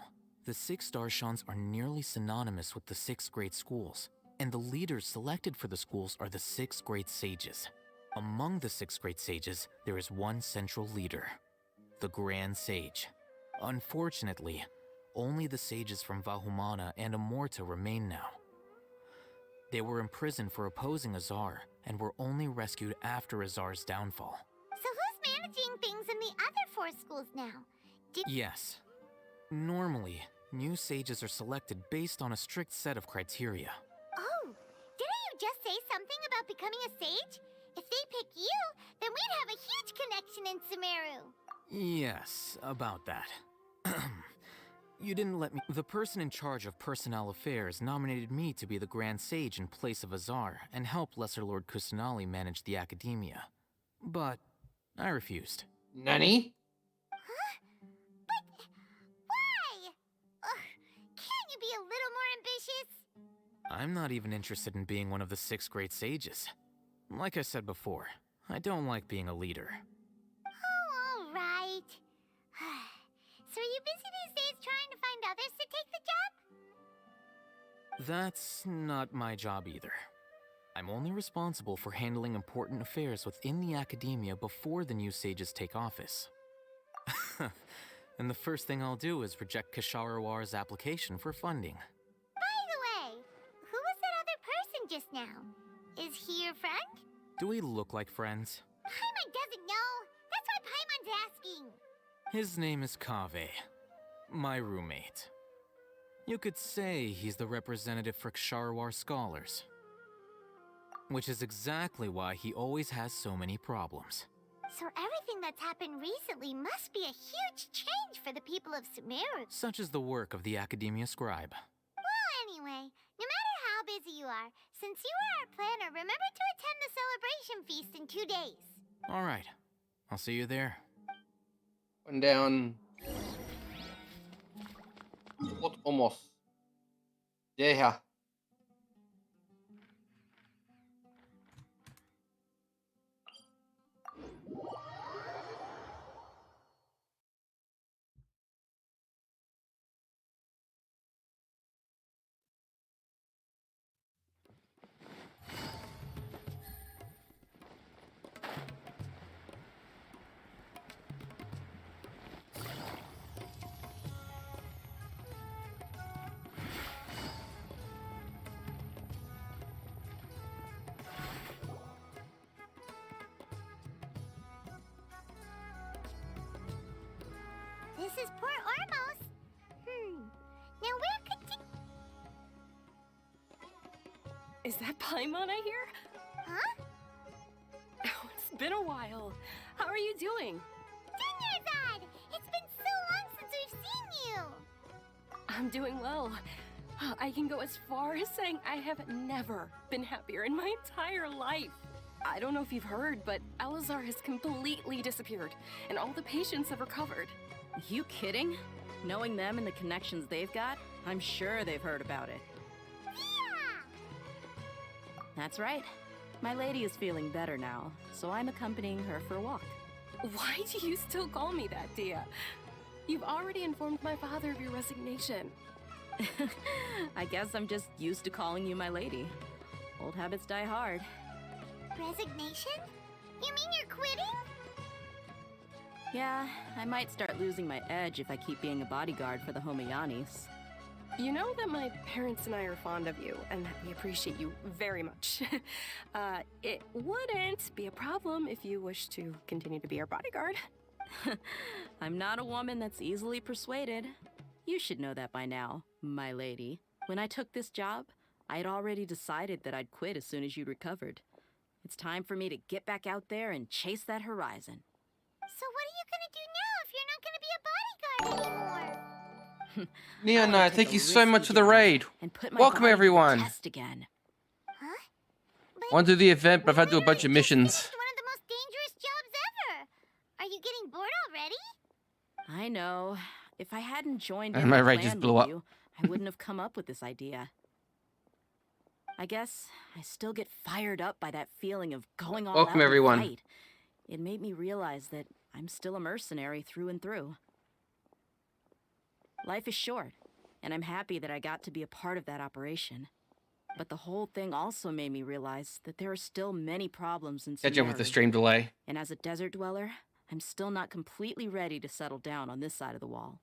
the 6 Darshans are nearly synonymous with the 6 great schools, and the leaders selected for the schools are the 6 great sages. Among the 6 great sages, there is one central leader, the Grand Sage. Unfortunately, only the sages from Vahumana and Amorta remain now. They were imprisoned for opposing Azar, and were only rescued after Azar's downfall. So who's managing things in the other 4 schools now? Yes. Normally, new sages are selected based on a strict set of criteria. Oh, didn't you just say something about becoming a sage? If they pick you, then we'd have a huge connection in Sumeru. Yes, about that. You didn't let me. The person in charge of personnel affairs nominated me to be the Grand Sage in place of Azar and help Lesser Lord Kusanali manage the academia. But I refused. Nani? Why? Ugh, can't you be a little more ambitious? I'm not even interested in being one of the 6 great sages. Like I said before, I don't like being a leader. Oh, all right. So are you busy these days trying to find others to take the job? That's not my job either. I'm only responsible for handling important affairs within the academia before the new sages take office. And the first thing I'll do is reject Kasharawar's application for funding. By the way, who was that other person just now? Is he your friend? Do we look like friends? Paimon doesn't know. That's why Paimon's asking. His name is Kaveh, my roommate. You could say he's the representative for Ksharawar scholars. Which is exactly why he always has so many problems. So everything that's happened recently must be a huge change for the people of Sumeru. Such is the work of the Academia Scribe. Well, anyway, no matter how busy you are, since you are our planner, remember to attend the celebration feast in 2 days. Alright, I'll see you there. One down. What almost? Yeah. This is Port Ormos. Now where could you... Is that Paimon I hear? Huh? Oh, it's been a while. How are you doing? Dinnerzad! It's been so long since we've seen you! I'm doing well. I can go as far as saying I have never been happier in my entire life. I don't know if you've heard, but Elazar has completely disappeared, and all the patients have recovered. You kidding? Knowing them and the connections they've got, I'm sure they've heard about it. Yeah! That's right. My lady is feeling better now, so I'm accompanying her for a walk. Why do you still call me that, Dia? You've already informed my father of your resignation. I guess I'm just used to calling you my lady. Old habits die hard. Resignation? You mean you're quitting? Yeah, I might start losing my edge if I keep being a bodyguard for the Homayanis. You know that my parents and I are fond of you, and that we appreciate you very much. It wouldn't be a problem if you wish to continue to be our bodyguard. I'm not a woman that's easily persuaded. You should know that by now, my lady. When I took this job, I had already decided that I'd quit as soon as you'd recovered. It's time for me to get back out there and chase that horizon. So what are you gonna do now if you're not gonna be a bodyguard anymore? Neon Knight, thank you so much for the raid. Welcome, everyone. Again. Huh? Want to do the event, but I've had to do a bunch of missions. One of the most dangerous jobs ever. Are you getting bored already? I know. If I hadn't joined And in my the raid plan just blew with up. you, I wouldn't have come up with this idea. I guess I still get fired up by that feeling of going all Welcome, out everyone. to fight. It made me realize that I'm still a mercenary through and through. Life is short, and I'm happy that I got to be a part of that operation. But the whole thing also made me realize that there are still many problems in Catch up with the Sumeru. stream delay. And as a desert dweller, I'm still not completely ready to settle down on this side of the wall.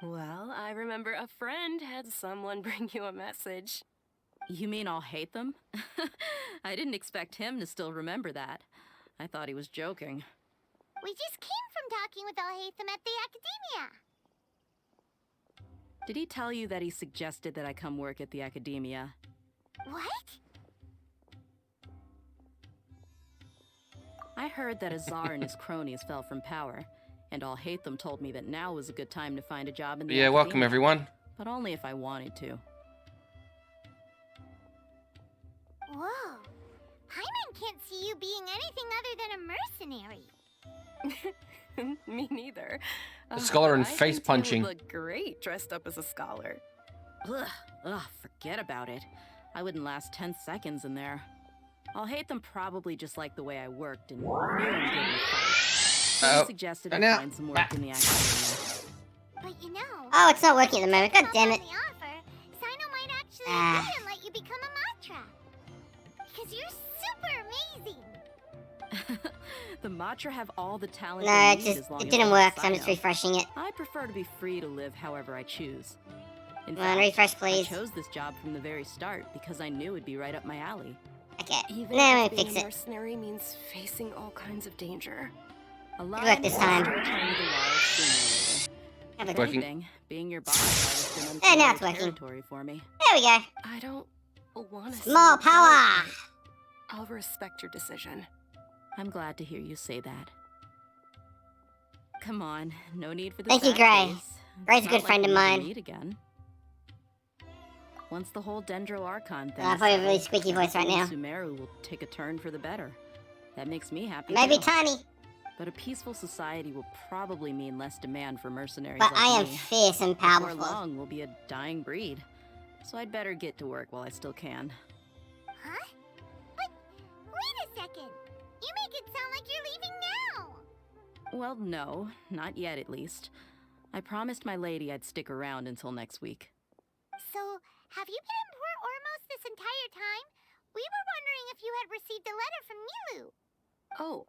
Well, I remember a friend had someone bring you a message. You mean I'll hate them? I didn't expect him to still remember that. I thought he was joking. We just came from talking with Alhaitham at the Academia. Did he tell you that he suggested that I come work at the Academia? What? I heard that Azar and his cronies fell from power, And all hate them told me that now was a good time to find a job in the Yeah, welcome academia, everyone. but only if I wanted to. Whoa. Hyman can't see you being anything other than a mercenary. Me neither. A scholar and I face think Tim punching. would look great dressed up as a scholar. Ugh, forget about it. I wouldn't last 10 seconds in there. I'll hate them probably just like the way I worked and knew I was getting a fight. So he suggested I find some work in the academia. But you know... Oh, it's not working at the moment. God damn it. On the offer, Sino might actually agree and let you become a Matra. Because you're super amazing. The Matra have all the talent No, they it need just as long it as didn't they work, have so I'm just Sino. refreshing it. I prefer to be free to live however I choose. In Come on, fact, refresh, please. I chose this job from the very start because I knew it'd be right up my alley. Okay, Even now if I being fix a it. mercenary means facing all kinds of danger. A Good line luck this is time. to return to the wild sooner or later. Have If a Working. anything, being your bodyguard has been Hey, now unfamiliar it's working. territory for me. There we go. I don't want to Small power. I'll respect your decision. I'm glad to hear you say that. Come on, no need for the Thank you, sad Gray. face. Gray's a It's good not friend like of we'll never mine. meet again. Once the whole Dendro Archon thing I is probably have a really settled, squeaky voice right now. Sumeru will take a turn for the better. That makes me happy. Maybe too. tiny, But a peaceful society will probably mean less demand for mercenaries but like I am me. fierce and Before powerful. long, we'll be a dying breed. So I'd better get to work while I still can. Huh? But wait a second. You make it sound like you're leaving now. Well, no, not yet at least. I promised my lady I'd stick around until next week. So, have you been in Port Ormos this entire time? We were wondering if you had received a letter from Nilu. Oh,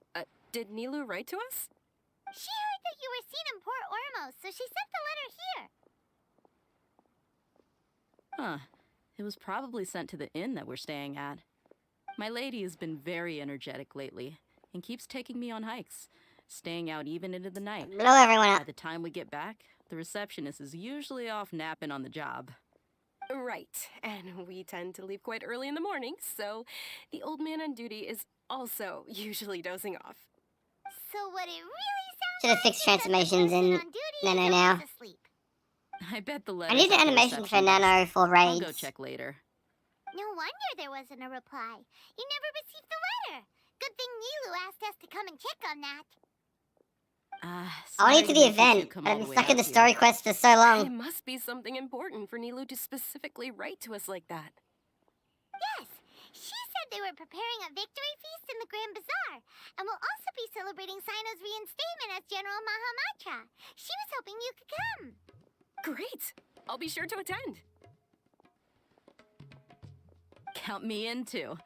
did Nilu write to us? She heard that you were seen in Port Ormos, so she sent the letter here. Huh. It was probably sent to the inn that we're staying at. My lady has been very energetic lately and keeps taking me on hikes, staying out even into the night. Blow everyone up. By the time we get back, the receptionist is usually off napping on the job. Right, and we tend to leave quite early in the morning, so the old man on duty is also usually dozing off. So what it really sounds Should have fixed transformations in Nano now. asleep. I bet the I letter. need an animation for Nano for I'll raids. go check later. No wonder there wasn't a reply. You never received the letter. Good thing Nilu asked us to come and check on that. I went to the event. I've been stuck in the story quest for so It long. must be something important for Nilu to specifically write to us like that. Yes, she said they were preparing a victory feast in the Grand Bazaar, and will also be celebrating Sino's reinstatement as General Mahamatra. She was hoping you could come. Great! I'll be sure to attend. Count me in too.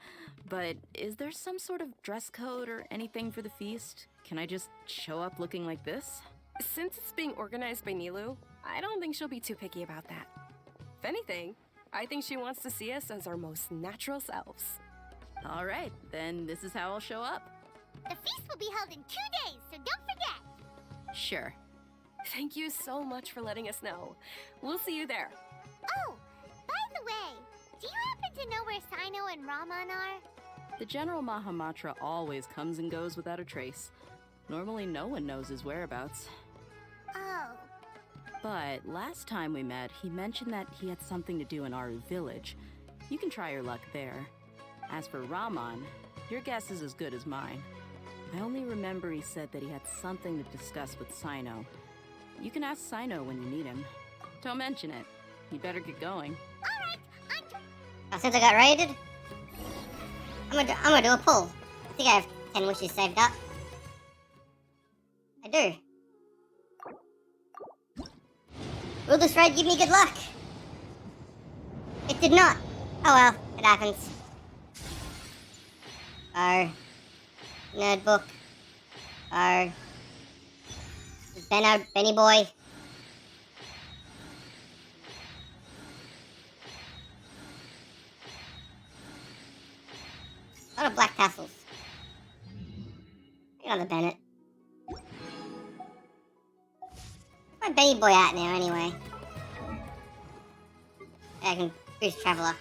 But is there some sort of dress code or anything for the feast? Can I just show up looking like this? Since it's being organized by Nilu, I don't think she'll be too picky about that. If anything, I think she wants to see us as our most natural selves. All right, then this is how I'll show up. The feast will be held in 2 days, so don't forget. Sure. Thank you so much for letting us know. We'll see you there. Oh, by the way, do you happen to know where Sino and Raman are? The General Mahamatra always comes and goes without a trace. Normally no one knows his whereabouts. Oh. But last time we met, he mentioned that he had something to do in Aru village. You can try your luck there. As for Raman, your guess is as good as mine. I only remember he said that he had something to discuss with Sino. You can ask Sino when you need him. Don't mention it. You better get going. Since I got raided, I'm gonna do a pull. I think I have 10 wishes saved up. I do. Will this raid give me good luck? It did not. Oh well, it happens. Oh. Nerdbook. Oh. Benny boy. A lot of black tassels. Another Bennett. Where's my Benny boy at now, anyway? Yeah, I can boost Traveler.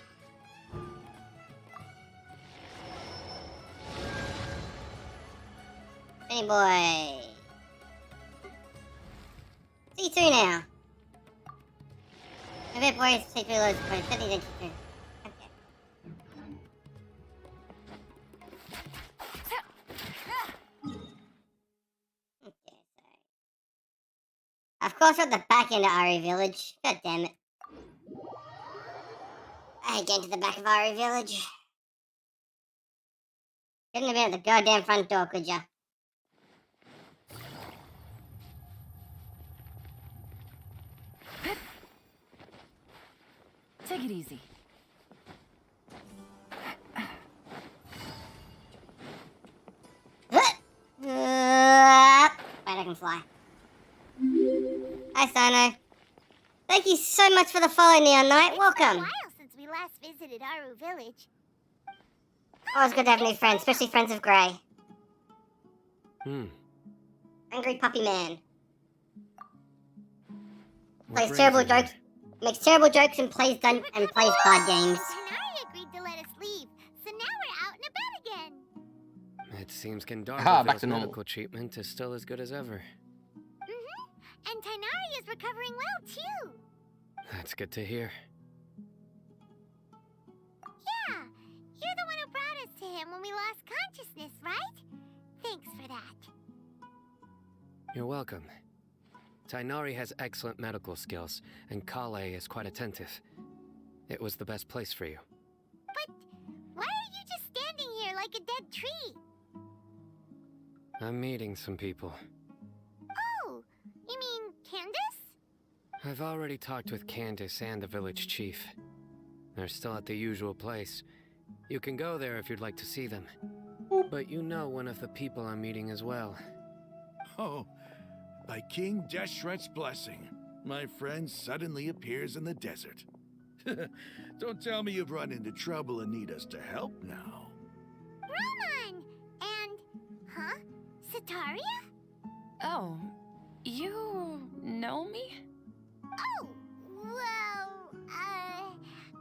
Benny boy. 62 now. My bad boys take 3 loads for 70 to 2. Okay. Okay, sorry. Of course, we're at the back end of Ari Village. God damn it. I hate getting to the back of Ari Village. Couldn't have been at the goddamn front door, could ya? Take it easy. Right, I can fly. Hi, Sino. Thank you so much for the follow, Neon Knight. Welcome. It's been a while since we last visited Aru Village. Always good to have new friends, especially friends of Grey. Hmm. Angry puppy man. What Plays brings terrible you here? jokes, makes terrible jokes, and plays card games. Tanari agreed to let us leave, so now we're out and about again. It seems Aha, Gandharva back to normal. medical treatment is still as good as ever. And Tanari is recovering well, too. That's good to hear. Yeah, you're the one who brought us to him when we lost consciousness, right? Thanks for that. You're welcome. Tainari has excellent medical skills, and Kale is quite attentive. It was the best place for you. But why are you just standing here like a dead tree? I'm meeting some people. Oh, you mean Candace? I've already talked with Candace and the village chief. They're still at the usual place. You can go there if you'd like to see them. But you know one of the people I'm meeting as well. Oh, by King Deshret's blessing, my friend suddenly appears in the desert. Don't tell me you've run into trouble and need us to help now. Roman! And, huh? Sataria? Oh, you know me? Oh, well,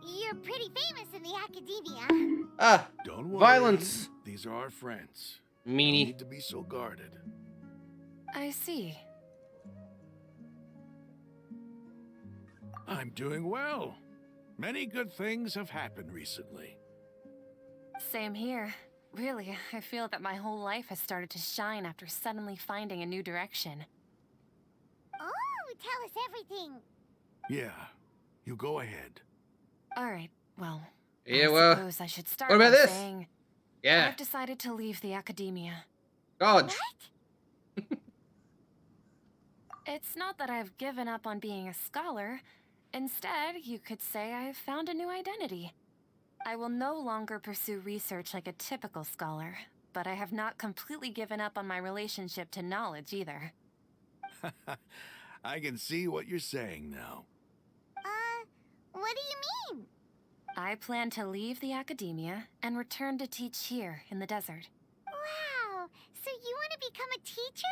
you're pretty famous in the academia. Ah, Don't worry. violence. These are our friends. Meanie. You need to be so guarded. I see. I'm doing well. Many good things have happened recently. Same here. Really, I feel that my whole life has started to shine after suddenly finding a new direction. Oh, tell us everything. Yeah, you go ahead. Alright, well, Yeah, I well, suppose I should start what about by this? saying Yeah. I've decided to leave the academia. Dodge. It's not that I've given up on being a scholar. Instead, you could say I've found a new identity. I will no longer pursue research like a typical scholar, but I have not completely given up on my relationship to knowledge either. I can see what you're saying now. What do you mean? I plan to leave the academia and return to teach here in the desert. Wow, so you want to become a teacher?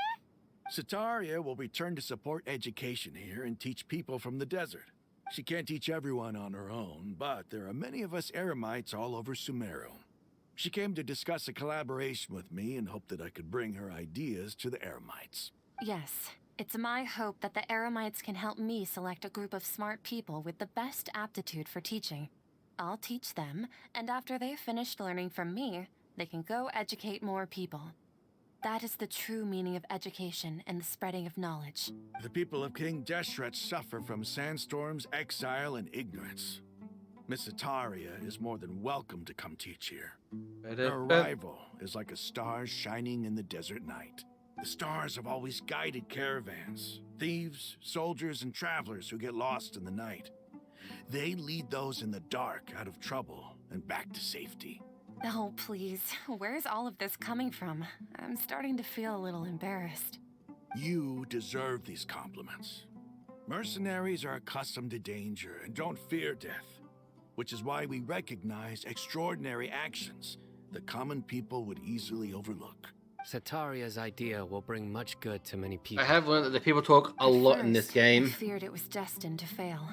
Sataria will return to support education here and teach people from the desert. She can't teach everyone on her own, but there are many of us Eremites all over Sumeru. She came to discuss a collaboration with me and hoped that I could bring her ideas to the Eremites. Yes, it's my hope that the Eremites can help me select a group of smart people with the best aptitude for teaching. I'll teach them, and after they've finished learning from me, they can go educate more people. That is the true meaning of education and the spreading of knowledge. The people of King Deshret suffer from sandstorms, exile, and ignorance. Miss Sataria is more than welcome to come teach here. Her arrival is like a star shining in the desert night. The stars have always guided caravans, thieves, soldiers, and travelers who get lost in the night. They lead those in the dark out of trouble and back to safety. Oh, please. Where's all of this coming from? I'm starting to feel a little embarrassed. You deserve these compliments. Mercenaries are accustomed to danger and don't fear death, which is why we recognize extraordinary actions that common people would easily overlook. Sataria's idea will bring much good to many people. I have learned that the people talk a lot in this I game. feared it was destined to fail.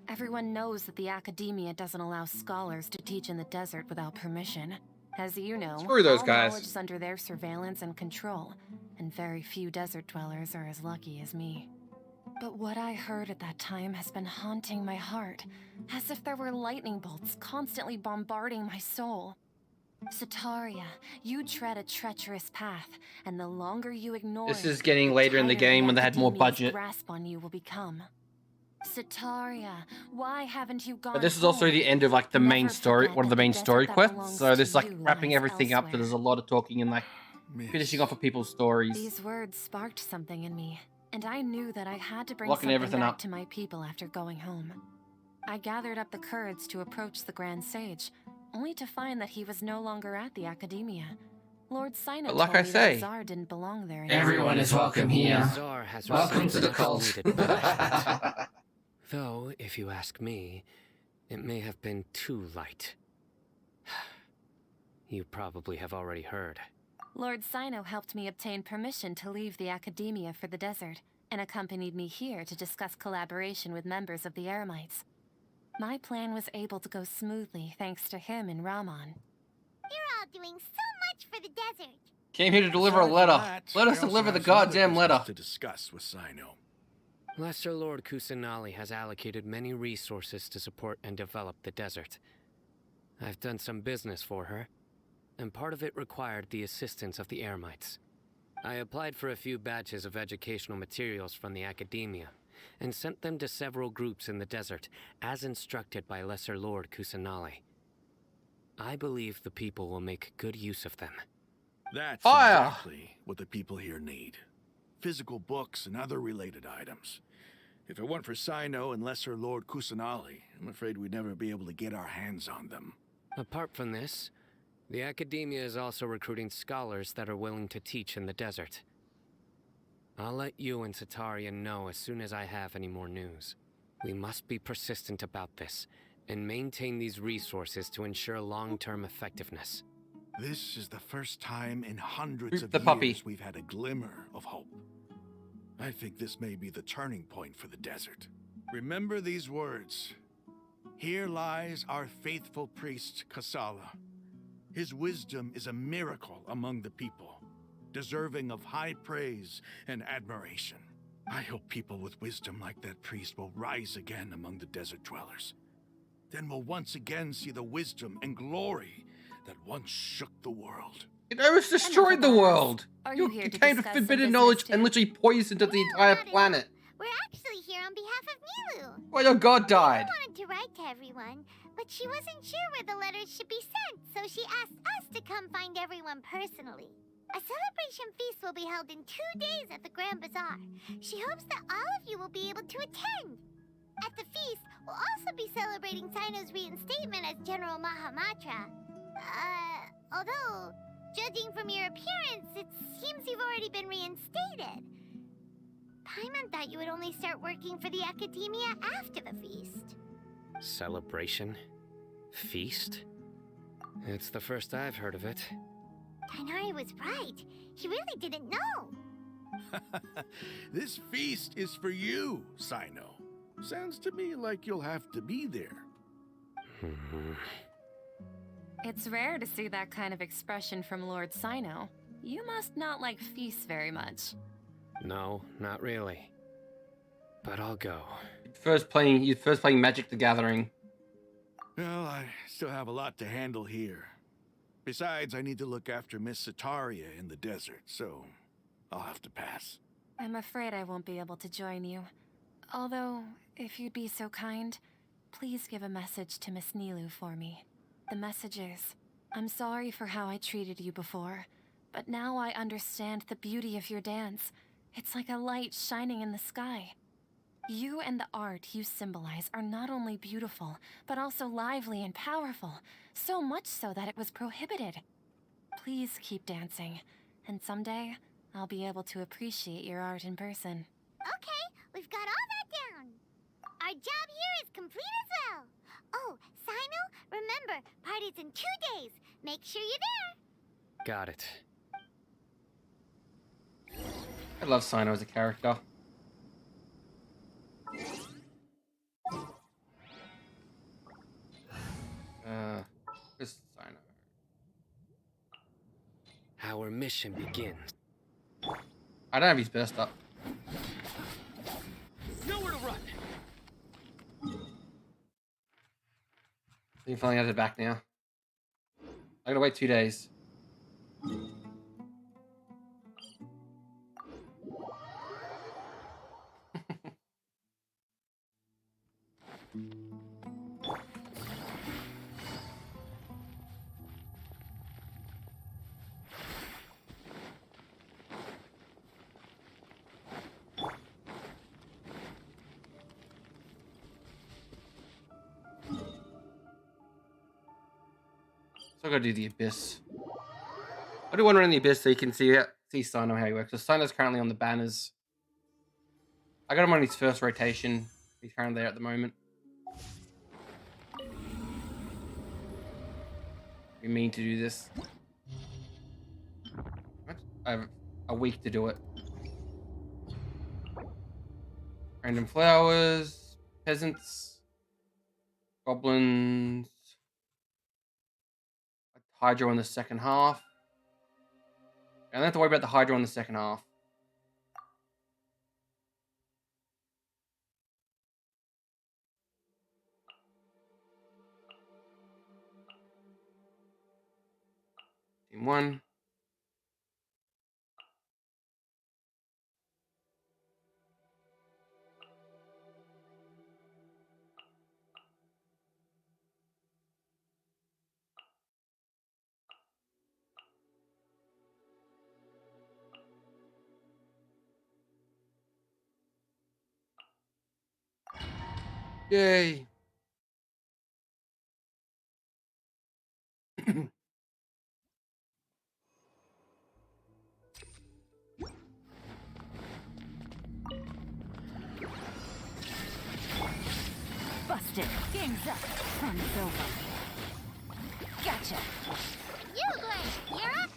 Everyone knows that the academia doesn't allow scholars to teach in the desert without permission. As you know, Screw those all guys. knowledge is under their surveillance and control, and very few desert dwellers are as lucky as me. But what I heard at that time has been haunting my heart, as if there were lightning bolts constantly bombarding my soul. Sataria, you tread a treacherous path, and the longer you ignore This it, is getting the later in the tighter game when they had more Academia's budget. grasp on you will become. Sataria, why haven't you gone But this is also home? the end of like the main Never story, forget one of the that main desert story that quests. belongs So to this is like you wrapping lies everything up. So elsewhere. there's a lot of talking and like finishing off of people's stories. These words sparked something in me, and I knew that I had to bring Locking something everything back up. to my people after going home. I gathered up the courage to approach the Grand Sage, only to find that he was no longer at the Academia. Lord Sino But like told I me say, that Czar didn't belong there anymore. Everyone is welcome here. The Tsar has Welcome received to the much cult. needed punishment. Though, if you ask me, it may have been too light. You probably have already heard. Lord Sino helped me obtain permission to leave the Academia for the desert, and accompanied me here to discuss collaboration with members of the Eremites. My plan was able to go smoothly thanks to him and Rahman. You're all doing so much for the desert. Came here to deliver a Aside from letter. that, Let we us also deliver the have some other goddamn business letter. to discuss with Sino. Lesser Lord Kusanali has allocated many resources to support and develop the desert. I've done some business for her, and part of it required the assistance of the Eremites. I applied for a few batches of educational materials from the Academia, and sent them to several groups in the desert, as instructed by Lesser Lord Kusanali. I believe the people will make good use of them. That's Fire! exactly what the people here need. Physical books and other related items. If it weren't for Sino and Lesser Lord Kusanali, I'm afraid we'd never be able to get our hands on them. Apart from this, the Academia is also recruiting scholars that are willing to teach in the desert. I'll let you and Sataria know as soon as I have any more news. We must be persistent about this, and maintain these resources to ensure long-term effectiveness. This is the first time in hundreds of The puppy. years we've had a glimmer of hope. I think this may be the turning point for the desert. Remember these words. Here lies our faithful priest, Kasala. His wisdom is a miracle among the people, deserving of high praise and admiration. I hope people with wisdom like that priest will rise again among the desert dwellers. Then we'll once again see the wisdom and glory that once shook the world. It almost destroyed the world. Are You you here to came to discuss some forbidden business knowledge too? and literally poisoned the entire planet. We're actually here on behalf of Milu. Well, your god died. She wanted to write to everyone, but she wasn't sure where the letters should be sent, so she asked us to come find everyone personally. A celebration feast will be held in 2 days at the Grand Bazaar. She hopes that all of you will be able to attend. At the feast, we'll also be celebrating Sino's reinstatement as General Mahamatra. Although, judging from your appearance, it seems you've already been reinstated. Paimon thought you would only start working for the Academia after the feast. Celebration? Feast? It's the first I've heard of it. Tainari was right. He really didn't know. This feast is for you, Sino. Sounds to me like you'll have to be there. It's rare to see that kind of expression from Lord Sino. You must not like feasts very much. No, not really. But I'll go. You're first playing Magic the Gathering. Well, I still have a lot to handle here. Besides, I need to look after Miss Sataria in the desert, so I'll have to pass. I'm afraid I won't be able to join you. Although, if you'd be so kind, please give a message to Miss Nilu for me. The message is, I'm sorry for how I treated you before, but now I understand the beauty of your dance. It's like a light shining in the sky. You and the art you symbolize are not only beautiful, but also lively and powerful, so much so that it was prohibited. Please keep dancing, and someday I'll be able to appreciate your art in person. Okay, we've got all that down. Our job here is complete as well. Oh, Sino, remember, party's in 2 days. Make sure you're there. Got it. I love Sino as a character. Where's Sino? Our mission begins. I don't have his best up. You finally got it back now. I gotta wait 2 days. So I gotta do the Abyss. I do one run in the Abyss so you can see Sino how he works. So Sino's currently on the banners. I got him on his first rotation. He's currently there at the moment. We mean to do this. What? I have a week to do it. Random flowers, peasants, goblins, Hydra in the second half. I don't have to worry about the Hydra in the second half. Team 1. Yay. Busted. Game's up. Fun's over. Gotcha. Yugling, you're up.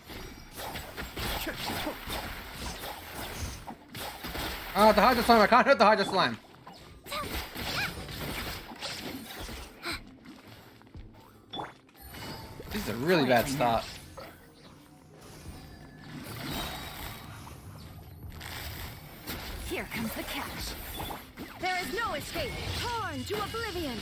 The Hydra Slime. I can't hit the Hydra Slime. This is a really bad start. Here comes the catch. There is no escape. Torn to oblivion.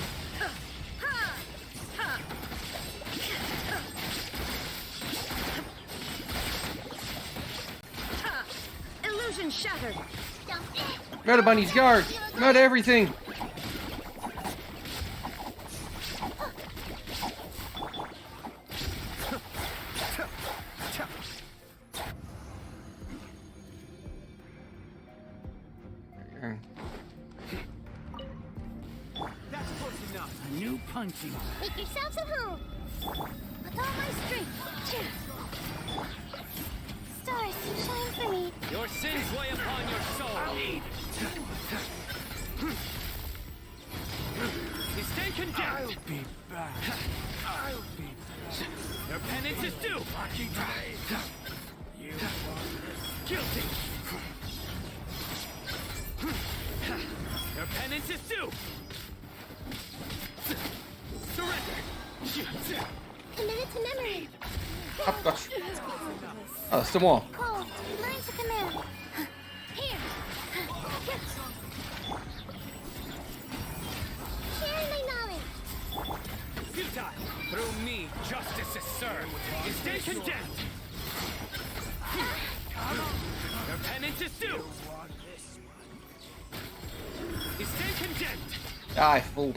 Illusion shattered. Murder bunnies, guard! Murder everything! That's close enough. A new punching. Make yourselves at home. With all my strength. Stars, shine for me. Your sins weigh upon your soul. You stay condemned. I'll be back. I'll be back. Your penance is due. You guilty. Your penance is due. Surrender. Committed to memory. Oh, gosh. Oh, still more. Cold, learn to command. Here. Sharing my knowledge. Futile. Through me, justice is served. You stay condemned. Your penance is due. You stay condemned. Die, fool.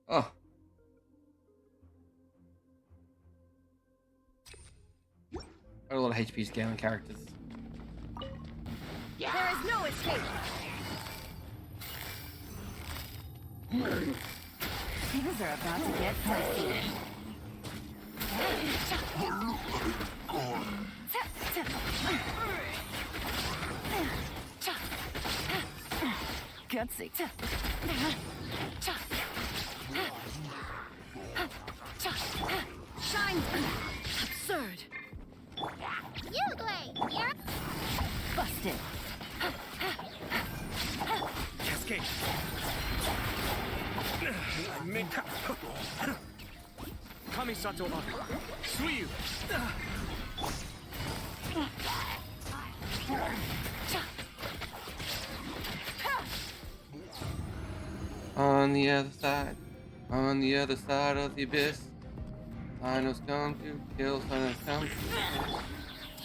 Oh. Got a lot of HP scaling characters. There is no escape. Things are about to get messy. Gutsy. Shine. Absurd. Yugling, you're up. Busted. Cascade. Kamisato wa Suiyu. On the other side of the abyss, Sinos come to kill, Sinos come to kill.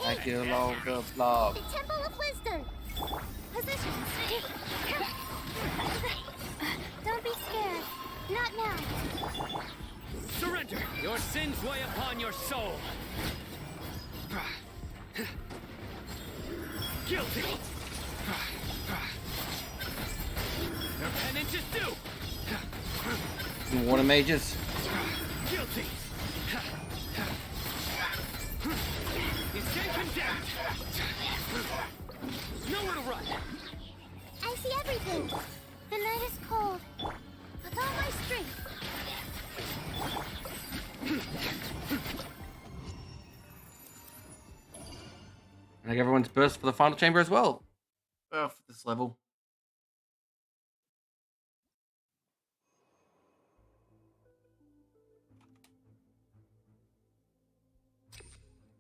I kill all the blob. The Temple of Wisdom. Position. Don't be scared. Not now. Surrender! Your sins weigh upon your soul! Guilty! Your penance is due! Water mages. Guilty! You stand condemned! Nowhere to run! I see everything. The night is cold. With all my strength. I think everyone's burst for the final chamber as well. For this level.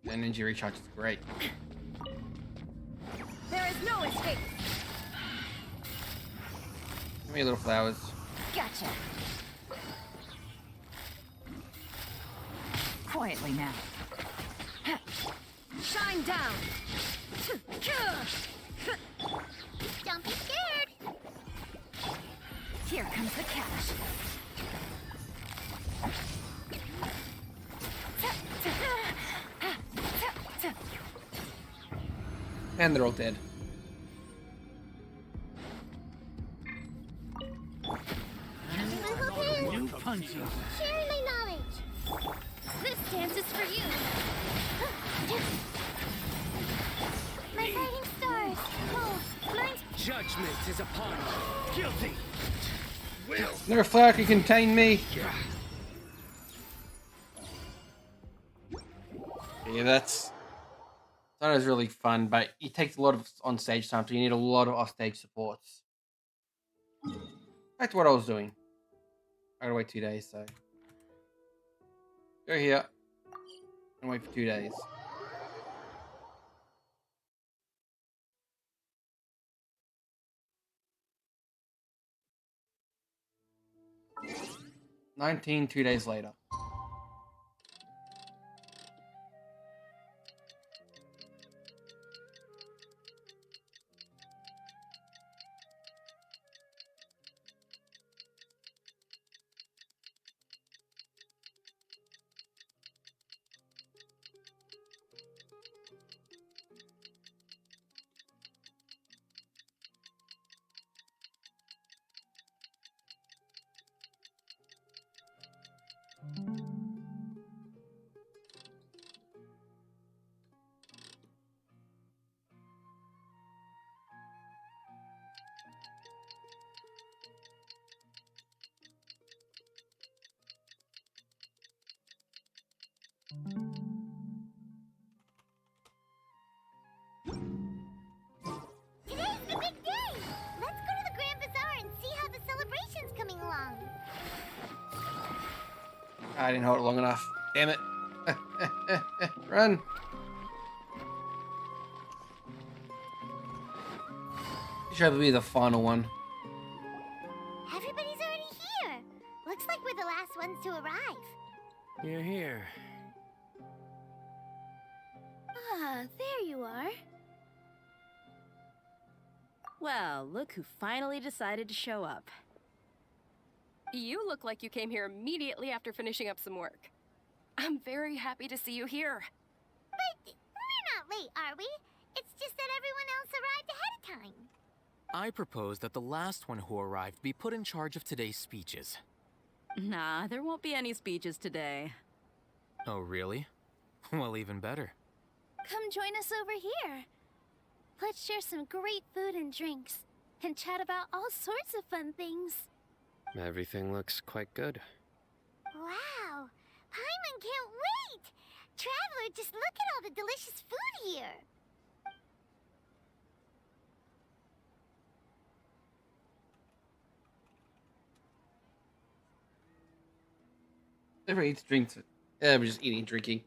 The energy recharge is great. There is no escape. Give me little flowers. Gotcha. Quietly now. Shine down. Don't be scared. Here comes the cash. And they're all dead. New punches. Sharing my knowledge. This dance is for you. My fighting stars. Oh, mine's Judgment is upon you. Guilty! Will! No flower can contain me. Yeah, that's really fun, but it takes a lot of on-stage time, so you need a lot of off-stage supports. Back to what I was doing. I gotta wait 2 days, so go here and wait for 2 days. Two days later. Today's the big day! Let's go to the Grand Bazaar and see how the celebration's coming along. I didn't hold it long enough. Damn it. Run. Should be the final one. Everybody's already here. Looks like we're the last ones to arrive. You're here. Ah, there you are. Well, look who finally decided to show up. You look like you came here immediately after finishing up some work. I'm very happy to see you here. But we're not late, are we? It's just that everyone else arrived ahead of time. I propose that the last one who arrived be put in charge of today's speeches. Nah, there won't be any speeches today. Oh, really? Well, even better. Come join us over here. Let's share some great food and drinks, and chat about all sorts of fun things. Everything looks quite good. Wow! Paimon can't wait! Traveler, just look at all the delicious food here! Everyone eats drinks. Yeah, we're just eating and drinking.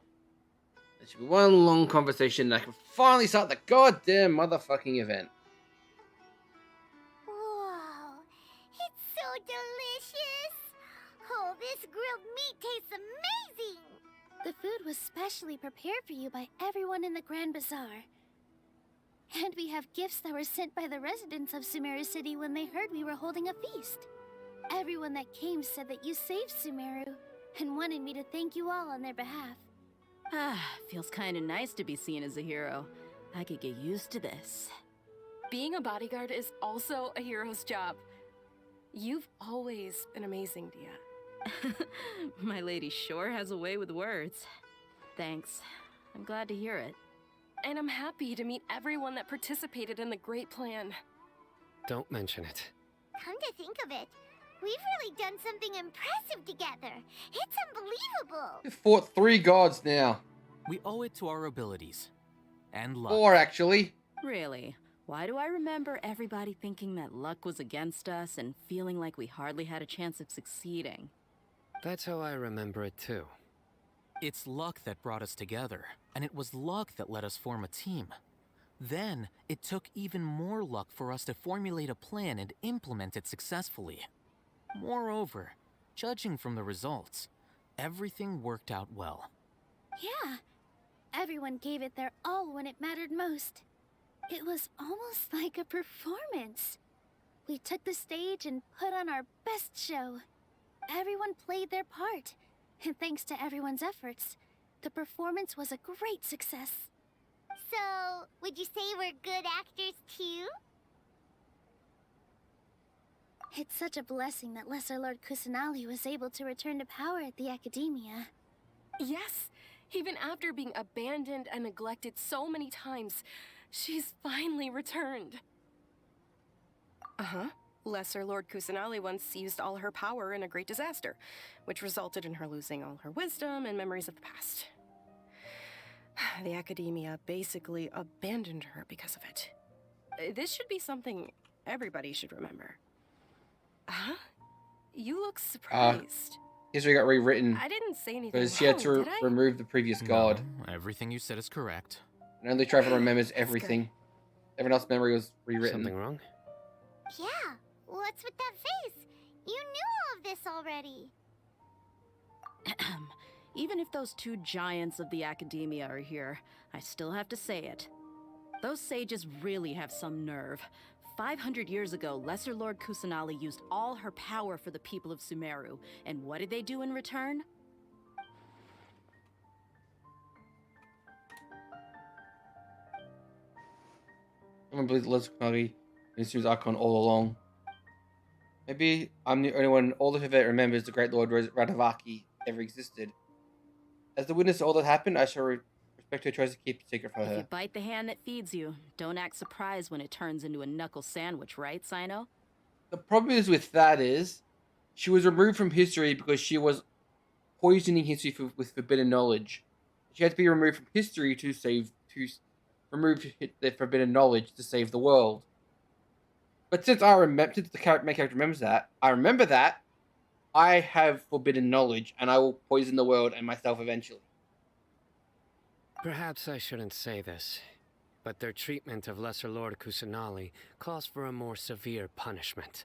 There should be one long conversation and I can finally start the goddamn motherfucking event. Whoa, it's so delicious! Oh, this grilled meat tastes amazing! The food was specially prepared for you by everyone in the Grand Bazaar. And we have gifts that were sent by the residents of Sumeru City when they heard we were holding a feast. Everyone that came said that you saved Sumeru and wanted me to thank you all on their behalf. Ah, feels kind of nice to be seen as a hero. I could get used to this. Being a bodyguard is also a hero's job. You've always been amazing, Dia. My lady sure has a way with words. Thanks. I'm glad to hear it. And I'm happy to meet everyone that participated in the great plan. Don't mention it. Come to think of it, we've really done something impressive together. It's unbelievable. We've fought 3 gods now. We owe it to our abilities. And luck. 4, actually. Really? Why do I remember everybody thinking that luck was against us and feeling like we hardly had a chance of succeeding? That's how I remember it too. It's luck that brought us together, and it was luck that let us form a team. Then, it took even more luck for us to formulate a plan and implement it successfully. Moreover, judging from the results, everything worked out well. Yeah, everyone gave it their all when it mattered most. It was almost like a performance. We took the stage and put on our best show. Everyone played their part, and thanks to everyone's efforts, the performance was a great success. So, would you say we're good actors too? It's such a blessing that Lesser Lord Kusanali was able to return to power at the Academia. Yes, even after being abandoned and neglected so many times, she's finally returned. Uh-huh. Lesser Lord Kusanali once used all her power in a great disaster, which resulted in her losing all her wisdom and memories of the past. The Academia basically abandoned her because of it. This should be something everybody should remember. Huh? You look surprised. History got rewritten. I didn't say anything because she had to wrong, did I? remove the previous god. No, everything you said is correct. And only Trevor remembers everything. Everyone else's memory was rewritten. Something wrong? Yeah, what's with that face? You knew all of this already. Even if those 2 giants of the Academia are here, I still have to say it. Those sages really have some nerve. 500 years ago, Lesser Lord Kusanali used all her power for the people of Sumeru, and what did they do in return? I don't believe Lesser Kusanali is Archon all along. Maybe I'm the only one in all of it that remembers the Great Lord Radavaki ever existed. As the witness to all that happened, I shall respect her choice to keep it secret for If her. you bite the hand that feeds you, don't act surprised when it turns into a knuckle sandwich, right, Sino? The problem is with that is, she was removed from history because she was poisoning history with forbidden knowledge. She had to be removed from history to remove the forbidden knowledge to save the world. But since since the main character remembers that, I remember that, I have forbidden knowledge, and I will poison the world and myself eventually. Perhaps I shouldn't say this, but their treatment of Lesser Lord Kusanali calls for a more severe punishment.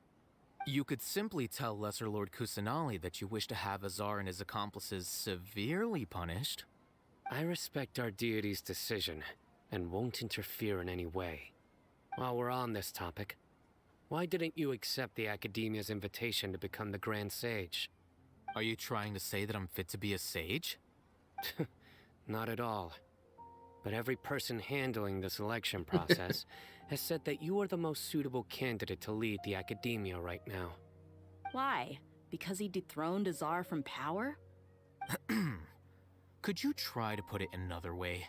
You could simply tell Lesser Lord Kusanali that you wish to have Azar and his accomplices severely punished. I respect our deity's decision, and won't interfere in any way. While we're on this topic, why didn't you accept the Academia's invitation to become the Grand Sage? Are you trying to say that I'm fit to be a sage? Not at all. But every person handling the selection process has said that you are the most suitable candidate to lead the Academia right now. Why? Because he dethroned Azar from power? Could you try to put it another way?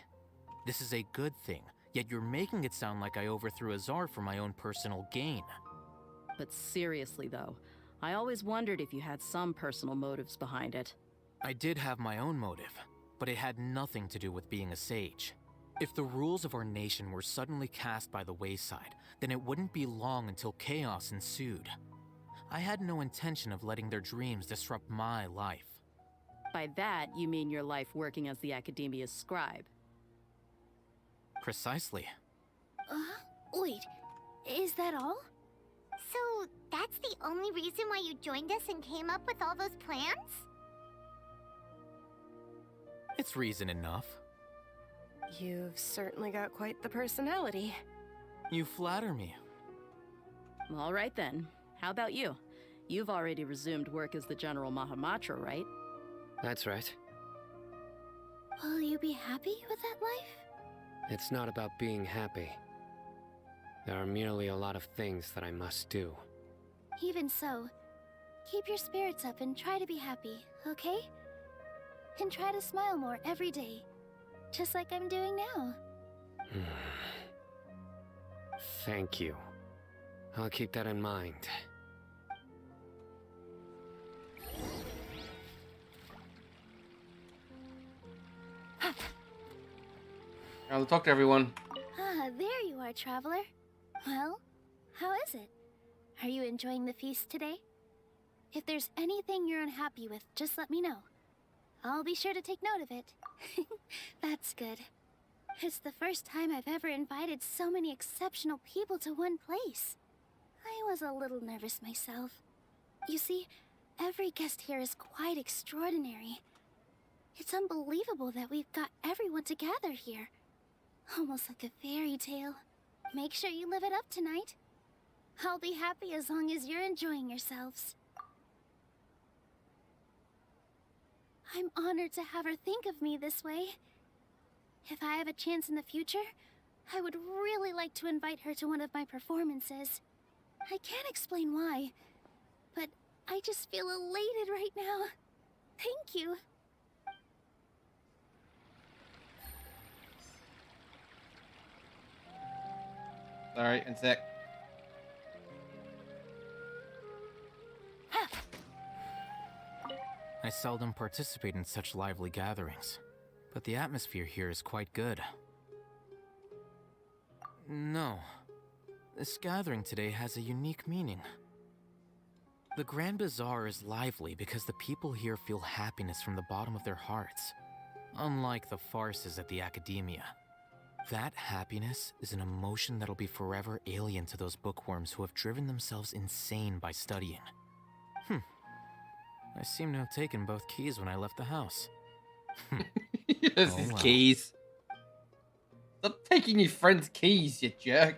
This is a good thing, yet you're making it sound like I overthrew Azar for my own personal gain. But seriously though, I always wondered if you had some personal motives behind it. I did have my own motive, but it had nothing to do with being a sage. If the rules of our nation were suddenly cast by the wayside, then it wouldn't be long until chaos ensued. I had no intention of letting their dreams disrupt my life. By that, you mean your life working as the Academia's scribe. Precisely. Wait, is that all? So, that's the only reason why you joined us and came up with all those plans? It's reason enough. You've certainly got quite the personality. You flatter me. All right then. How about you? You've already resumed work as the General Mahamatra, right? That's right. Will you be happy with that life? It's not about being happy. There are merely a lot of things that I must do. Even so, keep your spirits up and try to be happy, okay? And try to smile more every day, just like I'm doing now. Thank you. I'll keep that in mind. I'll talk to everyone. Ah, there you are, traveler. Well, how is it? Are you enjoying the feast today? If there's anything you're unhappy with, just let me know. I'll be sure to take note of it. That's good. It's the first time I've ever invited so many exceptional people to one place. I was a little nervous myself. You see, every guest here is quite extraordinary. It's unbelievable that we've got everyone together here. Almost like a fairy tale. Make sure you live it up tonight. I'll be happy as long as you're enjoying yourselves. I'm honored to have her think of me this way. If I have a chance in the future, I would really like to invite her to one of my performances. I can't explain why, but I just feel elated right now. Thank you. Sorry, one sec. I seldom participate in such lively gatherings, but the atmosphere here is quite good. No, this gathering today has a unique meaning. The Grand Bazaar is lively because the people here feel happiness from the bottom of their hearts, unlike the farces at the Academia. That happiness is an emotion that'll be forever alien to those bookworms who have driven themselves insane by studying. I seem to have taken both keys when I left the house. This is keys. Stop taking your friend's keys, you jerk.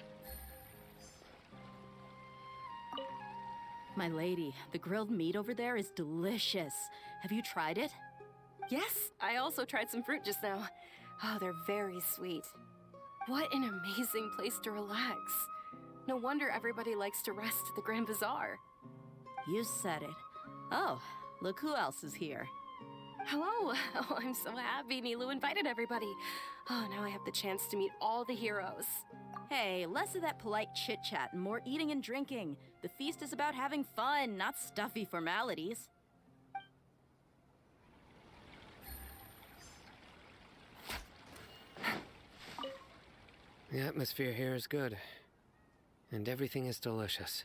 My lady, the grilled meat over there is delicious. Have you tried it? Yes, I also tried some fruit just now. Oh, they're very sweet. What an amazing place to relax. No wonder everybody likes to rest at the Grand Bazaar. You said it. Oh, look who else is here. Hello! Oh, I'm so happy Nilu invited everybody. Oh, now I have the chance to meet all the heroes. Hey, less of that polite chit-chat and more eating and drinking. The feast is about having fun, not stuffy formalities. The atmosphere here is good, and everything is delicious.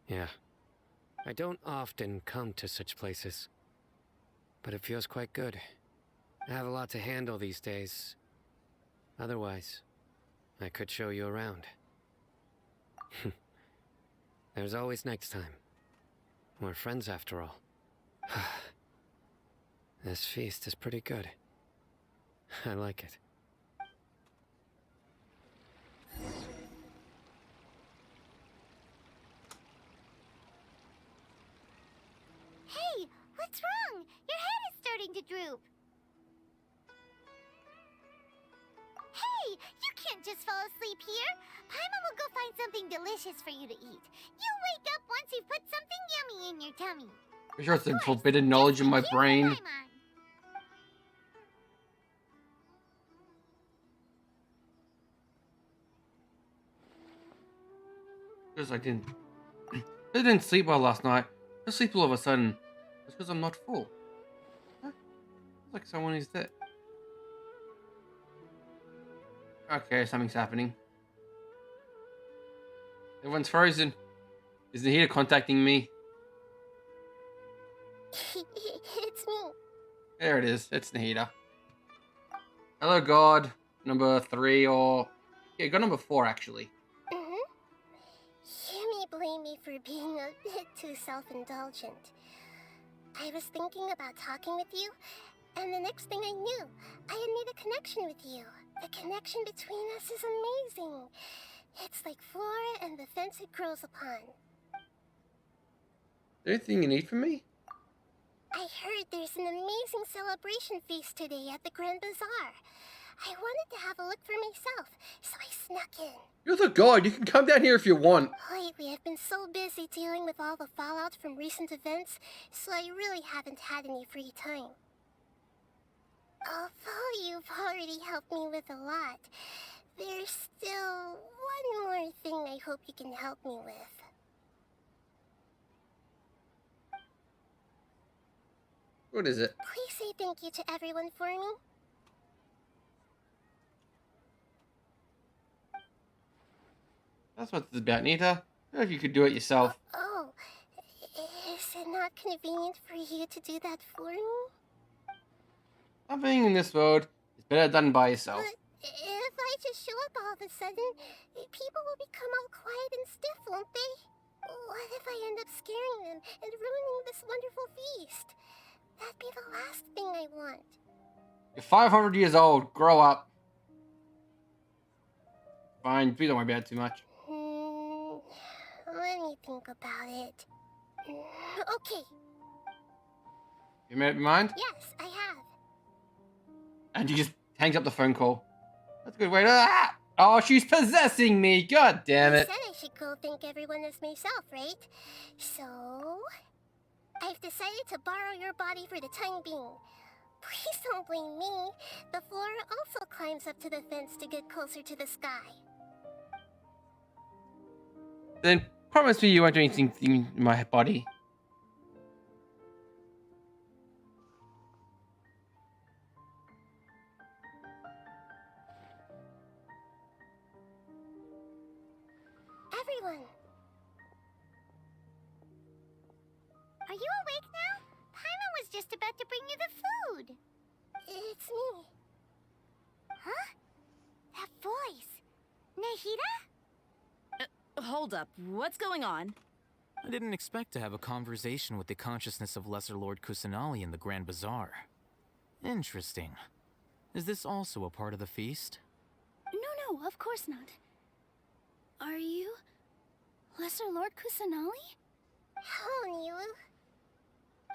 Yeah. I don't often come to such places, but it feels quite good. I have a lot to handle these days. Otherwise, I could show you around. There's always next time. We're friends after all. This feast is pretty good. I like it. Hey, what's wrong? Your head is starting to droop. Hey, you can't just fall asleep here. Paimon will go find something delicious for you to eat. You'll wake up once you've put something yummy in your tummy. I'm sure it's some forbidden knowledge in my brain. Because I didn't sleep well last night. I sleep all of a sudden. It's because I'm not full. Huh? It's like someone is dead. Okay, something's happening. Everyone's frozen. Is Nahida contacting me? It's me. There it is. It's Nahida. Hello, God. Number 3 or... Yeah, God number 4, actually. You may blame me for being a bit too self-indulgent. I was thinking about talking with you, and the next thing I knew, I had made a connection with you. The connection between us is amazing. It's like flora and the fence it grows upon. Is there anything you need from me? I heard there's an amazing celebration feast today at the Grand Bazaar. I wanted to have a look for myself, so I snuck in. You're the God. You can come down here if you want. Lately, I've been so busy dealing with all the fallout from recent events, so I really haven't had any free time. Although you've already helped me with a lot, there's still one more thing I hope you can help me with. What is it? Please say thank you to everyone for me. That's what it's about, Nita. I don't know if you could do it yourself. Oh, is it not convenient for you to do that for me? Something in this world is better done by yourself. But if I just show up all of a sudden, people will become all quiet and stiff, won't they? What if I end up scaring them and ruining this wonderful feast? That'd be the last thing I want. You're 500 years old. Grow up. Fine, please don't worry about it too much. Let me think about it. Okay. You made up your mind? Yes, I have. And she just hangs up the phone call. That's a good way to... Ah! Oh, she's possessing me. God damn it. You said I should go thank everyone as myself, right? So... I've decided to borrow your body for the time being. Please don't blame me. The flora also climbs up to the fence to get closer to the sky. Then promise me you won't do anything in my body. Everyone! Are you awake now? Paimon was just about to bring you the food. It's me. Huh? That voice. Nahida? Hold up. What's going on? I didn't expect to have a conversation with the consciousness of Lesser Lord Kusanali in the Grand Bazaar. Interesting. Is this also a part of the feast? No, of course not. Are you Lesser Lord Kusanali? Hello, Nilu.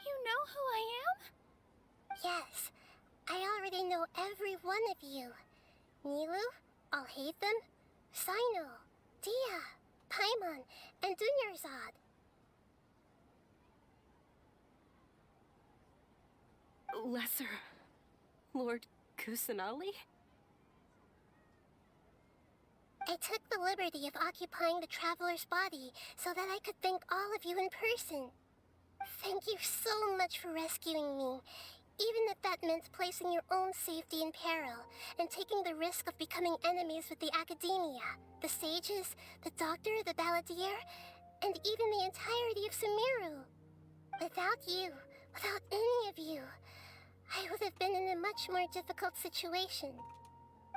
You know who I am? Yes, I already know every one of you. Nilu, Alhaitham, Sino, Dia, Paimon, and Dunyarzad. Lesser Lord Kusanali? I took the liberty of occupying the traveler's body so that I could thank all of you in person. Thank you so much for rescuing me, even if that meant placing your own safety in peril and taking the risk of becoming enemies with the academia, the sages, the doctor, the balladeer, and even the entirety of Sumeru. Without you, without any of you, I would have been in a much more difficult situation.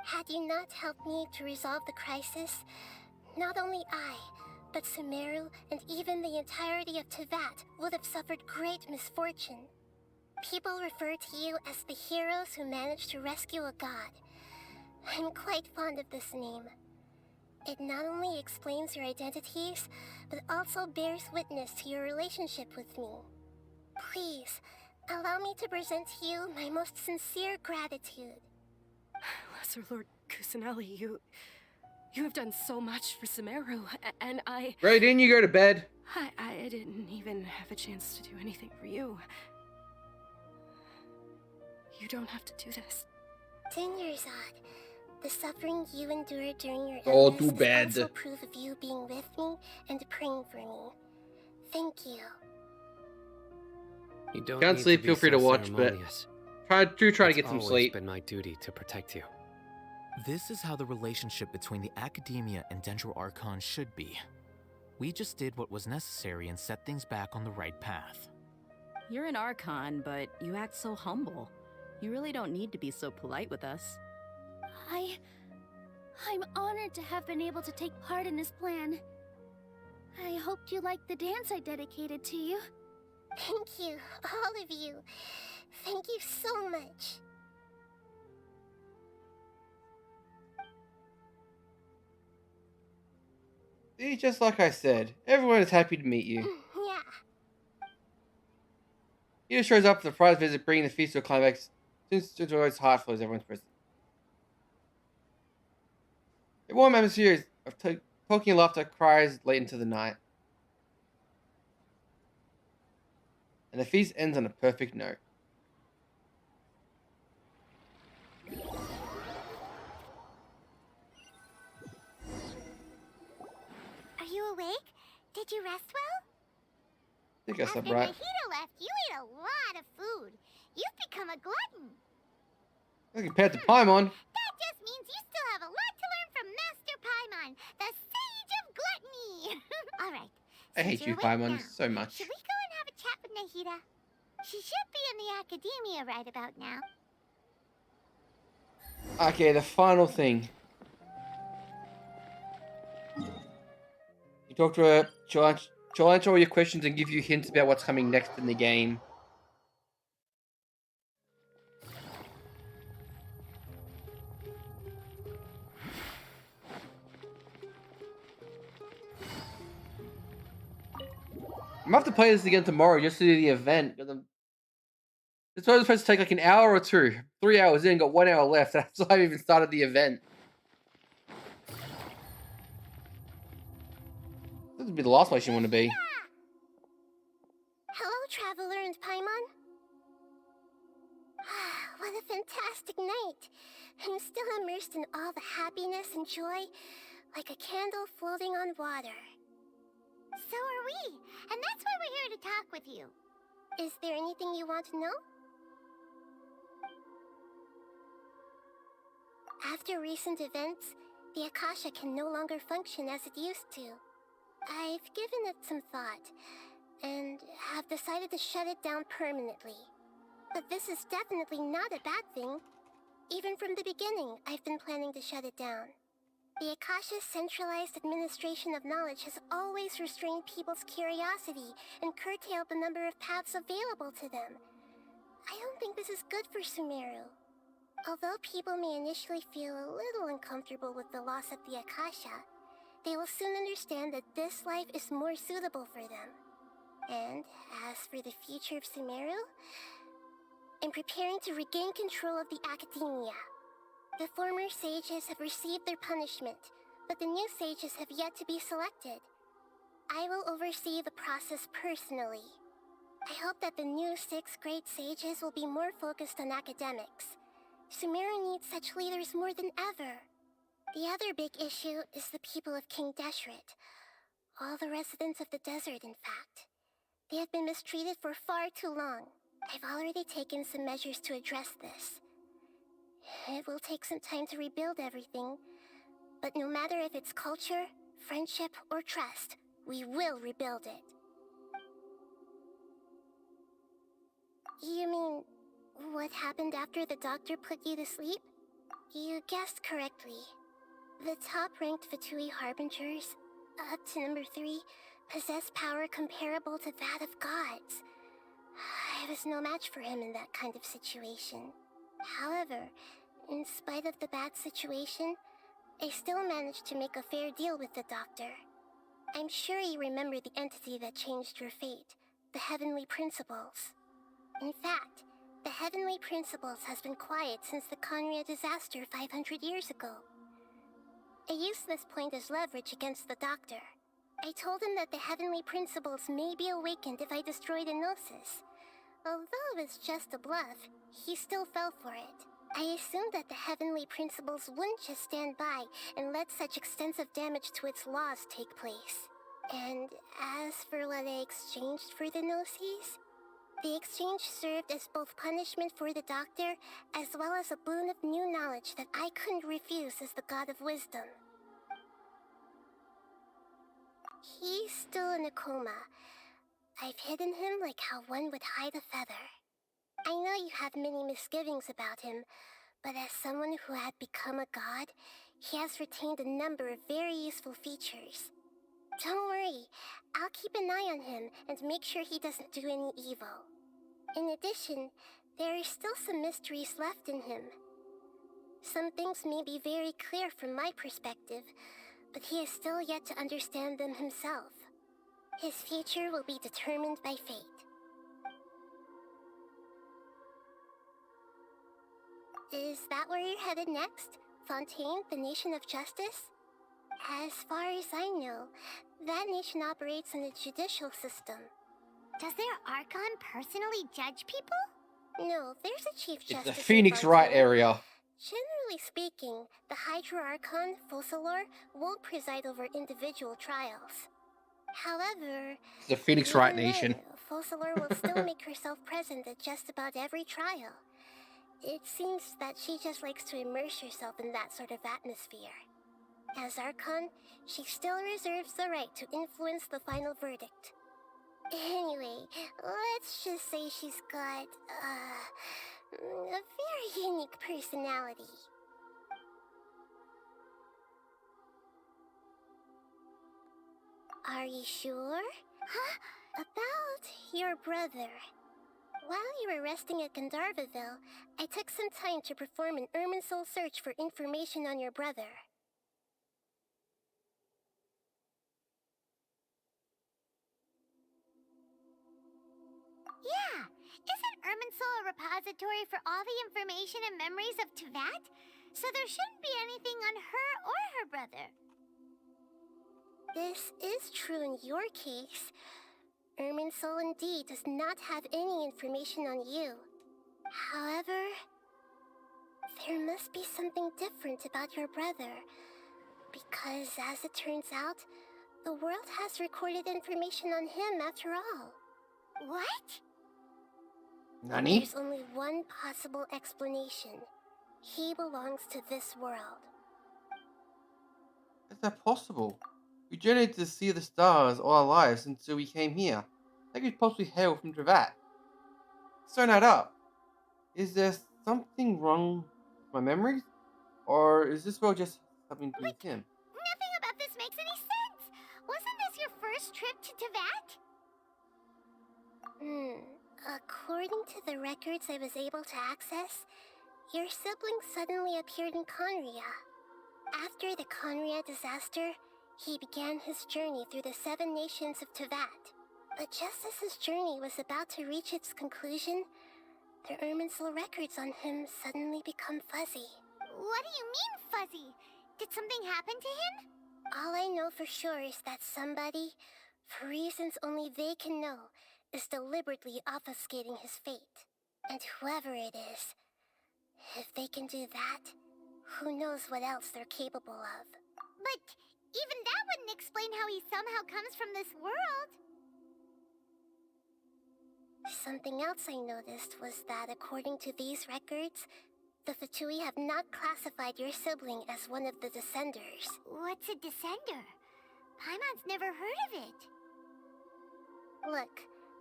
Had you not helped me to resolve the crisis, not only I, but Sumeru and even the entirety of Tevat would have suffered great misfortune. People refer to you as the heroes who managed to rescue a god. I'm quite fond of this name. It not only explains your identities, but also bears witness to your relationship with me. Please, allow me to present to you my most sincere gratitude. Lesser Lord Kusanali, you have done so much for Sumeru, and I... Right, didn't you go to bed? I didn't even have a chance to do anything for you. You don't have to do this. Dunyarzad, the suffering you endured during your All illness too bad. is also proof of you being with me and praying for me. Thank you. You don't Can't need sleep, to be feel free so to watch, but ceremonious. try to It's get some always sleep. been my duty to protect you. This is how the relationship between the Academia and Dendro Archon should be. We just did what was necessary and set things back on the right path. You're an Archon, but you act so humble. You really don't need to be so polite with us. I'm honored to have been able to take part in this plan. I hoped you liked the dance I dedicated to you. Thank you, all of you. Thank you so much. See, just like I said, everyone is happy to meet you. Yeah. He just shows up for the surprise visit, bringing the feast to a climax. Since it's always heartful as everyone's present. A warm atmosphere of talking and laughter cries late into the night. And the feast ends on a perfect note. Are you awake? Did you rest well? I think I After slept right. Nahida left, you ate a lot of food. You've become a glutton. Compared to Paimon. That just means you still have a lot to learn from Master Paimon, the Sage of Gluttony. All right. I hate you, Paimon, so much. Should we go and have a chat with Nahida? She should be in the academia right about now. Okay, the final thing. You talk to her, she'll answer all your questions and give you hints about what's coming next in the game. I'm gonna have to play this again tomorrow just to do the event. It's supposed to take like an hour or two. 3 hours in, got 1 hour left. I still haven't even started the event. This would be the last place you want to be. Hello, Traveler and Paimon. What a fantastic night. I'm still immersed in all the happiness and joy, like a candle floating on water. So are we, and that's why we're here to talk with you. Is there anything you want to know? After recent events, the Akasha can no longer function as it used to. I've given it some thought, and have decided to shut it down permanently. But this is definitely not a bad thing. Even from the beginning, I've been planning to shut it down. The Akasha's centralized administration of knowledge has always restrained people's curiosity and curtailed the number of paths available to them. I don't think this is good for Sumeru. Although people may initially feel a little uncomfortable with the loss of the Akasha, they will soon understand that this life is more suitable for them. And as for the future of Sumeru, I'm preparing to regain control of the Academia. The former sages have received their punishment, but the new sages have yet to be selected. I will oversee the process personally. I hope that the new 6th grade sages will be more focused on academics. Sumeru needs such leaders more than ever. The other big issue is the people of King Deshret. All the residents of the desert, in fact. They have been mistreated for far too long. I've already taken some measures to address this. It will take some time to rebuild everything, but no matter if it's culture, friendship, or trust, we will rebuild it. You mean, what happened after the doctor put you to sleep? You guessed correctly. The top-ranked Fatui Harbingers, up to number 3, possess power comparable to that of gods. I was no match for him in that kind of situation. However, in spite of the bad situation, I still managed to make a fair deal with the doctor. I'm sure you remember the entity that changed your fate, the Heavenly Principles. In fact, the Heavenly Principles has been quiet since the Conria disaster 500 years ago. I used this point as leverage against the doctor. I told him that the Heavenly Principles may be awakened if I destroy the Gnosis. Although it's just a bluff, he still fell for it. I assumed that the Heavenly Principles wouldn't just stand by and let such extensive damage to its laws take place. And as for what I exchanged for the Gnosis, the exchange served as both punishment for the doctor, as well as a boon of new knowledge that I couldn't refuse as the God of Wisdom. He still in a coma. I've hidden him like how one would hide a feather. I know you have many misgivings about him, but as someone who had become a god, he has retained a number of very useful features. Don't worry, I'll keep an eye on him and make sure he doesn't do any evil. In addition, there are still some mysteries left in him. Some things may be very clear from my perspective, but he is still yet to understand them himself. His future will be determined by fate. Is that where you're headed next? Fontaine, the nation of justice? As far as I know, that nation operates in a judicial system. Does their Archon personally judge people? No, there's a chief It's justice. the Phoenix Wright area. Generally speaking, the Hydra Archon, Focalor, won't preside over individual trials. However, It's the Phoenix Wright even nation. then, Focalor will still make herself present at just about every trial. It seems that she just likes to immerse herself in that sort of atmosphere. As Archon, she still reserves the right to influence the final verdict. Anyway, let's just say she's got, a very unique personality. Are you sure? Huh? About your brother. While you were resting at Gandharvaville, I took some time to perform an Irminsul search for information on your brother. Yeah! Isn't Irminsul a repository for all the information and memories of Teyvat? So there shouldn't be anything on her or her brother. This is true in your case. Irminsul indeed does not have any information on you. However, there must be something different about your brother. Because as it turns out, the world has recorded information on him after all. What? Nani? There's only one possible explanation. He belongs to this world. Is that possible? We journeyed to see the stars all our lives until we came here. They could possibly hail from Teyvat. So not up. Is there something wrong with my memories? Or is this world just something to do with him? Nothing about this makes any sense! Wasn't this your first trip to Teyvat? According to the records I was able to access, your sibling suddenly appeared in Conria. After the Conria disaster, he began his journey through the 7 nations of Teyvat. But just as his journey was about to reach its conclusion, the Irminsul records on him suddenly become fuzzy. What do you mean, fuzzy? Did something happen to him? All I know for sure is that somebody, for reasons only they can know, is deliberately obfuscating his fate. And whoever it is, if they can do that, who knows what else they're capable of. But even that wouldn't explain how he somehow comes from this world. Something else I noticed was that according to these records, the Fatui have not classified your sibling as one of the Descenders. What's a Descender? Paimon's never heard of it. Look,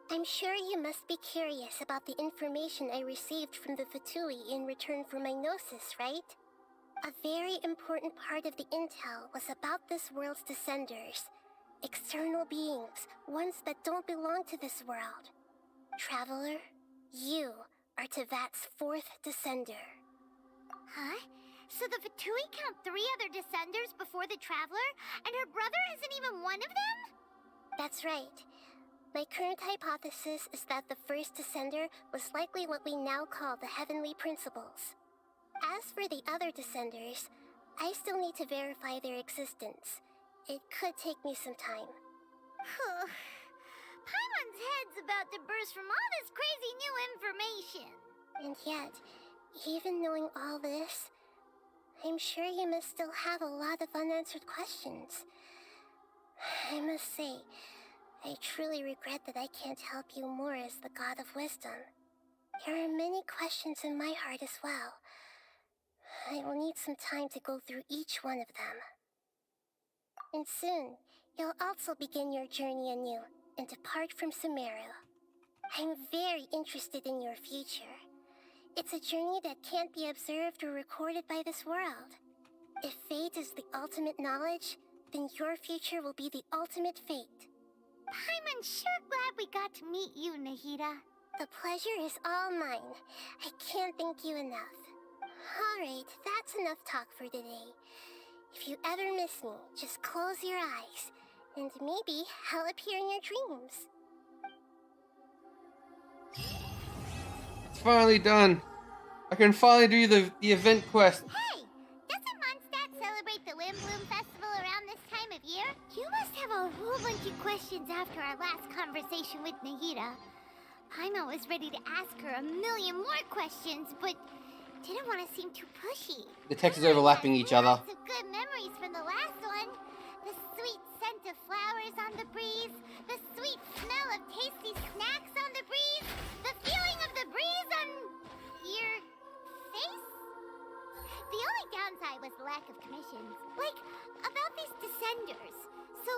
I'm sure you must be curious about the information I received from the Fatui in return for my gnosis, right? A very important part of the intel was about this world's Descenders. External beings, ones that don't belong to this world. Traveler, you are Teyvat's 4th Descender. Huh? So the Fatui count 3 other Descenders before the Traveler, and her brother isn't even one of them? That's right. My current hypothesis is that the first Descender was likely what we now call the Heavenly Principles. As for the other Descenders, I still need to verify their existence. It could take me some time. Paimon's head's about to burst from all this crazy new information. And yet, even knowing all this, I'm sure you must still have a lot of unanswered questions. I must say, I truly regret that I can't help you more as the God of Wisdom. There are many questions in my heart as well. I will need some time to go through each one of them. And soon, You'll also begin your journey anew and depart from Sumeru. I'm very interested in your future. It's a journey that can't be observed or recorded by this world. If fate is the ultimate knowledge, then your future will be the ultimate fate. I'm sure glad we got to meet you, Nahida. The pleasure is all mine. I can't thank you enough. Alright, that's enough talk for today. If you ever miss me, just close your eyes, and maybe I'll appear in your dreams. It's finally done. I can finally do the event quest. Hey! Doesn't Mondstadt celebrate the Windbloom Festival around this time of year? You must have a whole bunch of questions after our last conversation with Nahida. Paimon was ready to ask her a million more questions, but didn't want to seem too pushy. The text is overlapping each other. Lots of good memories from the last one. The sweet scent of flowers on the breeze, the sweet smell of tasty snacks on the breeze, the feeling of the breeze on your face? The only downside was the lack of commissions. Like, about these descenders. So,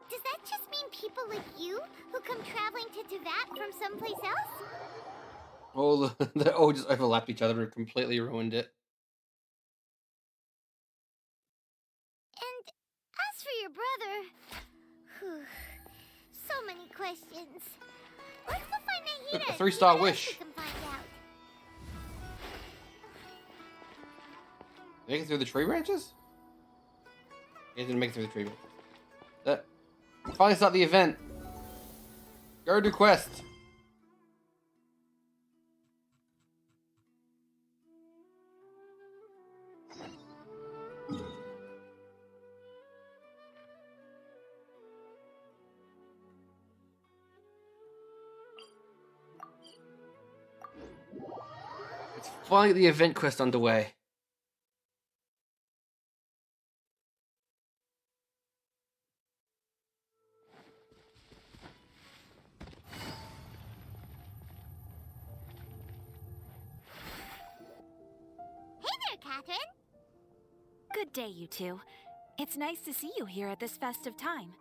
does that just mean people like you who come traveling to Teyvat from someplace else? They all just overlapped each other and completely ruined it. And as for your brother... so many questions. Let's go find Nahida. A 3-star wish. We can find out. Make it through the tree branches? He didn't make it through the tree branches. Finally start the event. Go do quest. It's finally the event quest underway. Catherine? Good day, you two. It's nice to see you here at this festive time.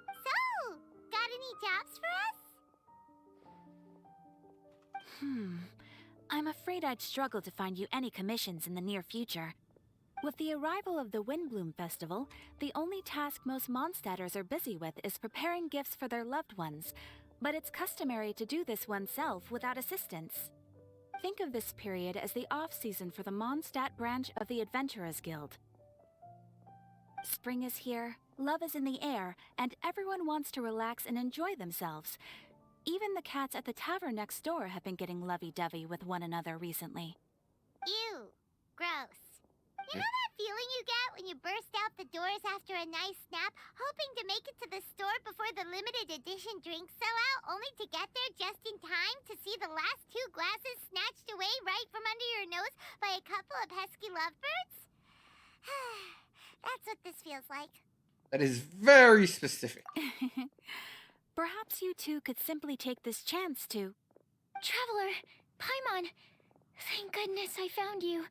So, got any jobs for us? I'm afraid I'd struggle to find you any commissions in the near future. With the arrival of the Windbloom Festival, the only task most Mondstadters are busy with is preparing gifts for their loved ones, but it's customary to do this oneself without assistance. Think of this period as the off-season for the Mondstadt branch of the Adventurers Guild. Spring is here, love is in the air, and everyone wants to relax and enjoy themselves. Even the cats at the tavern next door have been getting lovey-dovey with one another recently. Ew. Gross. You know that feeling you get when you burst out the doors after a nice nap, hoping to make it to the store before the limited edition drinks sell out, only to get there just in time to see the last 2 glasses snatched away right from under your nose by a couple of pesky lovebirds? That's what this feels like. That is very specific. Perhaps you two could simply take this chance to... Traveler! Paimon! Thank goodness I found you.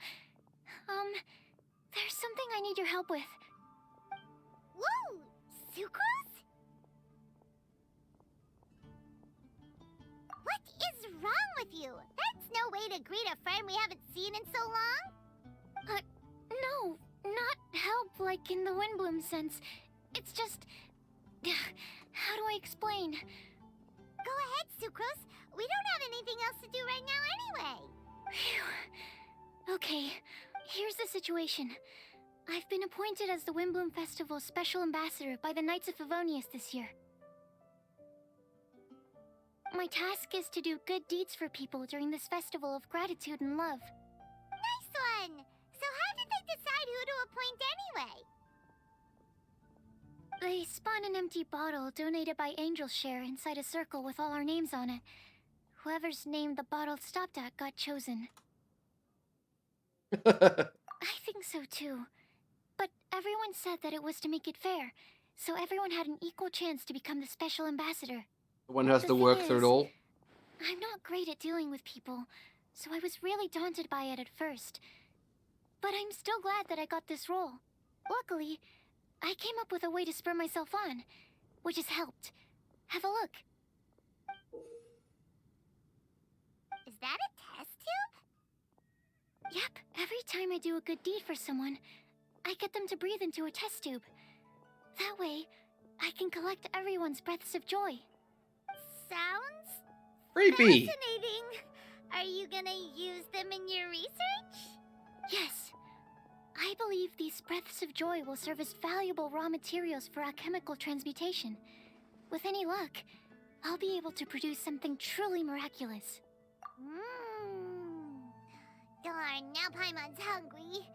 There's something I need your help with. Whoa! Sucrose? What is wrong with you? That's no way to greet a friend we haven't seen in so long. No, not help like in the Windbloom sense. It's just... How do I explain? Go ahead, Sucrose. We don't have anything else to do right now anyway. Phew. Okay, here's the situation. I've been appointed as the Windbloom Festival's special ambassador by the Knights of Favonius this year. My task is to do good deeds for people during this festival of gratitude and love. Nice one! So how did they decide who to appoint anyway? They spun an empty bottle donated by Angel's Share inside a circle with all our names on it. Whoever's name the bottle stopped at got chosen. I think so too. But everyone said that it was to make it fair, so everyone had an equal chance to become the special ambassador. The one who has to work through it all. I'm not great at dealing with people, so I was really daunted by it at first. But I'm still glad that I got this role. Luckily, I came up with a way to spur myself on, which has helped. Have a look. Is that a test tube? Yep, every time I do a good deed for someone, I get them to breathe into a test tube. That way, I can collect everyone's breaths of joy. Sounds Creepy. fascinating. Are you gonna use them in your research? Yes. I believe these breaths of joy will serve as valuable raw materials for alchemical transmutation. With any luck, I'll be able to produce something truly miraculous. Darn, now Paimon's hungry.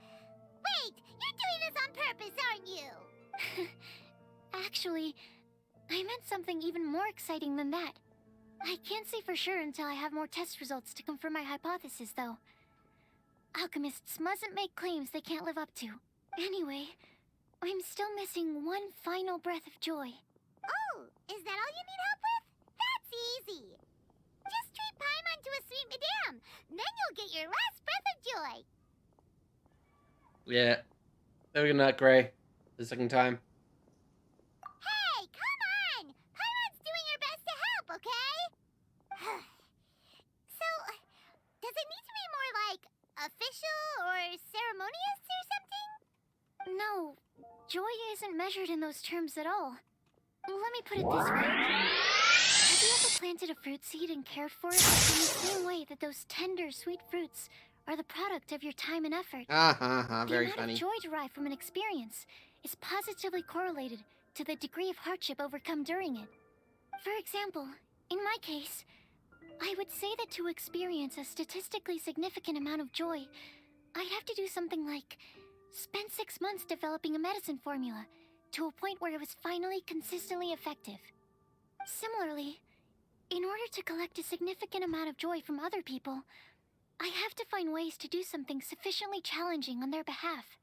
Wait, you're doing this on purpose, aren't you? Actually, I meant something even more exciting than that. I can't say for sure until I have more test results to confirm my hypothesis, though. Alchemists mustn't make claims they can't live up to. Anyway, I'm still missing one final breath of joy. Oh, is that all you need help with? That's easy. Just treat Paimon to a sweet madame. Then you'll get your last breath of joy. Yeah. There we go, not Gray. The second time. Hey, come on! Paimon's doing her best to help, okay? So, does it need to be more like official or ceremonious or something? No, joy isn't measured in those terms at all. Let me put it this way. Have you ever planted a fruit seed and cared for it in the same way that those tender, sweet fruits are the product of your time and effort? Very the amount funny. of joy derived from an experience is positively correlated to the degree of hardship overcome during it. For example, in my case, I would say that to experience a statistically significant amount of joy, I'd have to do something like spend 6 months developing a medicine formula to a point where it was finally consistently effective. Similarly, in order to collect a significant amount of joy from other people, I have to find ways to do something sufficiently challenging on their behalf.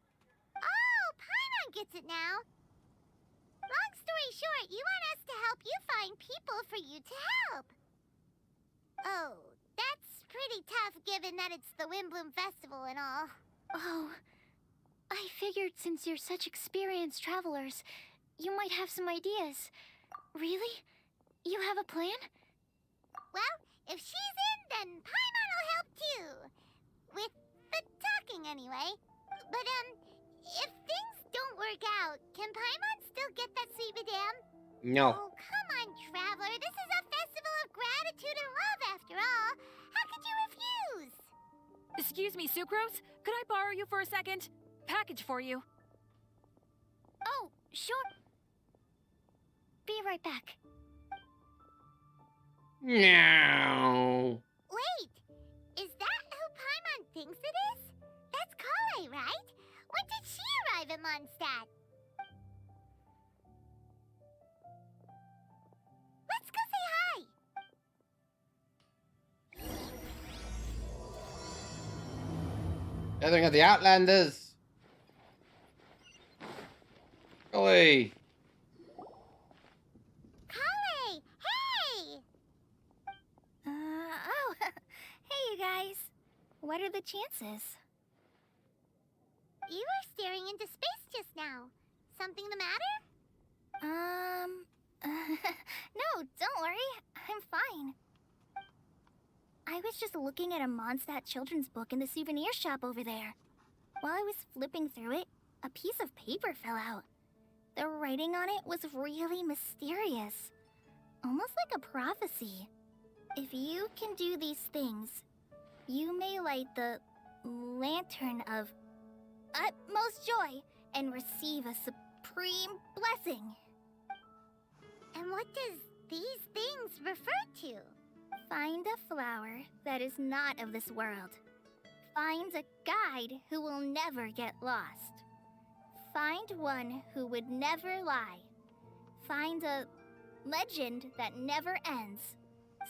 Oh, Paimon gets it now. Long story short, you want us to help you find people for you to help. Oh, that's pretty tough given that it's the Windbloom Festival and all. Oh, I figured since you're such experienced travelers, you might have some ideas. Really? You have a plan? Well, if she's in, then Paimon will help too. With the talking, anyway. But, if things don't work out, can Paimon still get that sweet madame? No. Oh, come on, Traveler. This is a festival of gratitude and love, after all. How could you refuse? Excuse me, Sucrose? Could I borrow you for a second? Package for you. Oh, sure. Be right back. No. Wait, is that who Paimon thinks it is? That's Kale, right? When did she arrive at Mondstadt? Let's go say hi. Gathering of the Outlanders. Golly. Kale, hey! Oh, hey you guys. What are the chances? You were staring into space just now. Something the matter? No, don't worry. I'm fine. I was just looking at a Mondstadt children's book in the souvenir shop over there. While I was flipping through it, a piece of paper fell out. The writing on it was really mysterious. Almost like a prophecy. If you can do these things, you may light the lantern of utmost joy and receive a supreme blessing. And what does these things refer to? Find a flower that is not of this world. Find a guide who will never get lost. Find one who would never lie. Find a legend that never ends.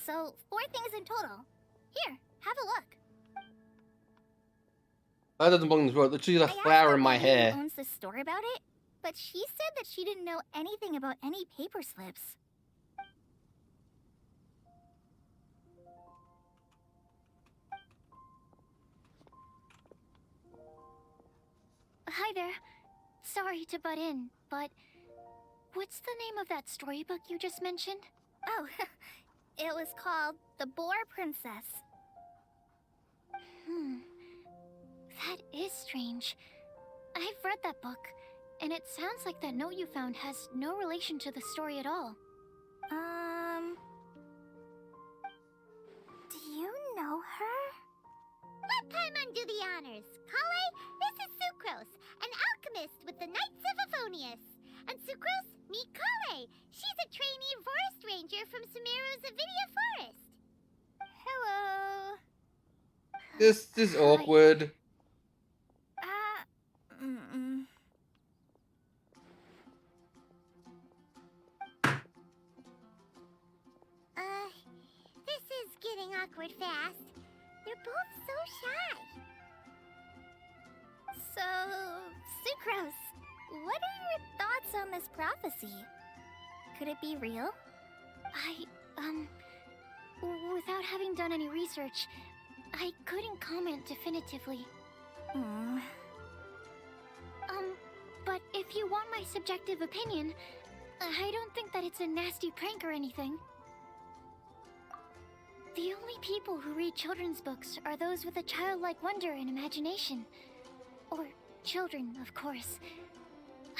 So, 4 things in total. Here, have a look. That doesn't belong in this world. Literally a flower in my hair. Who owns the store about it? But she said that she didn't know anything about any paper slips. Hi there. Sorry to butt in. but what's the name of that storybook you just mentioned? Oh, it was called The Boar Princess. That is strange. I've read that book, and it sounds like that note you found has no relation to the story at all. Do you know her? Let Paimon do the honors. Kale, this is Sucrose, an alchemist with the Knights of Avonius. And Sucrose, meet Kale. She's a trainee forest ranger from Sumeru's Avidia Forest. Hello. This is awkward. This is getting awkward fast. They're both so shy. So, Sucrose, what are your thoughts on this prophecy? Could it be real? Without having done any research, I couldn't comment definitively. But if you want my subjective opinion, I don't think that it's a nasty prank or anything. The only people who read children's books are those with a childlike wonder and imagination. Or children, of course.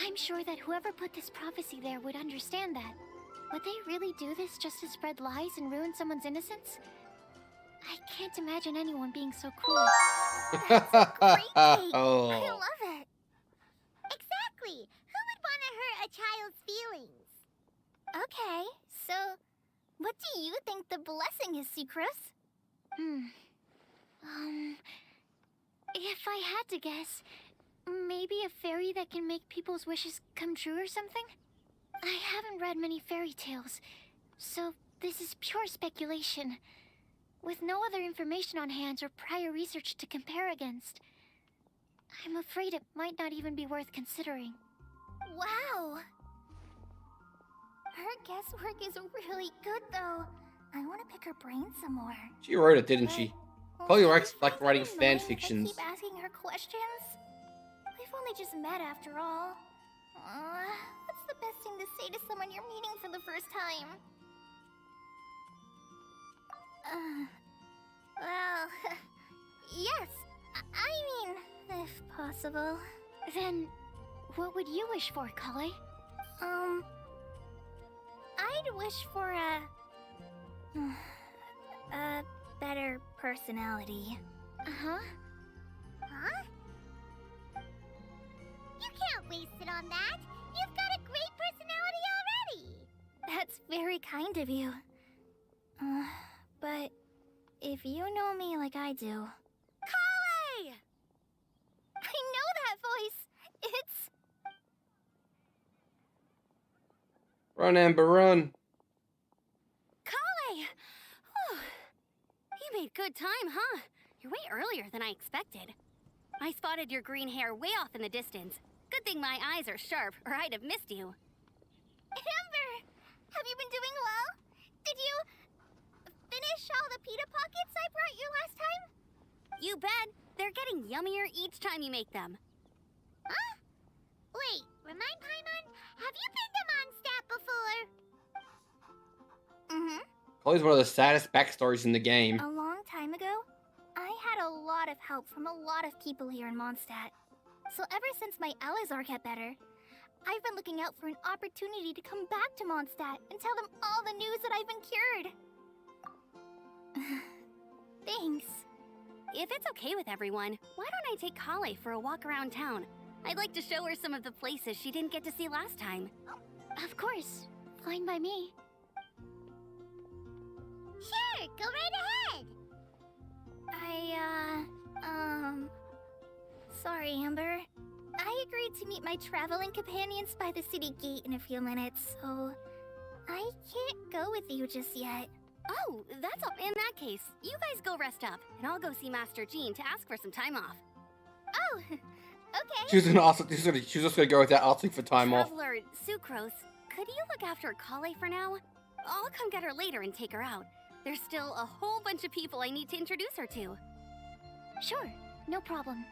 I'm sure that whoever put this prophecy there would understand that. Would they really do this just to spread lies and ruin someone's innocence? I can't imagine anyone being so cruel. That's a great take. Oh. I love it. Exactly. Who would want to hurt a child's feelings? Okay, so what do you think the blessing is, Sucrose? If I had to guess, maybe a fairy that can make people's wishes come true or something? I haven't read many fairy tales, so this is pure speculation. With no other information on hand or prior research to compare against, I'm afraid it might not even be worth considering. Wow! Her guesswork is really good, though. I want to pick her brain some more. She wrote it, didn't she? Probably likes like writing Mind fan if I fictions. keep asking her questions? We've only just met after all. What's the best thing to say to someone you're meeting for the first time? Well, yes. I mean, if possible. Then, what would you wish for, Kale? I'd wish for a better personality. Uh-huh. Huh? You can't waste it on that. You've got a great personality already. That's very kind of you. But if you know me like I do... Kale! I know that voice! It's... Run, Amber, run. Kale! Whew. You made good time, huh? You're way earlier than I expected. I spotted your green hair way off in the distance. Good thing my eyes are sharp, or I'd have missed you. Amber! Have you been doing well? Did you finish all the pita pockets I brought you last time? You bet. They're getting yummier each time you make them. Huh? Wait, remind Paimon, have you been to Mondstadt before? Mm-hmm. Kale's one of the saddest backstories in the game. A long time ago, I had a lot of help from a lot of people here in Mondstadt. So ever since my Alizar got better, I've been looking out for an opportunity to come back to Mondstadt and tell them all the news that I've been cured. Thanks. If it's okay with everyone, why don't I take Kale for a walk around town? I'd like to show her some of the places she didn't get to see last time. Of course. Fine by me. Sure, go right ahead. Sorry, Amber. I agreed to meet my traveling companions by the city gate in a few minutes, so I can't go with you just yet. Oh, that's all. In that case, you guys go rest up, and I'll go see Master Jean to ask for some time off. Oh, okay. She was just gonna go without asking for time off. Traveler Sucrose, could you look after Kale for now? I'll come get her later and take her out. There's still a whole bunch of people I need to introduce her to. Sure, no problem.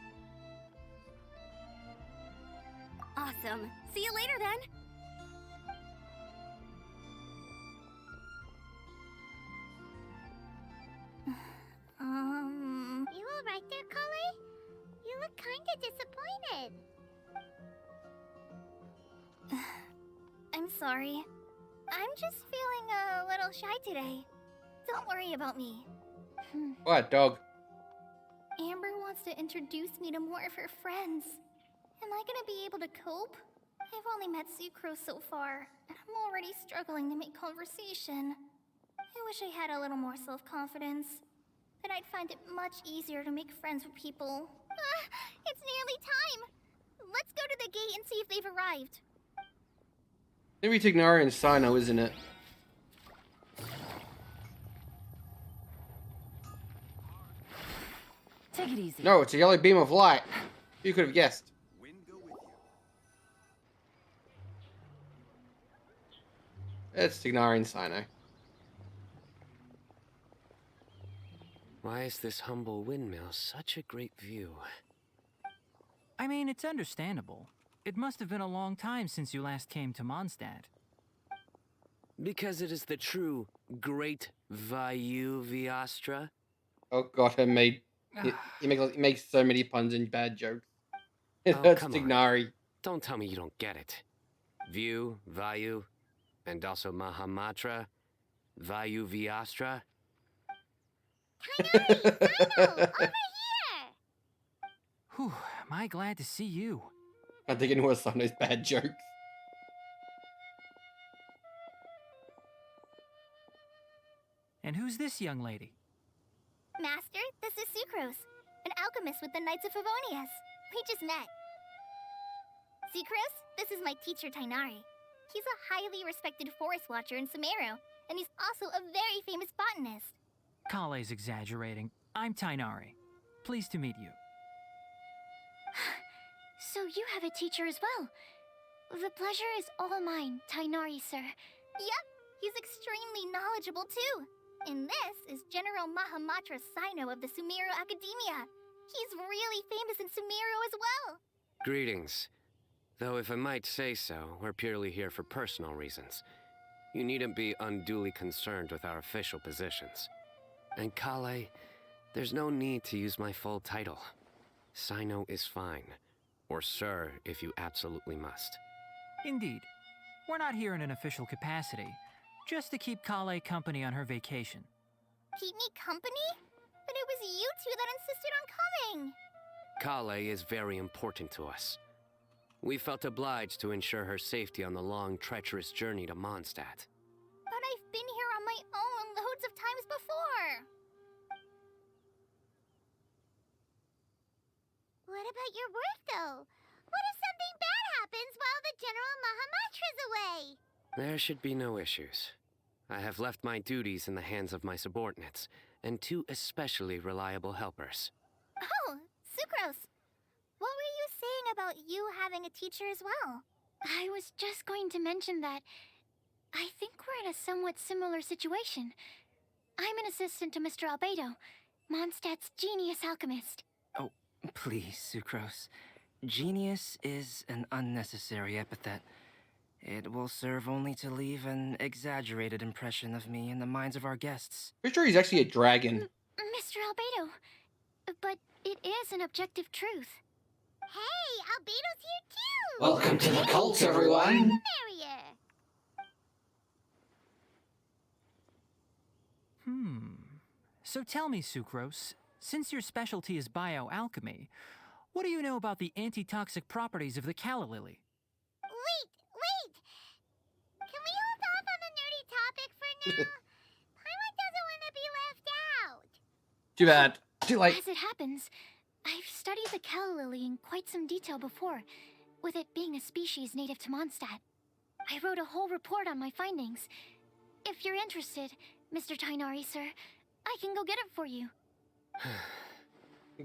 Awesome. See you later then. You alright there, Kale? You look kinda disappointed. I'm sorry. I'm just feeling a little shy today. Don't worry about me. What, dog? Amber wants to introduce me to more of her friends. Am I gonna be able to cope? I've only met Sucrose so far, and I'm already struggling to make conversation. I wish I had a little more self-confidence. Then I'd find it much easier to make friends with people. It's nearly time! Let's go to the gate and see if they've arrived. Maybe Tignari and Sino, isn't it? Take it easy. No, it's a yellow beam of light. You could have guessed. It's Tignari and Sino. Why is this humble windmill such a great view? I mean, it's understandable. It must have been a long time since you last came to Mondstadt. Because it is the true Great Vayu Viastra. Oh god, he makes so many puns and bad jokes. It Oh, hurts come on. Tignari. Don't tell me you don't get it. View, Vayu, and also Mahamatra, Vayu Viastra. Over here! Whew, am I glad to see you. I'm thinking more of Sino's bad jokes. And who's this young lady? Master, this is Sucrose, an alchemist with the Knights of Favonius. We just met. Sucrose, this is my teacher Tainari. He's a highly respected forest watcher in Sumeru, and he's also a very famous botanist. Kale's exaggerating. I'm Tainari. Pleased to meet you. So you have a teacher as well. The pleasure is all mine, Tainari, sir. Yep, he's extremely knowledgeable too. And this is General Mahamatra Sino of the Sumeru Academia. He's really famous in Sumeru as well. Greetings. Though if I might say so, we're purely here for personal reasons. You needn't be unduly concerned with our official positions. And Kale, there's no need to use my full title. Sino is fine. Or sir, if you absolutely must. Indeed. We're not here in an official capacity, just to keep Kale company on her vacation. Keep me company? But it was you two that insisted on coming. Kale is very important to us. We felt obliged to ensure her safety on the long, treacherous journey to Mondstadt. But I've been here on my own loads of times before. What about your work, though? What if something bad happens while the General Mahamatra's away? There should be no issues. I have left my duties in the hands of my subordinates, and two especially reliable helpers. Oh, Sucrose. What were you saying about you having a teacher as well? I was just going to mention that I think we're in a somewhat similar situation. I'm an assistant to Mr. Albedo, Mondstadt's genius alchemist. Oh, please, Sucrose. Genius is an unnecessary epithet. It will serve only to leave an exaggerated impression of me in the minds of our guests. Pretty sure he's actually a dragon. Mr. Albedo, but it is an objective truth. Hey, Albedo's here too! Welcome to the cult, everyone! So tell me, Sucrose, since your specialty is bioalchemy, what do you know about the antitoxic properties of the calla lily? Wait! Can we hold off on the nerdy topic for now? Paimon doesn't want to be left out. Too bad. Too late. As it happens, I've studied the calla lily in quite some detail before, with it being a species native to Mondstadt. I wrote a whole report on my findings. If you're interested, Mr. Tainari, sir, I can go get it for you.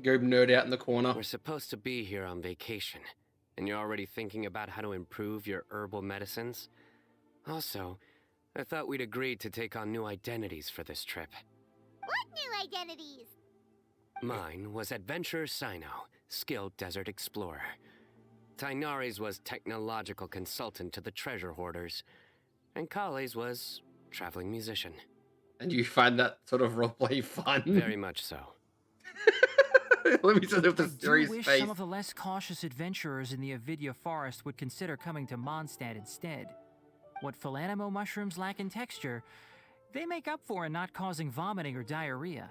Go nerd out in the corner. We're supposed to be here on vacation, and you're already thinking about how to improve your herbal medicines? Also, I thought we'd agreed to take on new identities for this trip. What new identities? Mine was Adventurer Sino, skilled desert explorer. Tainari's was technological consultant to the treasure hoarders, and Kali's was traveling musician. And you find that sort of roleplay fun? Very much so. Let me set up the I do serious wish face. some of the less cautious adventurers in the Avidya forest would consider coming to Mondstadt instead. What Philanimo mushrooms lack in texture, they make up for in not causing vomiting or diarrhea.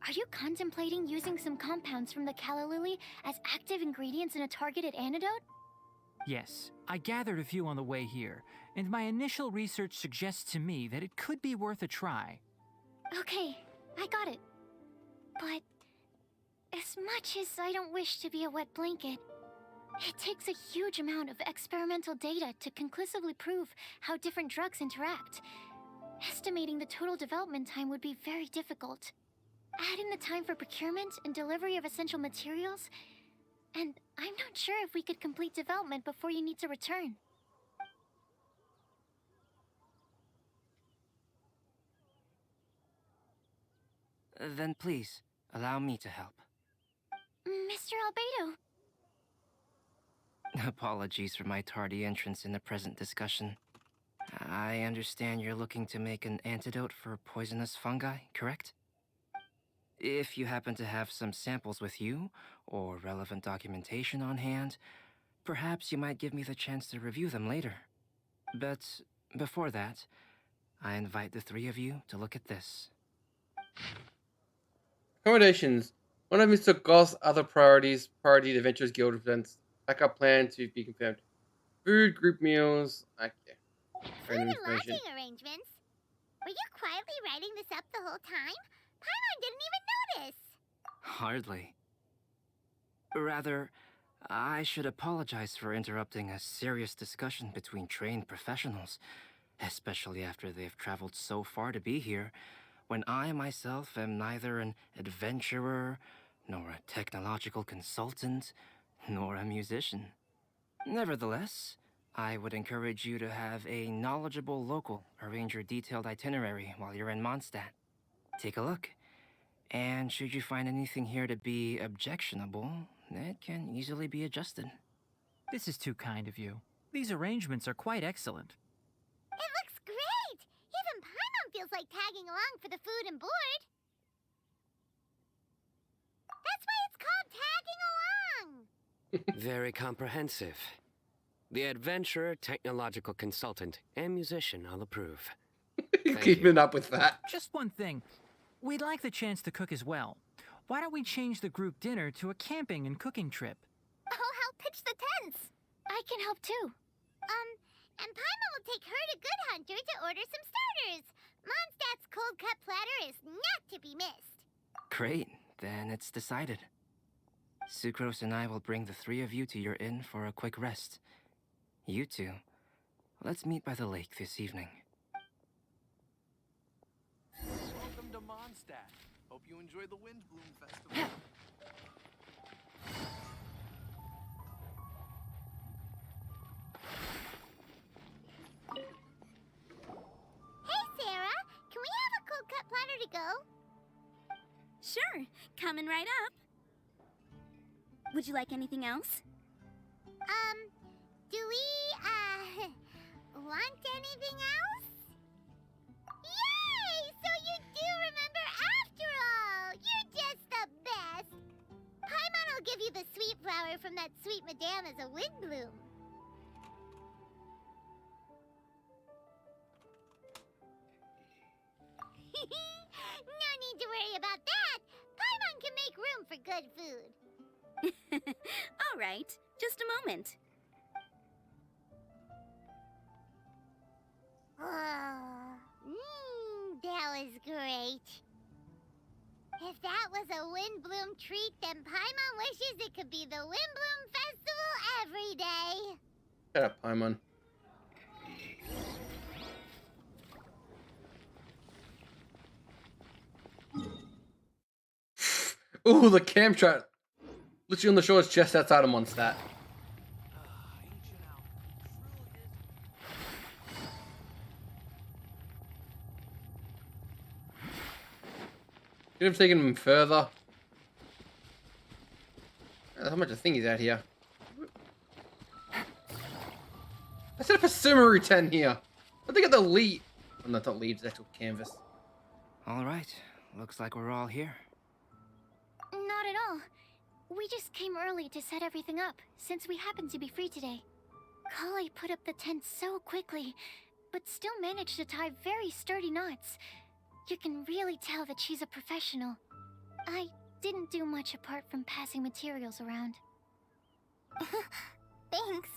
Are you contemplating using some compounds from the calla lily as active ingredients in a targeted antidote? Yes, I gathered a few on the way here, and my initial research suggests to me that it could be worth a try. Okay, I got it. But as much as I don't wish to be a wet blanket, it takes a huge amount of experimental data to conclusively prove how different drugs interact. Estimating the total development time would be very difficult. Add in the time for procurement and delivery of essential materials, and I'm not sure if we could complete development before you need to return. Then please, allow me to help. Mr. Albedo. Apologies for my tardy entrance in the present discussion. I understand you're looking to make an antidote for poisonous fungi, correct? If you happen to have some samples with you, or relevant documentation on hand, perhaps you might give me the chance to review them later. But before that, I invite the three of you to look at this. Accommodations. One of Mr. Goth's other priorities, Priority Adventures Guild events. Backup plan to be confirmed. Food, group meals. Okay. Food Random and information. lodging arrangements? Were you quietly writing this up the whole time? Paimon didn't even notice. Hardly. Rather, I should apologize for interrupting a serious discussion between trained professionals, especially after they've traveled so far to be here, when I myself am neither an adventurer, nor a technological consultant, nor a musician. Nevertheless, I would encourage you to have a knowledgeable local arrange your detailed itinerary while you're in Mondstadt. Take a look, and should you find anything here to be objectionable, it can easily be adjusted. This is too kind of you. These arrangements are quite excellent. It looks great! Even Paimon feels like tagging along for the food and board. That's why it's called tagging along! Very comprehensive. The adventurer, technological consultant, and musician all approve. Keeping up with that. Just one thing. We'd like the chance to cook as well. Why don't we change the group dinner to a camping and cooking trip? I'll help pitch the tents. I can help too. And Paimon will take her to Good Hunter to order some starters. Mondstadt's cold cut platter is not to be missed. Great, then it's decided. Sucrose and I will bring the three of you to your inn for a quick rest. You two, let's meet by the lake this evening. Welcome to Mondstadt. Hope you enjoy the Windbloom Festival. Hey, Sarah! Can we have a cold cut platter to go? Sure, coming right up. Would you like anything else? Do we, want anything else? Yay! So you do remember after all! You're just the best! Paimon will give you the sweet flower from that sweet madame as a windbloom. No need to worry about that! Paimon can make room for good food. All right, just a moment. That was great. If that was a Windbloom treat, then Paimon wishes it could be the Windbloom Festival every day. Shut up, Paimon. Ooh, the camp shot. Literally on the shores just outside of Mondstadt. Could have taken him further. how much of thingies out here. I set up a Sumeru tent here. I think at the lead. Oh, no, not leaves, actual canvas. All right. Looks like we're all here. Not at all. We just came early to set everything up, since we happen to be free today. Kale put up the tent so quickly, but still managed to tie very sturdy knots. You can really tell that she's a professional. I didn't do much apart from passing materials around. Thanks.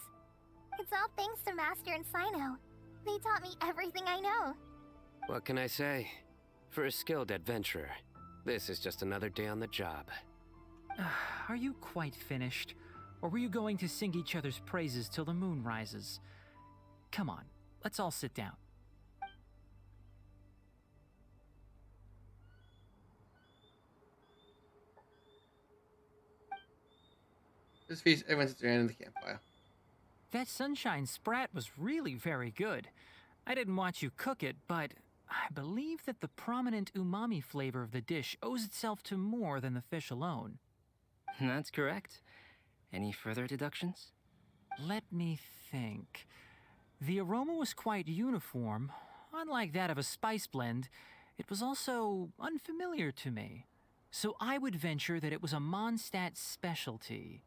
It's all thanks to Master and Sino. They taught me everything I know. What can I say? For a skilled adventurer, this is just another day on the job. Are you quite finished? Or were you going to sing each other's praises till the moon rises? Come on, let's all sit down. This feast, everyone sits around the campfire. That sunshine sprat was really very good. I didn't watch you cook it, but I believe that the prominent umami flavor of the dish owes itself to more than the fish alone. That's correct. Any further deductions? Let me think. The aroma was quite uniform. Unlike that of a spice blend, it was also unfamiliar to me. So I would venture that it was a Mondstadt specialty.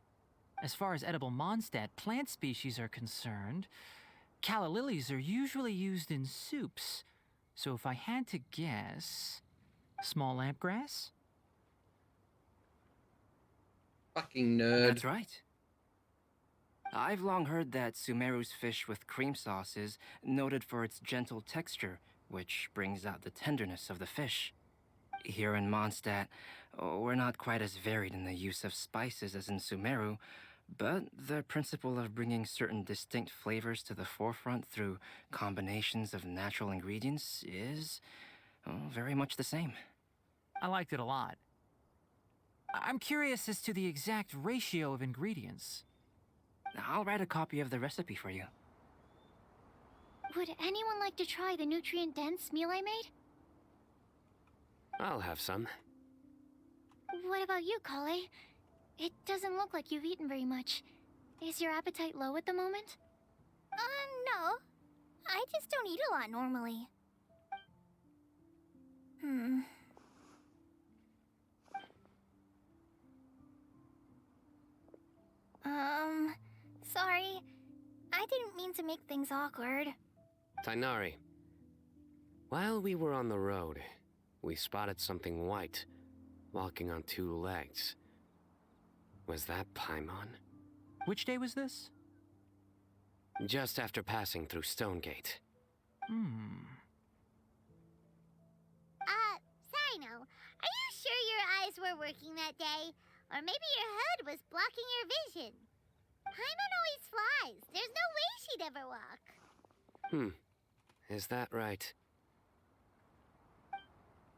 As far as edible Mondstadt plant species are concerned, calla lilies are usually used in soups. So if I had to guess, small lampgrass? Fucking nerd. That's right. I've long heard that Sumeru's fish with cream sauce is noted for its gentle texture, which brings out the tenderness of the fish. Here in Mondstadt, we're not quite as varied in the use of spices as in Sumeru, but the principle of bringing certain distinct flavors to the forefront through combinations of natural ingredients is very much the same. I liked it a lot. I'm curious as to the exact ratio of ingredients. I'll write a copy of the recipe for you. Would anyone like to try the nutrient-dense meal I made? I'll have some. What about you, Kale? It doesn't look like you've eaten very much. Is your appetite low at the moment? No. I just don't eat a lot normally. Sorry. I didn't mean to make things awkward. Tainari, while we were on the road, we spotted something white, walking on two legs. Was that Paimon? Which day was this? Just after passing through Stonegate. Sino, are you sure your eyes were working that day? Or maybe your hood was blocking your vision? Paimon always flies. There's no way she'd ever walk. Is that right?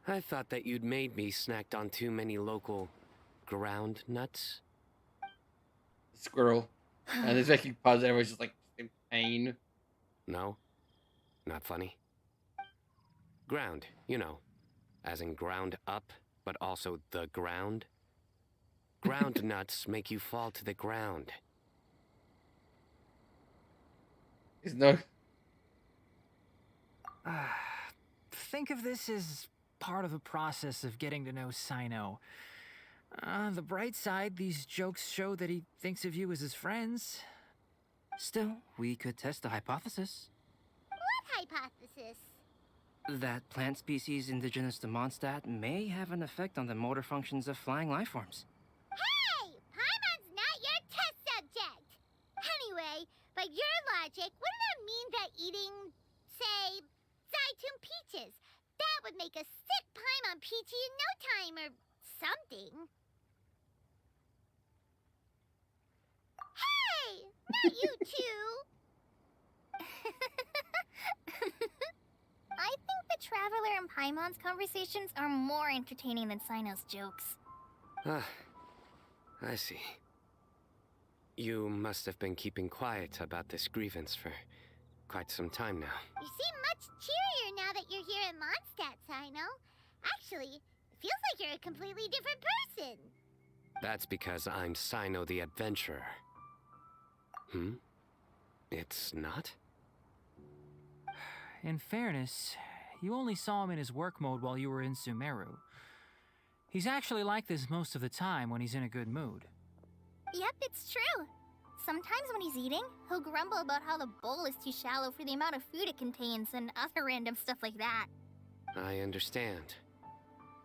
I thought that you'd made me snacked on too many local ground nuts. Squirrel. And it's making pause. Everyone's just like in pain. No? Not funny? Ground, you know. As in ground up, but also the ground. Ground nuts make you fall to the ground. It's no. Think of this as part of the process of getting to know Sino. The bright side, these jokes show that he thinks of you as his friends. Still, we could test the hypothesis. What hypothesis? That plant species indigenous to Mondstadt may have an effect on the motor functions of flying lifeforms. Hey! Paimon's not your test subject! Anyway, by your logic, wouldn't that mean that eating, say, Zaitun peaches, that would make a sick Paimon peachy in no time or something? Hey! Not you two! I think the Traveler and Paimon's conversations are more entertaining than Sino's jokes. I see. You must have been keeping quiet about this grievance for quite some time now. You seem much cheerier now that you're here in Mondstadt, Sino. Actually, it feels like you're a completely different person. That's because I'm Sino the Adventurer. It's not? In fairness, you only saw him in his work mode while you were in Sumeru. He's actually like this most of the time when he's in a good mood. Yep, it's true. Sometimes when he's eating, he'll grumble about how the bowl is too shallow for the amount of food it contains and other random stuff like that. I understand.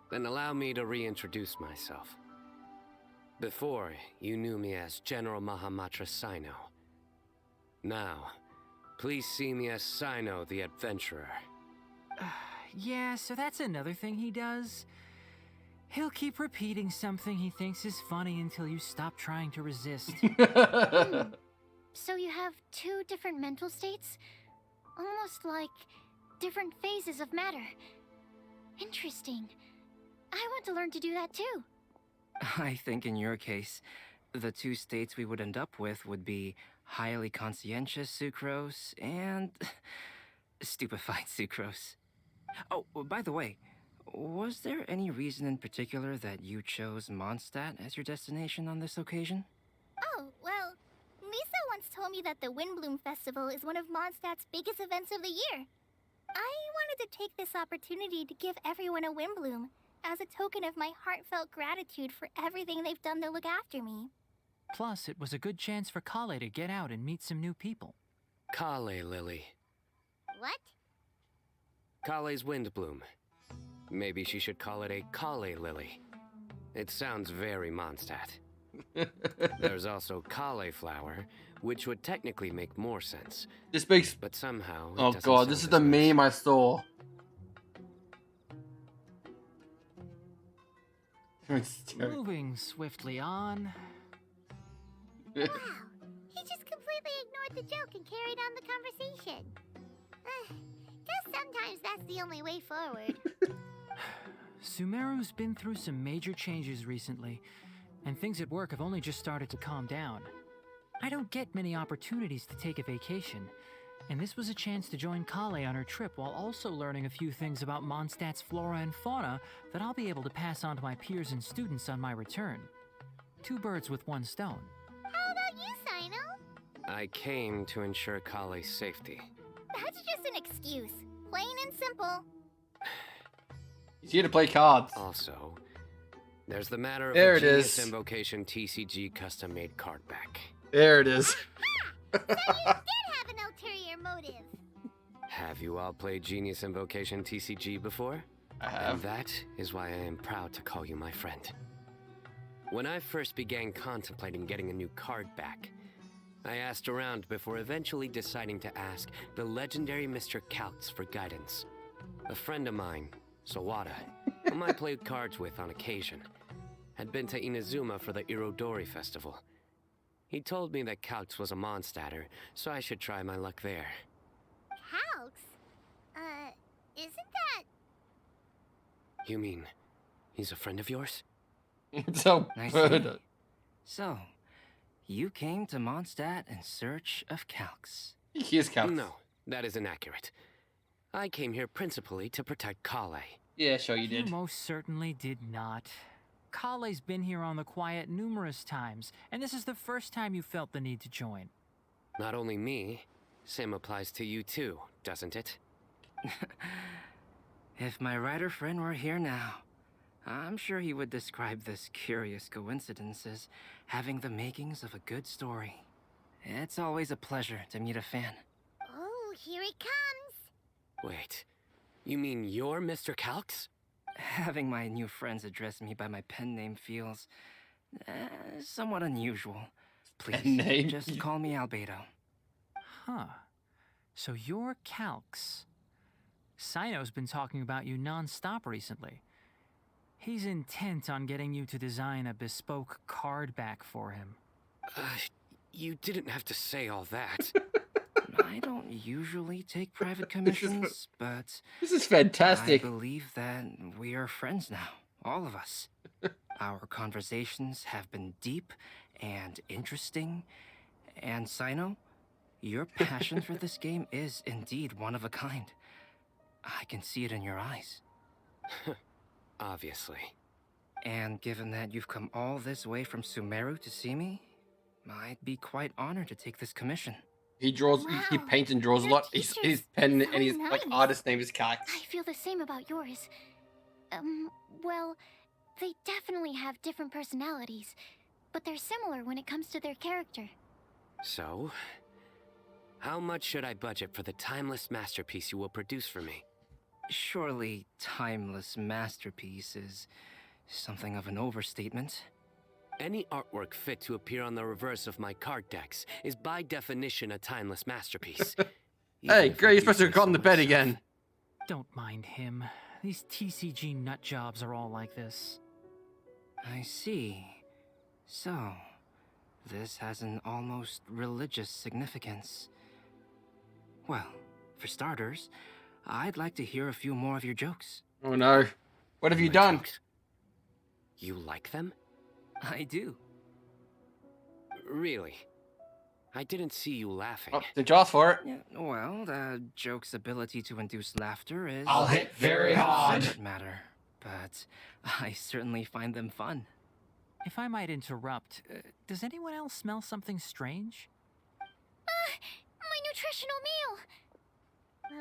Then allow me to reintroduce myself. Before, you knew me as General Mahamatra Sino. Now, please see me as Sino the Adventurer. Yeah, so that's another thing he does. He'll keep repeating something he thinks is funny until you stop trying to resist. So you have two different mental states? Almost like different phases of matter. Interesting. I want to learn to do that too. I think in your case, the two states we would end up with would be highly conscientious sucrose and stupefied sucrose. Oh, by the way, was there any reason in particular that you chose Mondstadt as your destination on this occasion? Oh, well, Lisa once told me that the Windbloom Festival is one of Mondstadt's biggest events of the year. I wanted to take this opportunity to give everyone a Windbloom, as a token of my heartfelt gratitude for everything they've done to look after me. Plus, it was a good chance for Kale to get out and meet some new people. Kale Lily. What? Kale's Windbloom. Maybe she should call it a Kale Lily. It sounds very Mondstadt. There's also cauliflower, which would technically make more sense. This makes. But somehow. Oh god, this is the meme I saw. Moving swiftly on. Wow, he just completely ignored the joke and carried on the conversation. Guess sometimes that's the only way forward. Sumeru's been through some major changes recently, and things at work have only just started to calm down. I don't get many opportunities to take a vacation, and this was a chance to join Kale on her trip while also learning a few things about Mondstadt's flora and fauna that I'll be able to pass on to my peers and students on my return. Two birds with one stone. How about you, Sino? I came to ensure Kale's safety. That's just an excuse. Plain and simple. He's here to play cards. Also, there's the matter of there the it Genius is. Invocation TCG custom-made card back. There it is. So you did have an ulterior motive. Have you all played Genius Invocation TCG before? I have. And that is why I am proud to call you my friend. When I first began contemplating getting a new card back, I asked around before eventually deciding to ask the legendary Mr. Kaltz for guidance. A friend of mine, Sawada, whom I played cards with on occasion, had been to Inazuma for the Irodori Festival. He told me that Kaltz was a Mondstadter, so I should try my luck there. Kaltz? Isn't that... You mean, he's a friend of yours? So Nice good. to meet. So, you came to Mondstadt in search of Kaltz. He is Kaltz. No, that is inaccurate. I came here principally to protect Kale. Yeah, sure you did. You most certainly did not. Kale's been here on the quiet numerous times, and this is the first time you felt the need to join. Not only me, same applies to you too, doesn't it? If my writer friend were here now, I'm sure he would describe this curious coincidence as having the makings of a good story. It's always a pleasure to meet a fan. Oh, here he comes. Wait, you mean you're Mr. Kaltz? Having my new friends address me by my pen name feels somewhat unusual. Please, just call me Albedo. Huh. So you're Kaltz. Sino's been talking about you non-stop recently. He's intent on getting you to design a bespoke card back for him. You didn't have to say all that. I don't usually take private commissions, but... This is fantastic. I believe that we are friends now, all of us. Our conversations have been deep and interesting, and Sino, your passion for this game is indeed one of a kind. I can see it in your eyes. Obviously. And given that you've come all this way from Sumeru to see me, I'd be quite honored to take this commission. He draws, he paints and draws a lot. His pen and his like artist name is Cax. I feel the same about yours. Well, they definitely have different personalities, but they're similar when it comes to their character. So, how much should I budget for the timeless masterpiece you will produce for me? Surely, timeless masterpiece is something of an overstatement. Any artwork fit to appear on the reverse of my card decks is by definition a timeless masterpiece. Hey, great, you're supposed to go on the bed again. Don't mind him. These TCG nut jobs are all like this. I see. So, this has an almost religious significance. Well, for starters, I'd like to hear a few more of your jokes. Oh no. What have you done? Jokes? You like them? I do. Really? I didn't see you laughing. Oh, did you ask for it? Yeah, well, the joke's ability to induce laughter is... I'll hit very hard. ...doesn't matter, but I certainly find them fun. If I might interrupt, does anyone else smell something strange? My nutritional meal!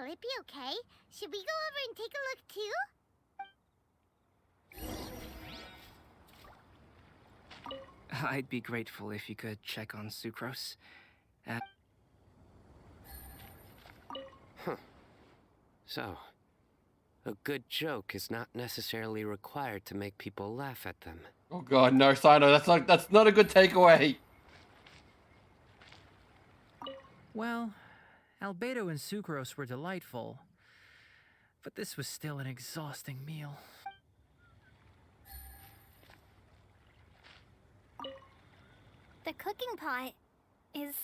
Will it be okay? Should we go over and take a look too? I'd be grateful if you could check on Sucrose. So, a good joke is not necessarily required to make people laugh at them. Oh god, no, Sino, that's not a good takeaway. Well, Albedo and Sucrose were delightful, but this was still an exhausting meal. The cooking pot is...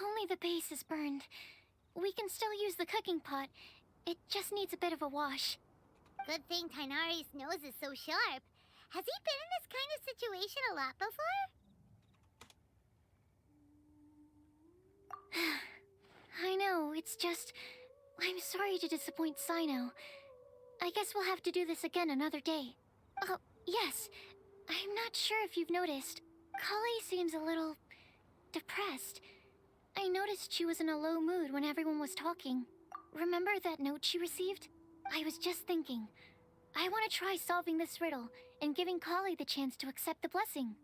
Only the base is burned. We can still use the cooking pot. It just needs a bit of a wash. Good thing Tainari's nose is so sharp. Has he been in this kind of situation a lot before? I know, it's just... I'm sorry to disappoint Sino. I guess we'll have to do this again another day. Oh, yes. I'm not sure if you've noticed. Kali seems a little... depressed. I noticed she was in a low mood when everyone was talking. Remember that note she received? I was just thinking. I want to try solving this riddle and giving Kali the chance to accept the blessing.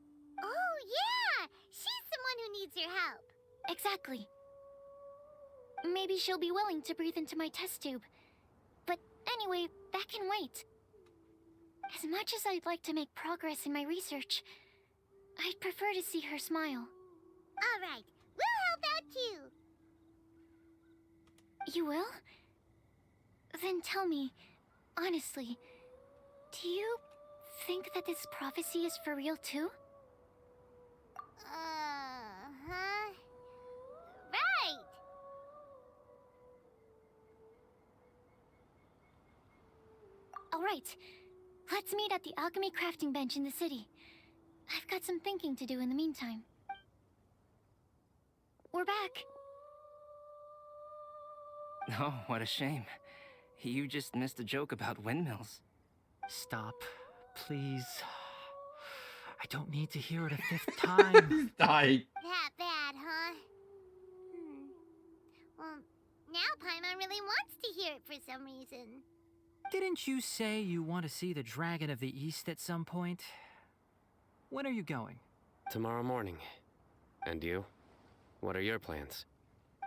Oh, yeah! She's the one who needs your help. Exactly. Maybe she'll be willing to breathe into my test tube. But anyway, that can wait. As much as I'd like to make progress in my research, I'd prefer to see her smile. All right, we'll help out too. You will? Then tell me, honestly, do you think that this prophecy is for real too? Uh-huh. Right! Alright, let's meet at the alchemy crafting bench in the city. I've got some thinking to do in the meantime. We're back. Oh, what a shame. You just missed a joke about windmills. Stop, please. I don't need to hear it a fifth time. Die. That bad, huh? Well, now Paimon really wants to hear it for some reason. Didn't you say you want to see the Dragon of the East at some point? When are you going? Tomorrow morning. And you? What are your plans?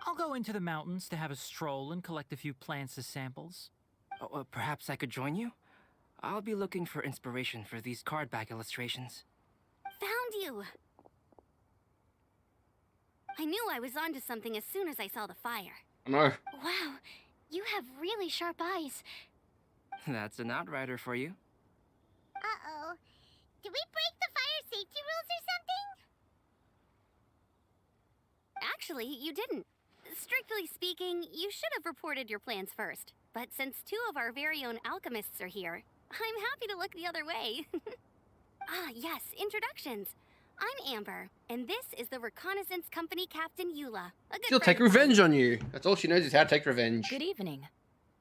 I'll go into the mountains to have a stroll and collect a few plants as samples. Oh, perhaps I could join you? I'll be looking for inspiration for these card back illustrations. Found you! I knew I was onto something as soon as I saw the fire. No. Wow, you have really sharp eyes. That's an outrider for you. Uh-oh. Did we break the fire safety rules or something? Actually, you didn't. Strictly speaking, you should have reported your plans first. But since two of our very own alchemists are here, I'm happy to look the other way. Ah, yes, introductions. I'm Amber, and this is the Reconnaissance Company Captain Eula. A good She'll take friend of mine. revenge on you. That's all she knows is how to take revenge. Good evening.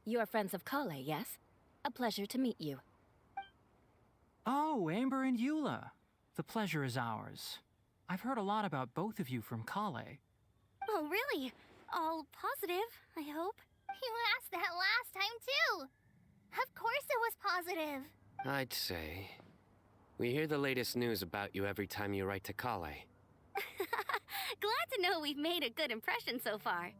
You are friends of Kale, yes? A pleasure to meet you. Oh, Amber and Eula. The pleasure is ours. I've heard a lot about both of you from Kale. Oh, really? All positive, I hope. You asked that last time, too. Of course it was positive. I'd say. We hear the latest news about you every time you write to Kale. Glad to know we've made a good impression so far.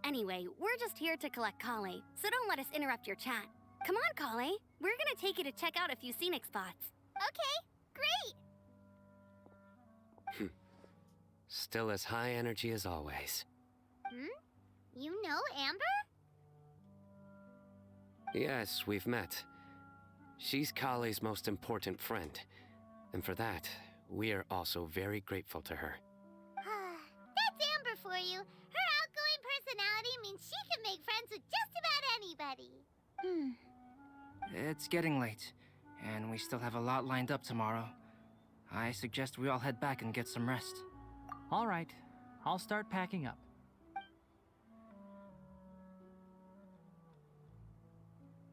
Anyway, we're just here to collect Kale, so don't let us interrupt your chat. Come on, Kale. We're gonna take you to check out a few scenic spots. Okay, great. Still as high energy as always. You know Amber? Yes, we've met. She's Kale's most important friend. And for that, we are also very grateful to her. That's Amber for you. Her outgoing personality means she can make friends with just about anybody. It's getting late, and we still have a lot lined up tomorrow. I suggest we all head back and get some rest. All right, I'll start packing up.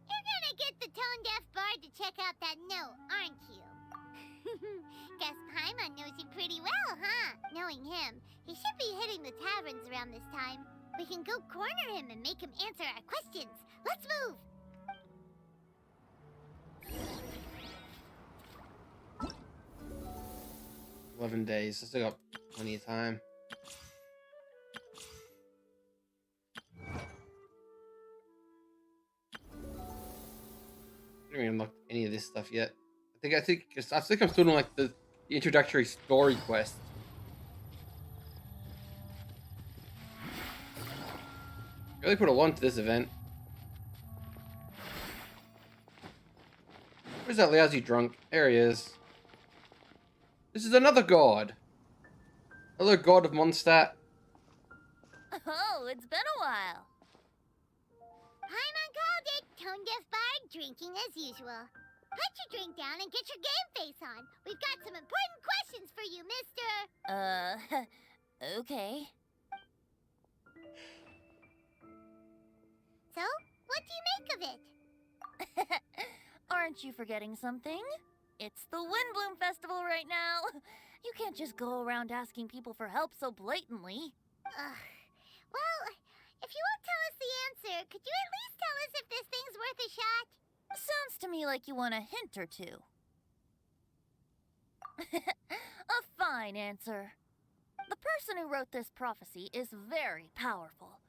You're gonna get the tone-deaf bard to check out that note, aren't you? Guess Paimon knows you pretty well, huh? Knowing him, he should be hitting the taverns around this time. We can go corner him and make him answer our questions. Let's move! 11 days. I still got plenty of time. I haven't even looked at any of this stuff yet. I think I'm still doing like the introductory story quest. Really put a one to this event. Where's that lousy drunk? There he is. This is another god. Hello, god of Mondstadt. Oh, it's been a while. Paimon called it. Tone-deaf bard drinking as usual. Put your drink down and get your game face on. We've got some important questions for you, mister. Okay. So, what do you make of it? Aren't you forgetting something? It's the Windbloom Festival right now. You can't just go around asking people for help so blatantly. Well, if you won't tell us the answer, could you at least tell us if this thing's worth a shot? Sounds to me like you want a hint or two. A fine answer. The person who wrote this prophecy is very powerful.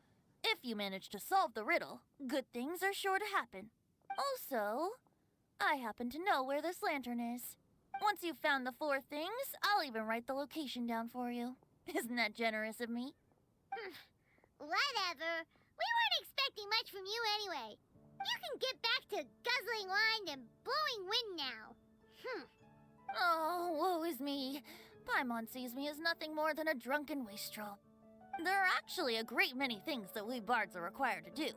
If you manage to solve the riddle, good things are sure to happen. Also, I happen to know where this lantern is. Once you've found the 4 things, I'll even write the location down for you. Isn't that generous of me? Whatever. We weren't expecting much from you anyway. You can get back to guzzling wine and blowing wind now. Oh, woe is me. Paimon sees me as nothing more than a drunken wastrel. There are actually a great many things that we bards are required to do.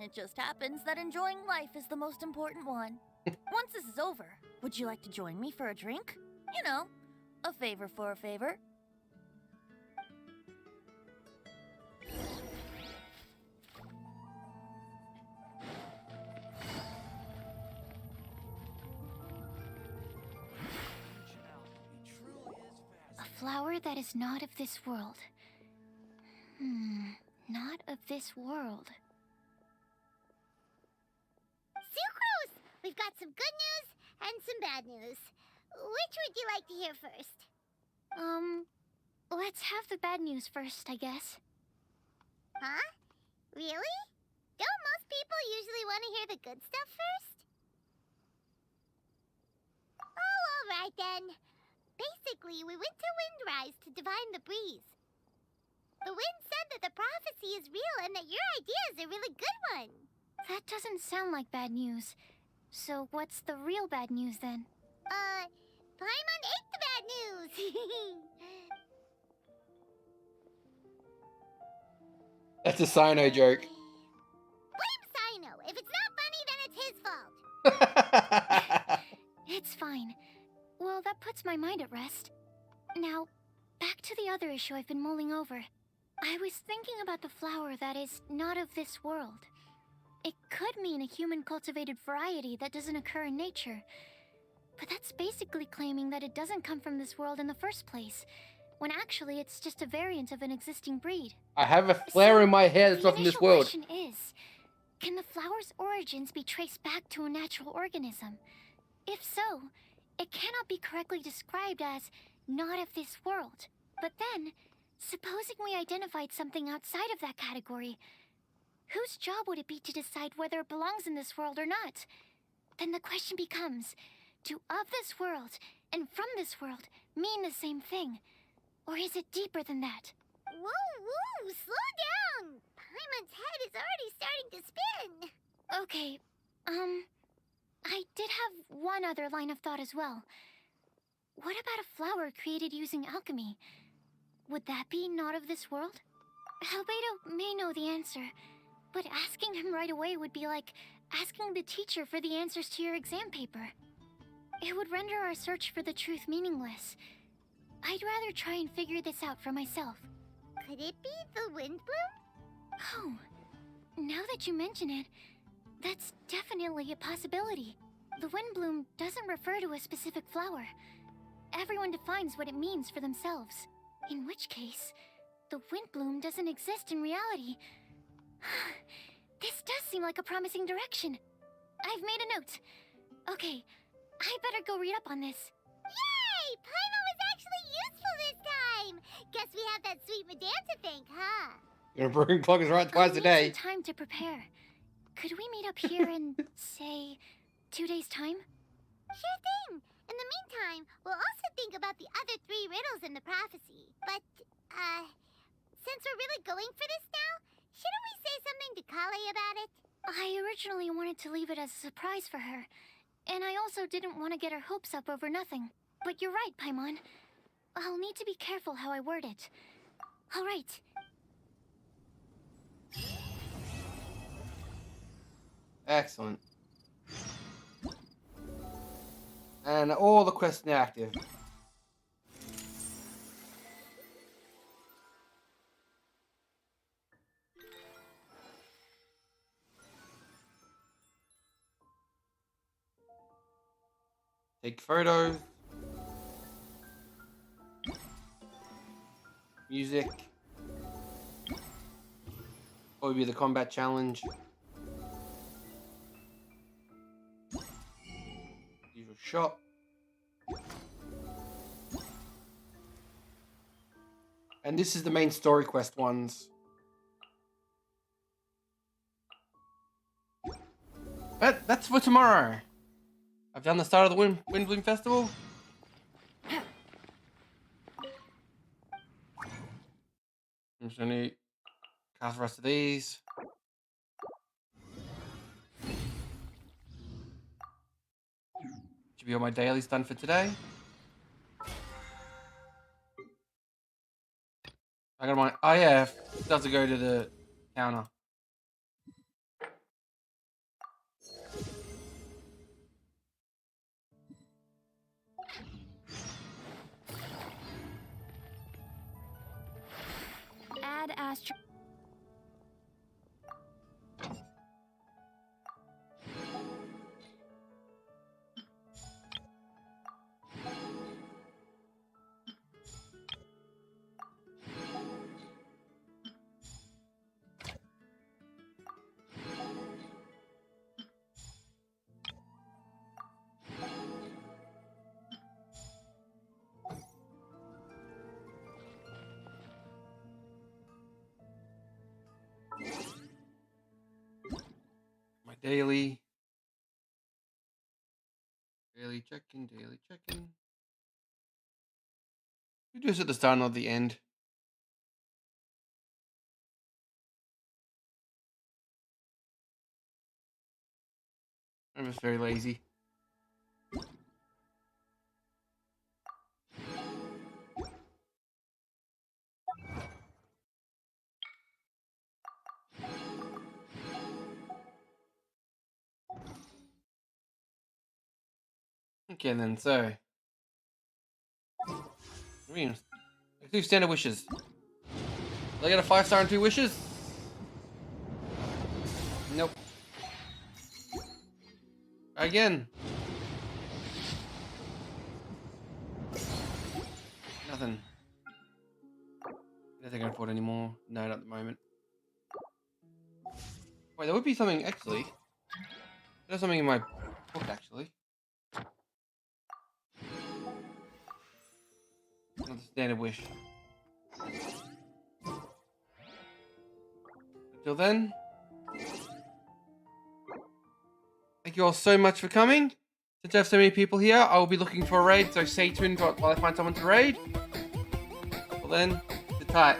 It just happens that enjoying life is the most important one. Once this is over, would you like to join me for a drink? You know, a favor for a favor. A flower that is not of this world. Not of this world. Sucrose! We've got some good news and some bad news. Which would you like to hear first? Let's have the bad news first, I guess. Huh? Really? Don't most people usually want to hear the good stuff first? Oh, alright then. Basically, we went to Windrise to divine the breeze. The wind said that the prophecy is real and that your idea is a really good one. That doesn't sound like bad news. So what's the real bad news then? Paimon ate the bad news! That's a Sino joke. Blame Sino. If it's not funny, then it's his fault. It's fine. Well, that puts my mind at rest. Now, back to the other issue I've been mulling over. I was thinking about the flower that is not of this world. It could mean a human-cultivated variety that doesn't occur in nature. But that's basically claiming that it doesn't come from this world in the first place, when actually it's just a variant of an existing breed. I have a flower in my hair that's not from this world. The initial question is, can the flower's origins be traced back to a natural organism? If so, it cannot be correctly described as not of this world. But then, supposing we identified something outside of that category, whose job would it be to decide whether it belongs in this world or not? Then the question becomes, do of this world and from this world mean the same thing? Or is it deeper than that? Whoa, slow down! Paimon's head is already starting to spin. Okay, I did have one other line of thought as well. What about a flower created using alchemy? Would that be not of this world? Albedo may know the answer, but asking him right away would be like asking the teacher for the answers to your exam paper. It would render our search for the truth meaningless. I'd rather try and figure this out for myself. Could it be the wind bloom? Oh, now that you mention it, that's definitely a possibility. The wind bloom doesn't refer to a specific flower. Everyone defines what it means for themselves. In which case, the wind bloom doesn't exist in reality. This does seem like a promising direction. I've made a note. Okay, I better go read up on this. Yay! Paimon was actually useful this time! Guess we have that sweet madame to thank, huh? Your broken clock is right twice a day. I'll need some time to prepare. Could we meet up here in, say, 2 days' time? Sure thing! In the meantime, we'll also think about the other 3 riddles in the prophecy. But, since we're really going for this now, shouldn't we say something to Kale about it? I originally wanted to leave it as a surprise for her. And I also didn't want to get her hopes up over nothing. But you're right, Paimon. I'll need to be careful how I word it. All right. Excellent. And all the quests now active. Take photos. Music. What would be the combat challenge? Usual shop. And this is the main story quest ones. That's for tomorrow. I've done the start of the Wind Bloom Festival. I'm just gonna cast the rest of these. Should be all my dailies done for today. I got my IF doesn't go to the counter. Add Astro. My daily check-in, daily check-in. You do this at the start, not the end. I'm just very lazy. Okay then, so I mean, let's do standard wishes. Will I get a 5-star and 2 wishes? Nope. Again. Nothing. Nothing I can afford anymore. No, not at the moment. Wait, there would be something actually. There's something in my book actually. Another standard wish. Until then, thank you all so much for coming. Since I have so many people here, I will be looking for a raid, so stay tuned while I find someone to raid. Well then, sit tight.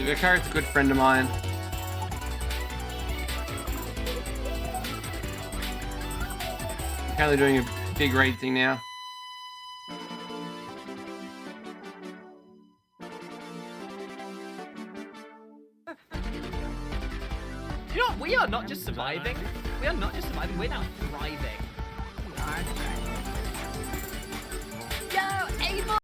Vicar's a good friend of mine. I'm currently doing a big raid thing now. You know, we are not just surviving. We are not just surviving. We're now thriving.